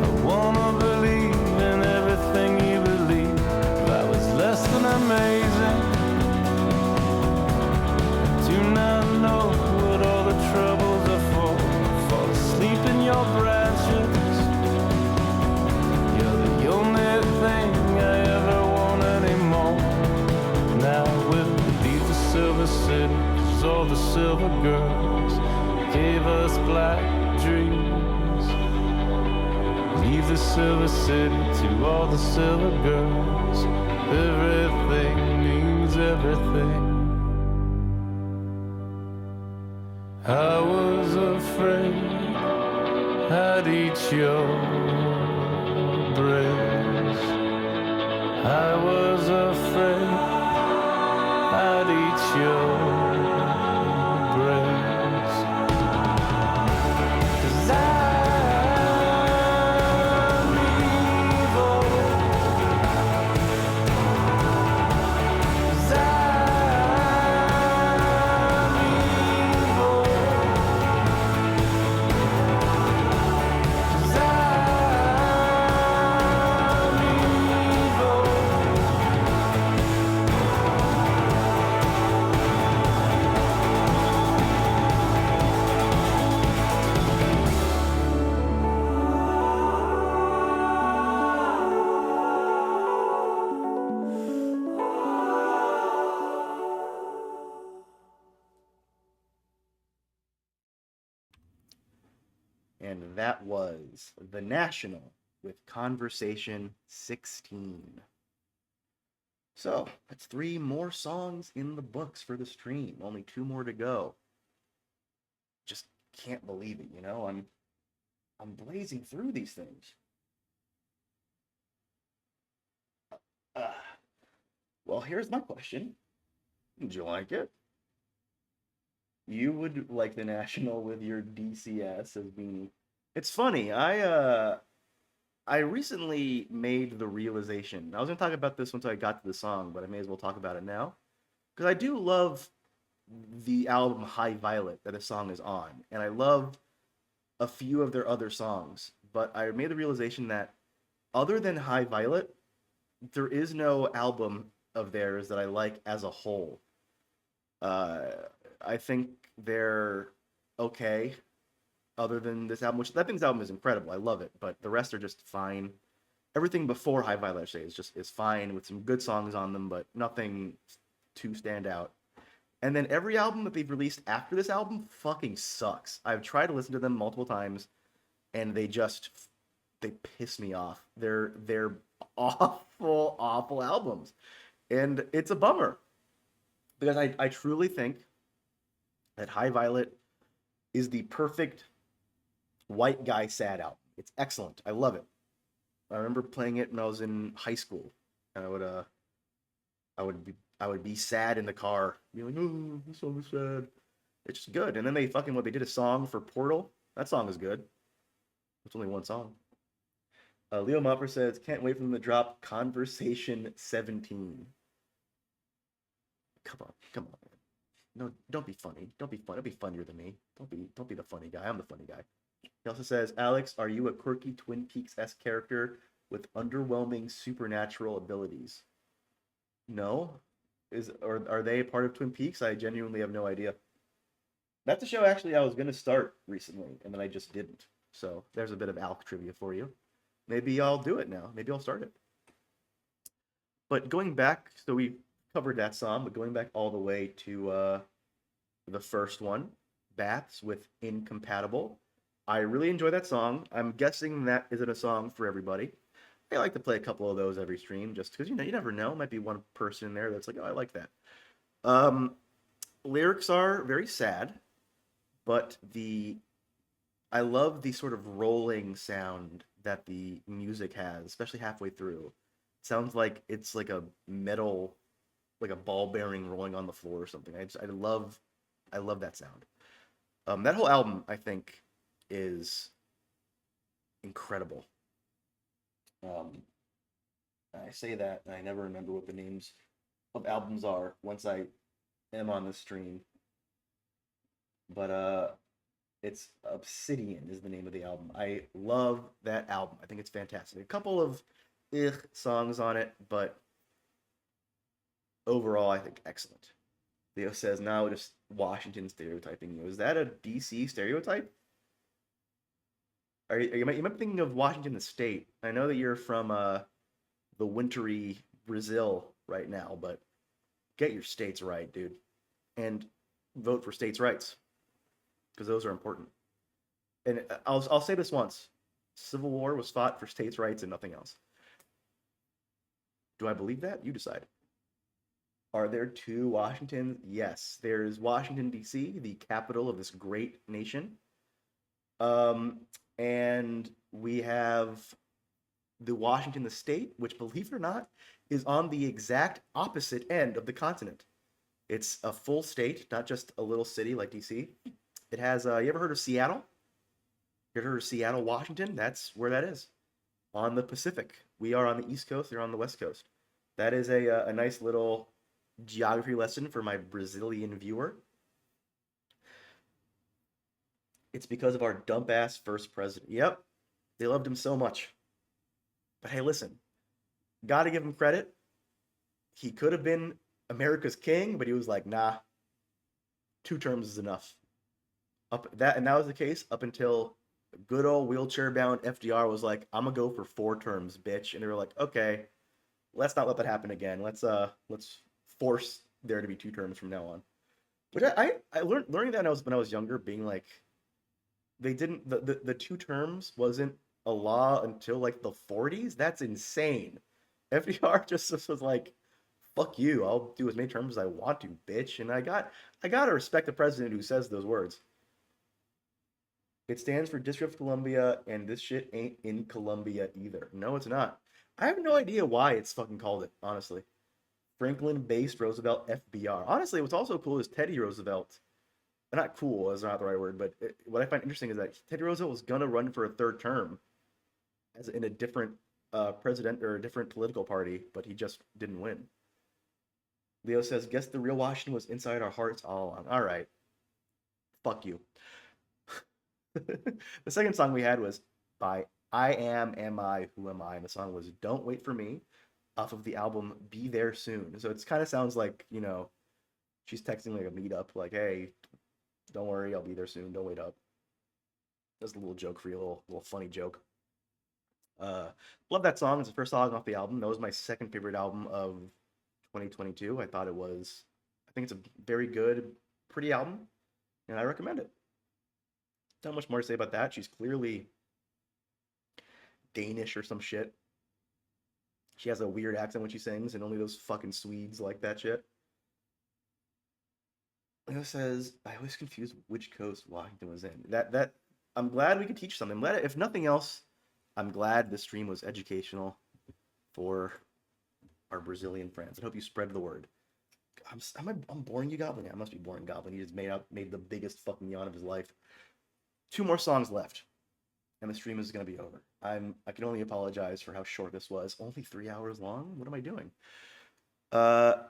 Speaker 2: I wanna believe in everything you believe. If I was less than amazing, I do not know what all the troubles are for. Fall asleep in your branches. You're the only thing I ever want anymore. Now we'll leave the silver city, 'cause all the silver girls gave us black dreams. Leave the silver city to all the silver girls. Everything means everything. I was afraid I'd eat your breast. I was afraid I'd eat your breast. 'Cause I'm evil. 'Cause I'm evil. 'Cause I'm
Speaker 1: that was The National with Conversation 16. So that's 3 more songs in the books for the stream. Only 2 more to go. Just can't believe it, you know? I'm blazing through these things. Uh, well, here's my question. Did you like it? You would like the National with your DCS as being. It's funny. I recently made the realization. I was gonna talk about this once I got to the song, but I may as well talk about it now because I do love the album High Violet that the song is on, and I love a few of their other songs. But I made the realization that other than High Violet, there is no album of theirs that I like as a whole. Uh, I think they're okay, other than this album, which I think this album is incredible. I love it, but the rest are just fine. Everything before High Violet, I say, is fine with some good songs on them, but nothing to stand out. And then every album that they've released after this album fucking sucks. I've tried to listen to them multiple times, and they piss me off. They're awful, awful albums, and it's a bummer because I truly think that High Violet is the perfect white guy sad album. It's excellent. I love it. I remember playing it when I was in high school, and I would be sad in the car, be like, oh, this song is sad. It's just good. And then they did a song for Portal. That song is good. It's only one song. Leo Mopper says, can't wait for them to drop Conversation 17. Come on, come on. No, don't be funny. Don't be fun. Don't be funnier than me. Don't be the funny guy. I'm the funny guy. He also says, Alex, are you a quirky Twin Peaks-esque character with underwhelming supernatural abilities? No. Or are they a part of Twin Peaks? I genuinely have no idea. That's a show actually I was gonna start recently, and then I just didn't. So there's a bit of Alk trivia for you. Maybe I'll do it now. Maybe I'll start it. But going back, so we covered that song, but going back all the way to the first one, Baths with Incompatible. I really enjoy that song. I'm guessing that isn't a song for everybody. I like to play a couple of those every stream just because, you never know. Might be one person in there that's like, oh, I like that. Lyrics are very sad, but I love the sort of rolling sound that the music has, especially halfway through. It sounds like it's like a metal, like a ball bearing rolling on the floor or something. I love that sound. That whole album, I think, is incredible. I say that, and I never remember what the names of albums are once I am on the stream. But it's Obsidian is the name of the album. I love that album. I think it's fantastic. A couple of songs on it, but overall, I think excellent. Leo says, now just Washington stereotyping you. Is that a DC stereotype? You might be thinking of Washington the state. I know that you're from the wintry Brazil right now, but get your states right, dude. And vote for states' rights, because those are important. And I'll say this once. Civil War was fought for states' rights and nothing else. Do I believe that? You decide. Are there 2 Washingtons? Yes. There's Washington, D.C., the capital of this great nation. And we have the Washington, the state, which, believe it or not, is on the exact opposite end of the continent. It's a full state, not just a little city like D.C. It has, you ever heard of Seattle? You ever heard of Seattle, Washington? That's where that is, on the Pacific. We are on the East Coast, they're on the West Coast. That is a nice little geography lesson for my Brazilian viewer. It's because of our dump-ass first president. Yep, they loved him so much. But hey, listen, gotta give him credit. He could have been America's king, but he was like, nah, 2 terms is enough. That was the case up until good old wheelchair-bound FDR was like, I'm gonna go for 4 terms, bitch. And they were like, okay, let's not let that happen again. Let's force there to be 2 terms from now on. Which I learned learning that when I was younger, being like, They didn't the two terms wasn't a law until like the 40s. That's insane. FDR just was like, fuck you, I'll do as many terms as I want to, bitch. And I gotta respect the president who says those words. It stands for District of Columbia, and this shit ain't in Columbia either. No, it's not. I have no idea why it's fucking called it, honestly. Franklin based Roosevelt FBR. Honestly, what's also cool is Teddy Roosevelt. Not cool is not the right word, but what I find interesting is that Teddy Roosevelt was gonna run for a third term as in a different president or a different political party, but he just didn't win. Leo says, "Guess the real Washington was inside our hearts all along." All right, fuck you. The second song we had was by Am I, Who Am I? And the song was Don't Wait For Me off of the album Be There Soon. So it kind of sounds like, you know, she's texting like a meetup, like, hey, don't worry, I'll be there soon. Don't wait up. That's a little joke for you, a little funny joke. Love that song. It's the first song off the album. That was my second favorite album of 2022. I think it's a very good, pretty album, and I recommend it. Not much more to say about that. She's clearly Danish or some shit. She has a weird accent when she sings, and only those fucking Swedes like that shit. Leo says, I always confuse which coast Washington was in. That I'm glad we could teach something. If nothing else, I'm glad this stream was educational for our Brazilian friends. I hope you spread the word. I'm boring you, Goblin. Yeah, I must be boring, Goblin. He just made the biggest fucking yawn of his life. 2 more songs left, and the stream is gonna be over. I can only apologize for how short this was. Only 3 hours long. What am I doing? Let's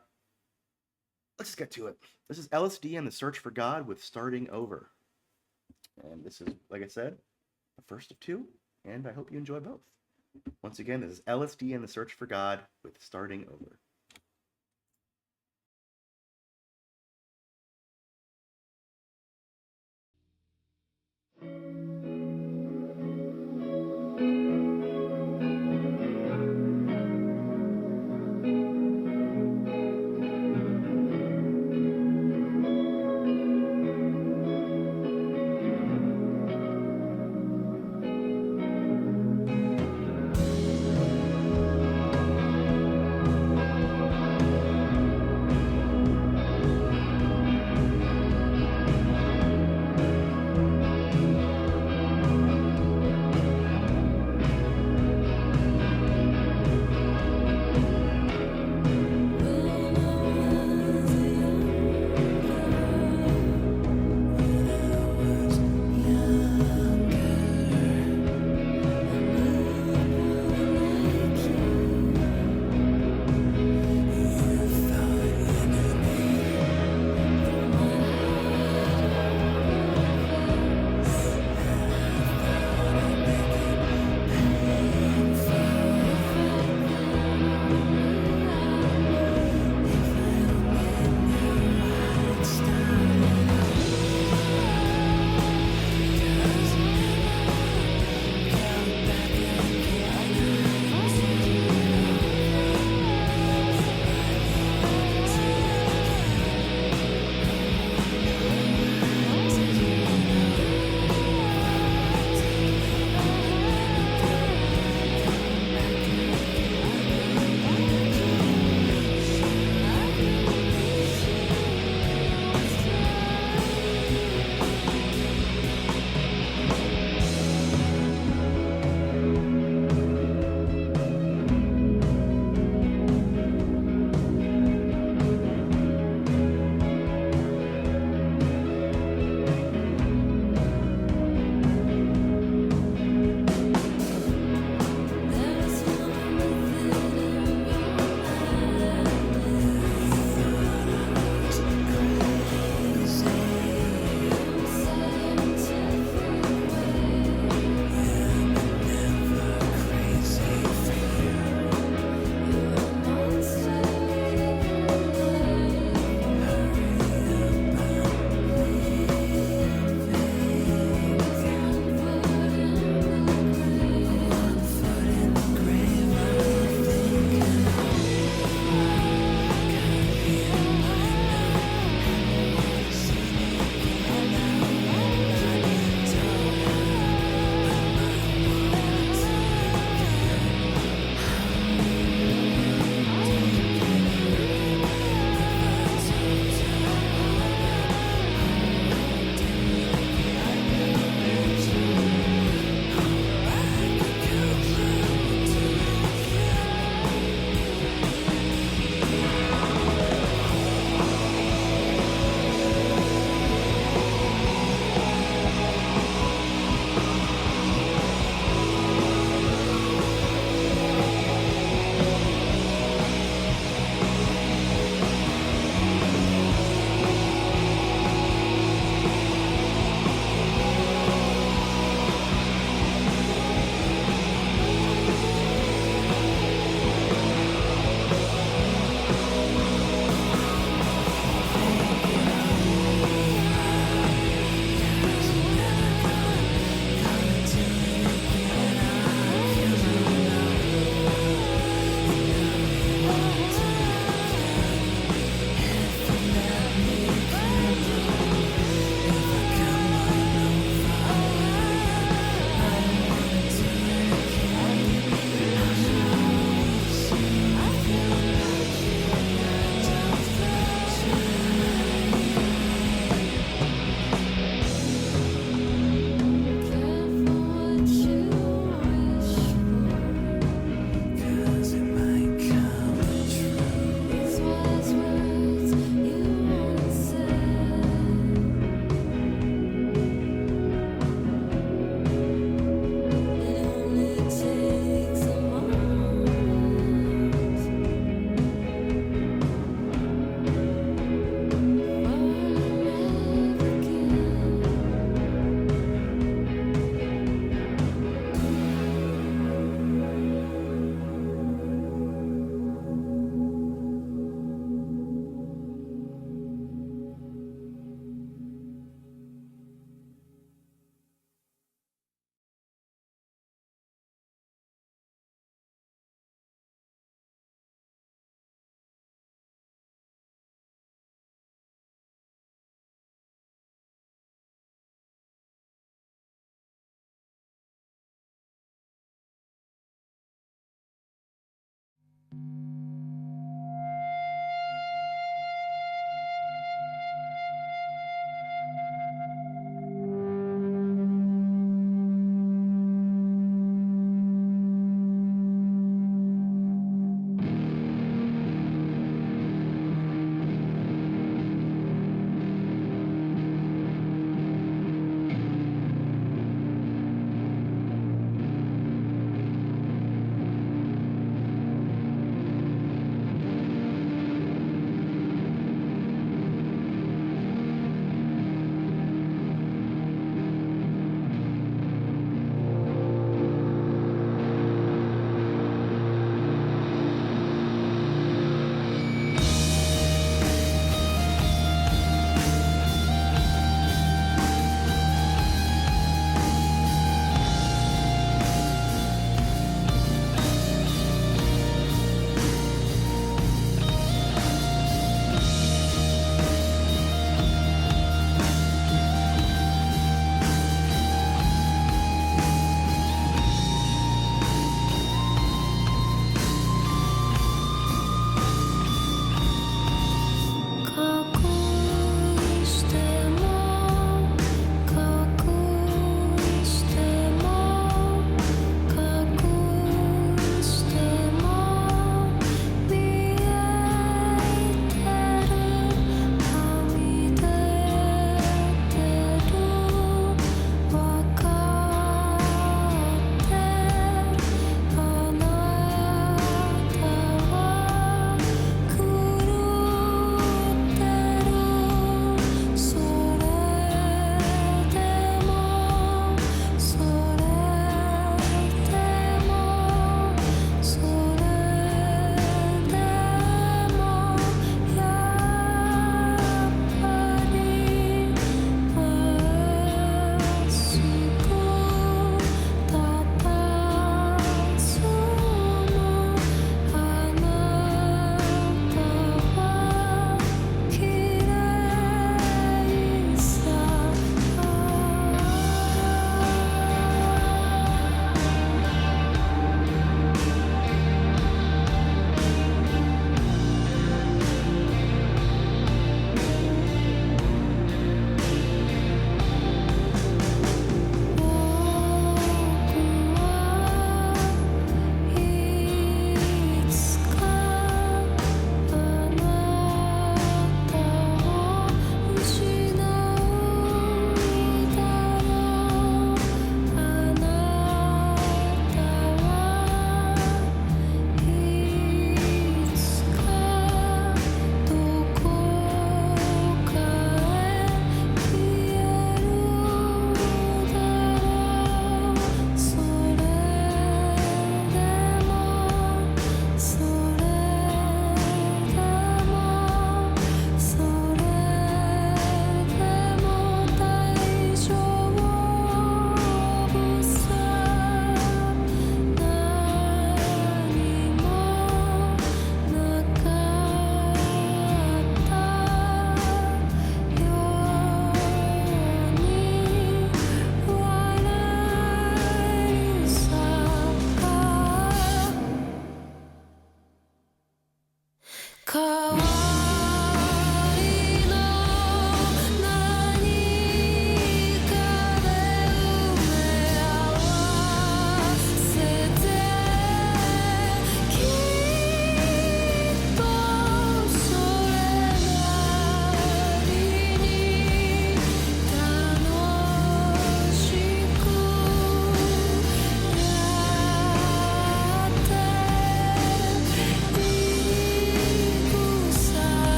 Speaker 1: just get to it. This is LSD and the Search for God with Starting Over. And this is, like I said, the first of 2, and I hope you enjoy both. Once again, this is LSD and the Search for God with Starting Over.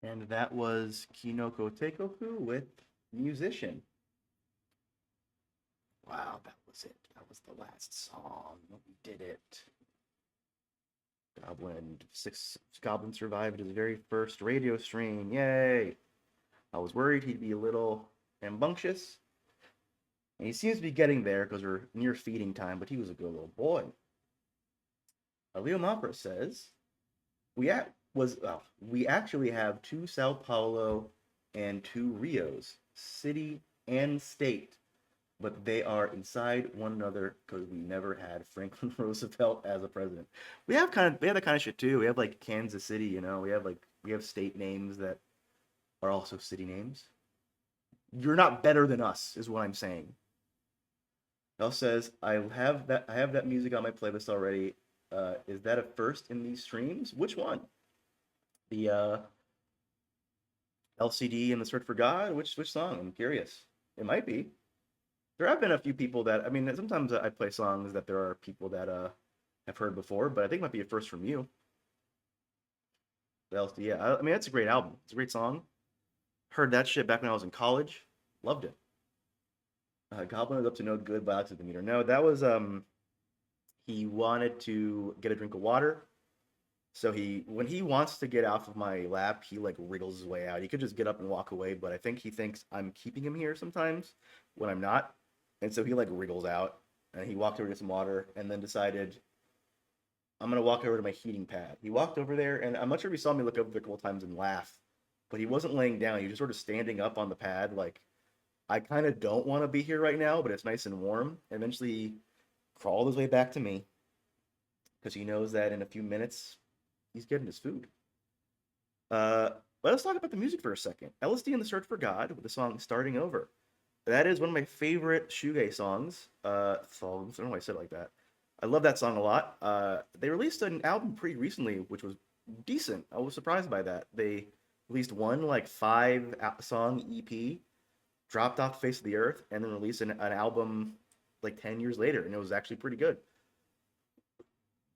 Speaker 1: And that was Kinoko Teikoku with Musician. Wow, that was it. That was the last song. We did it. Goblin survived his very first radio stream. Yay! I was worried he'd be a little rambunctious. And he seems to be getting there because we're near feeding time, but he was a good little boy. Leo Mopra says, we actually have 2 Sao Paulo and 2 Rios, city and state, but they are inside one another because we never had Franklin Roosevelt as a president. We have that kind of shit too. We have like Kansas City, you know. We have state names that are also city names. You're not better than us, is what I'm saying. Bell says, I have that music on my playlist already. Is that a first in these streams? Which one? The LCD and the Search for God? Which song? I'm curious. It might be. There have been a few people that, I mean, sometimes I play songs that there are people that have heard before, but I think it might be a first from you. The LCD, yeah. I mean, that's a great album. It's a great song. Heard that shit back when I was in college. Loved it. Goblin was up to no good by Alex at the meter. No, that was he wanted to get a drink of water. So when he wants to get off of my lap, he like wriggles his way out. He could just get up and walk away, but I think he thinks I'm keeping him here sometimes when I'm not. And so he like wriggles out and he walked over to some water and then decided I'm gonna walk over to my heating pad. He walked over there and I'm not sure if he saw me look over there a couple times and laugh, but he wasn't laying down. He was just sort of standing up on the pad like, I kind of don't want to be here right now, but it's nice and warm. And eventually he crawled his way back to me because he knows that in a few minutes he's getting his food. Let's talk about the music for a second. LSD and the Search for God with the song Starting Over. That is one of my favorite shoegaze songs. I don't know why I said it like that. I love that song a lot. They released an album pretty recently, which was decent. I was surprised by that. They released one like 5-song EP, dropped off the face of the earth, and then released an album like 10 years later, and it was actually pretty good.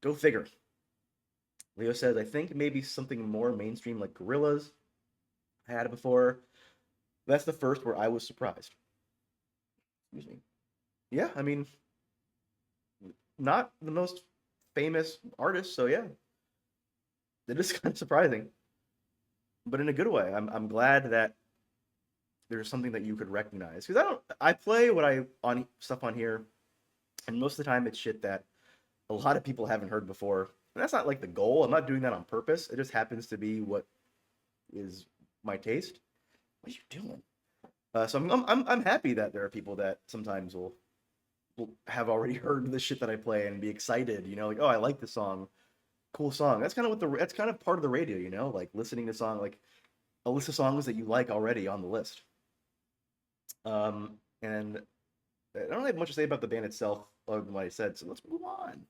Speaker 1: Go figure. Leo says, I think maybe something more mainstream like Gorillaz. I had it before. That's the first where I was surprised. Excuse me. Yeah, I mean, not the most famous artist, so yeah. It is kind of surprising. But in a good way. I'm glad that there's something that you could recognize. Because I play stuff on here, and most of the time it's shit that a lot of people haven't heard before. And that's not like the goal. I'm not doing that on purpose. It just happens to be what is my taste. What are you doing? So I'm happy that there are people that sometimes will have already heard the shit that I play and be excited. You know, like, oh, I like this song. Cool song. That's kind of part of the radio. You know, like listening to song, like a list of songs that you like already on the list. And I don't have much to say about the band itself other than what I said. So let's move on.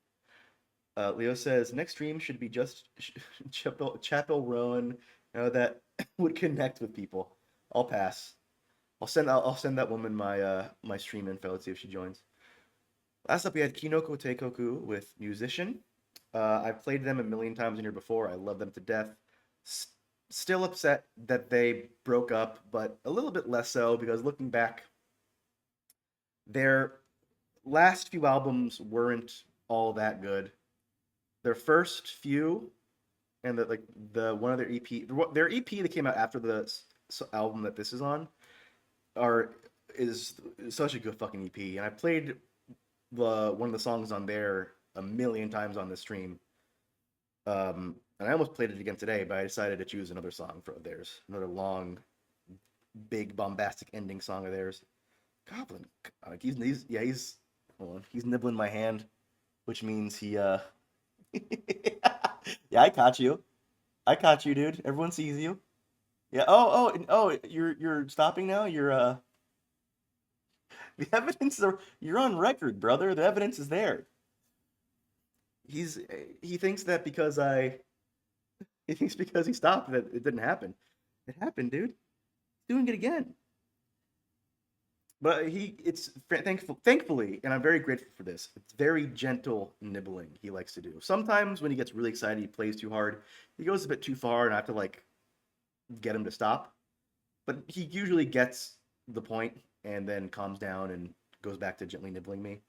Speaker 1: Leo says next stream should be just Chapel Rowan, that would connect with people. I'll pass. I'll send that woman my stream info. Let's see if she joins. Last up, we had Kinoko Teikoku with Musician. I've played them a million times in here before. I love them to death. Still upset that they broke up, but a little bit less so because looking back, their last few albums weren't all that good. Their first few, and one of their EP that came out after the album that this is on, is such a good fucking EP. And I played one of the songs on there a million times on this stream. And I almost played it again today, but I decided to choose another song for theirs, another long, big, bombastic ending song of theirs. Goblin, he's nibbling my hand, which means he yeah, I caught you, dude. Everyone sees you. Yeah. Oh, you're stopping now. You're the evidence you're on record, brother. The evidence is there. He thinks that because he stopped that it didn't happen. It happened, dude. He's doing it again. But thankfully, and I'm very grateful for this. It's very gentle nibbling he likes to do. Sometimes when he gets really excited, he plays too hard. He goes a bit too far, and I have to like get him to stop. But he usually gets the point and then calms down and goes back to gently nibbling me.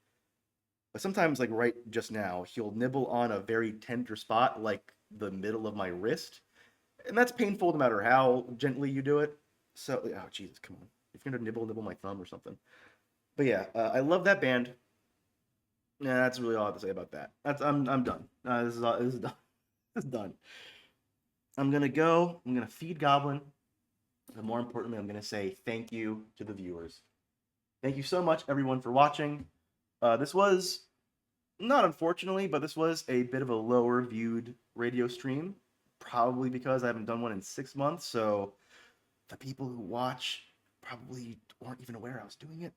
Speaker 1: But sometimes, like right just now, he'll nibble on a very tender spot, like the middle of my wrist, and that's painful no matter how gently you do it. So, oh Jesus, come on! If you're gonna nibble my thumb or something. But yeah, I love that band. Yeah, that's really all I have to say about that. I'm done. This is done. This is done. I'm gonna go. I'm gonna feed Goblin. But more importantly, I'm gonna say thank you to the viewers. Thank you so much, everyone, for watching. This was not unfortunately, but this was a bit of a lower viewed radio stream. Probably because I haven't done one in 6 months. So the people who watch probably weren't even aware I was doing it.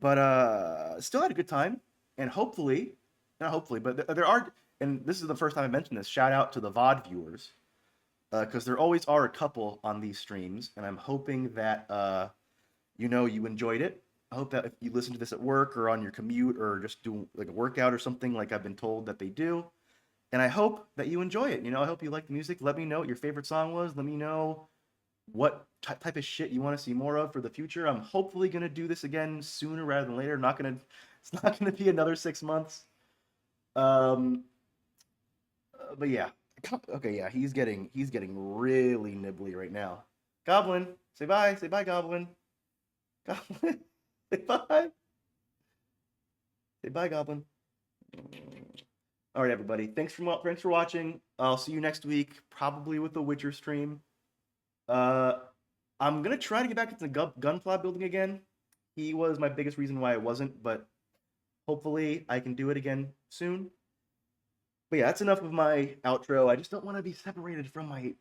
Speaker 1: But still had a good time, and hopefully, not hopefully, but there are, and this is the first time I mentioned this. Shout out to the VOD viewers, because there always are a couple on these streams, and I'm hoping that you enjoyed it. I hope that if you listen to this at work or on your commute or just do like a workout or something, like I've been told that they do, and I hope that you enjoy it. I hope you like the music. Let me know what your favorite song was. Let me know what type of shit you want to see more of for the future. I'm hopefully gonna do this again sooner rather than later. It's not gonna be another 6 months. But yeah, okay, yeah, he's getting really nibbly right now. Goblin, say bye, Goblin. Goblin, say bye, Goblin. All right, everybody, thanks for watching. I'll see you next week, probably with the Witcher stream. I'm gonna try to get back into the Gunpla building again. He was my biggest reason why I wasn't, but hopefully I can do it again soon. But yeah, that's enough of my outro. I just don't want to be separated from my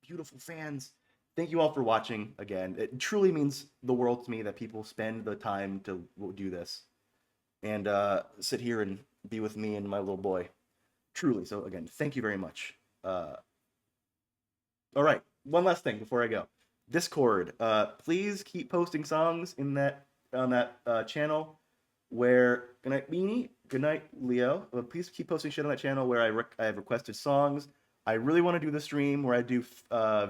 Speaker 1: beautiful fans. Thank you all for watching again. It truly means the world to me that people spend the time to do this and sit here and be with me and my little boy. Truly. So again, thank you very much. All right. One last thing before I go. Discord. Please keep posting songs on that channel. Where good night, Beanie. Good night, Leo. Please keep posting shit on that channel where I have requested songs. I really want to do the stream where I do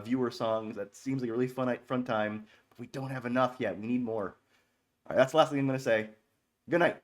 Speaker 1: viewer songs. That seems like a really fun time. But we don't have enough yet. We need more. All right, that's the last thing I'm gonna say. Good night.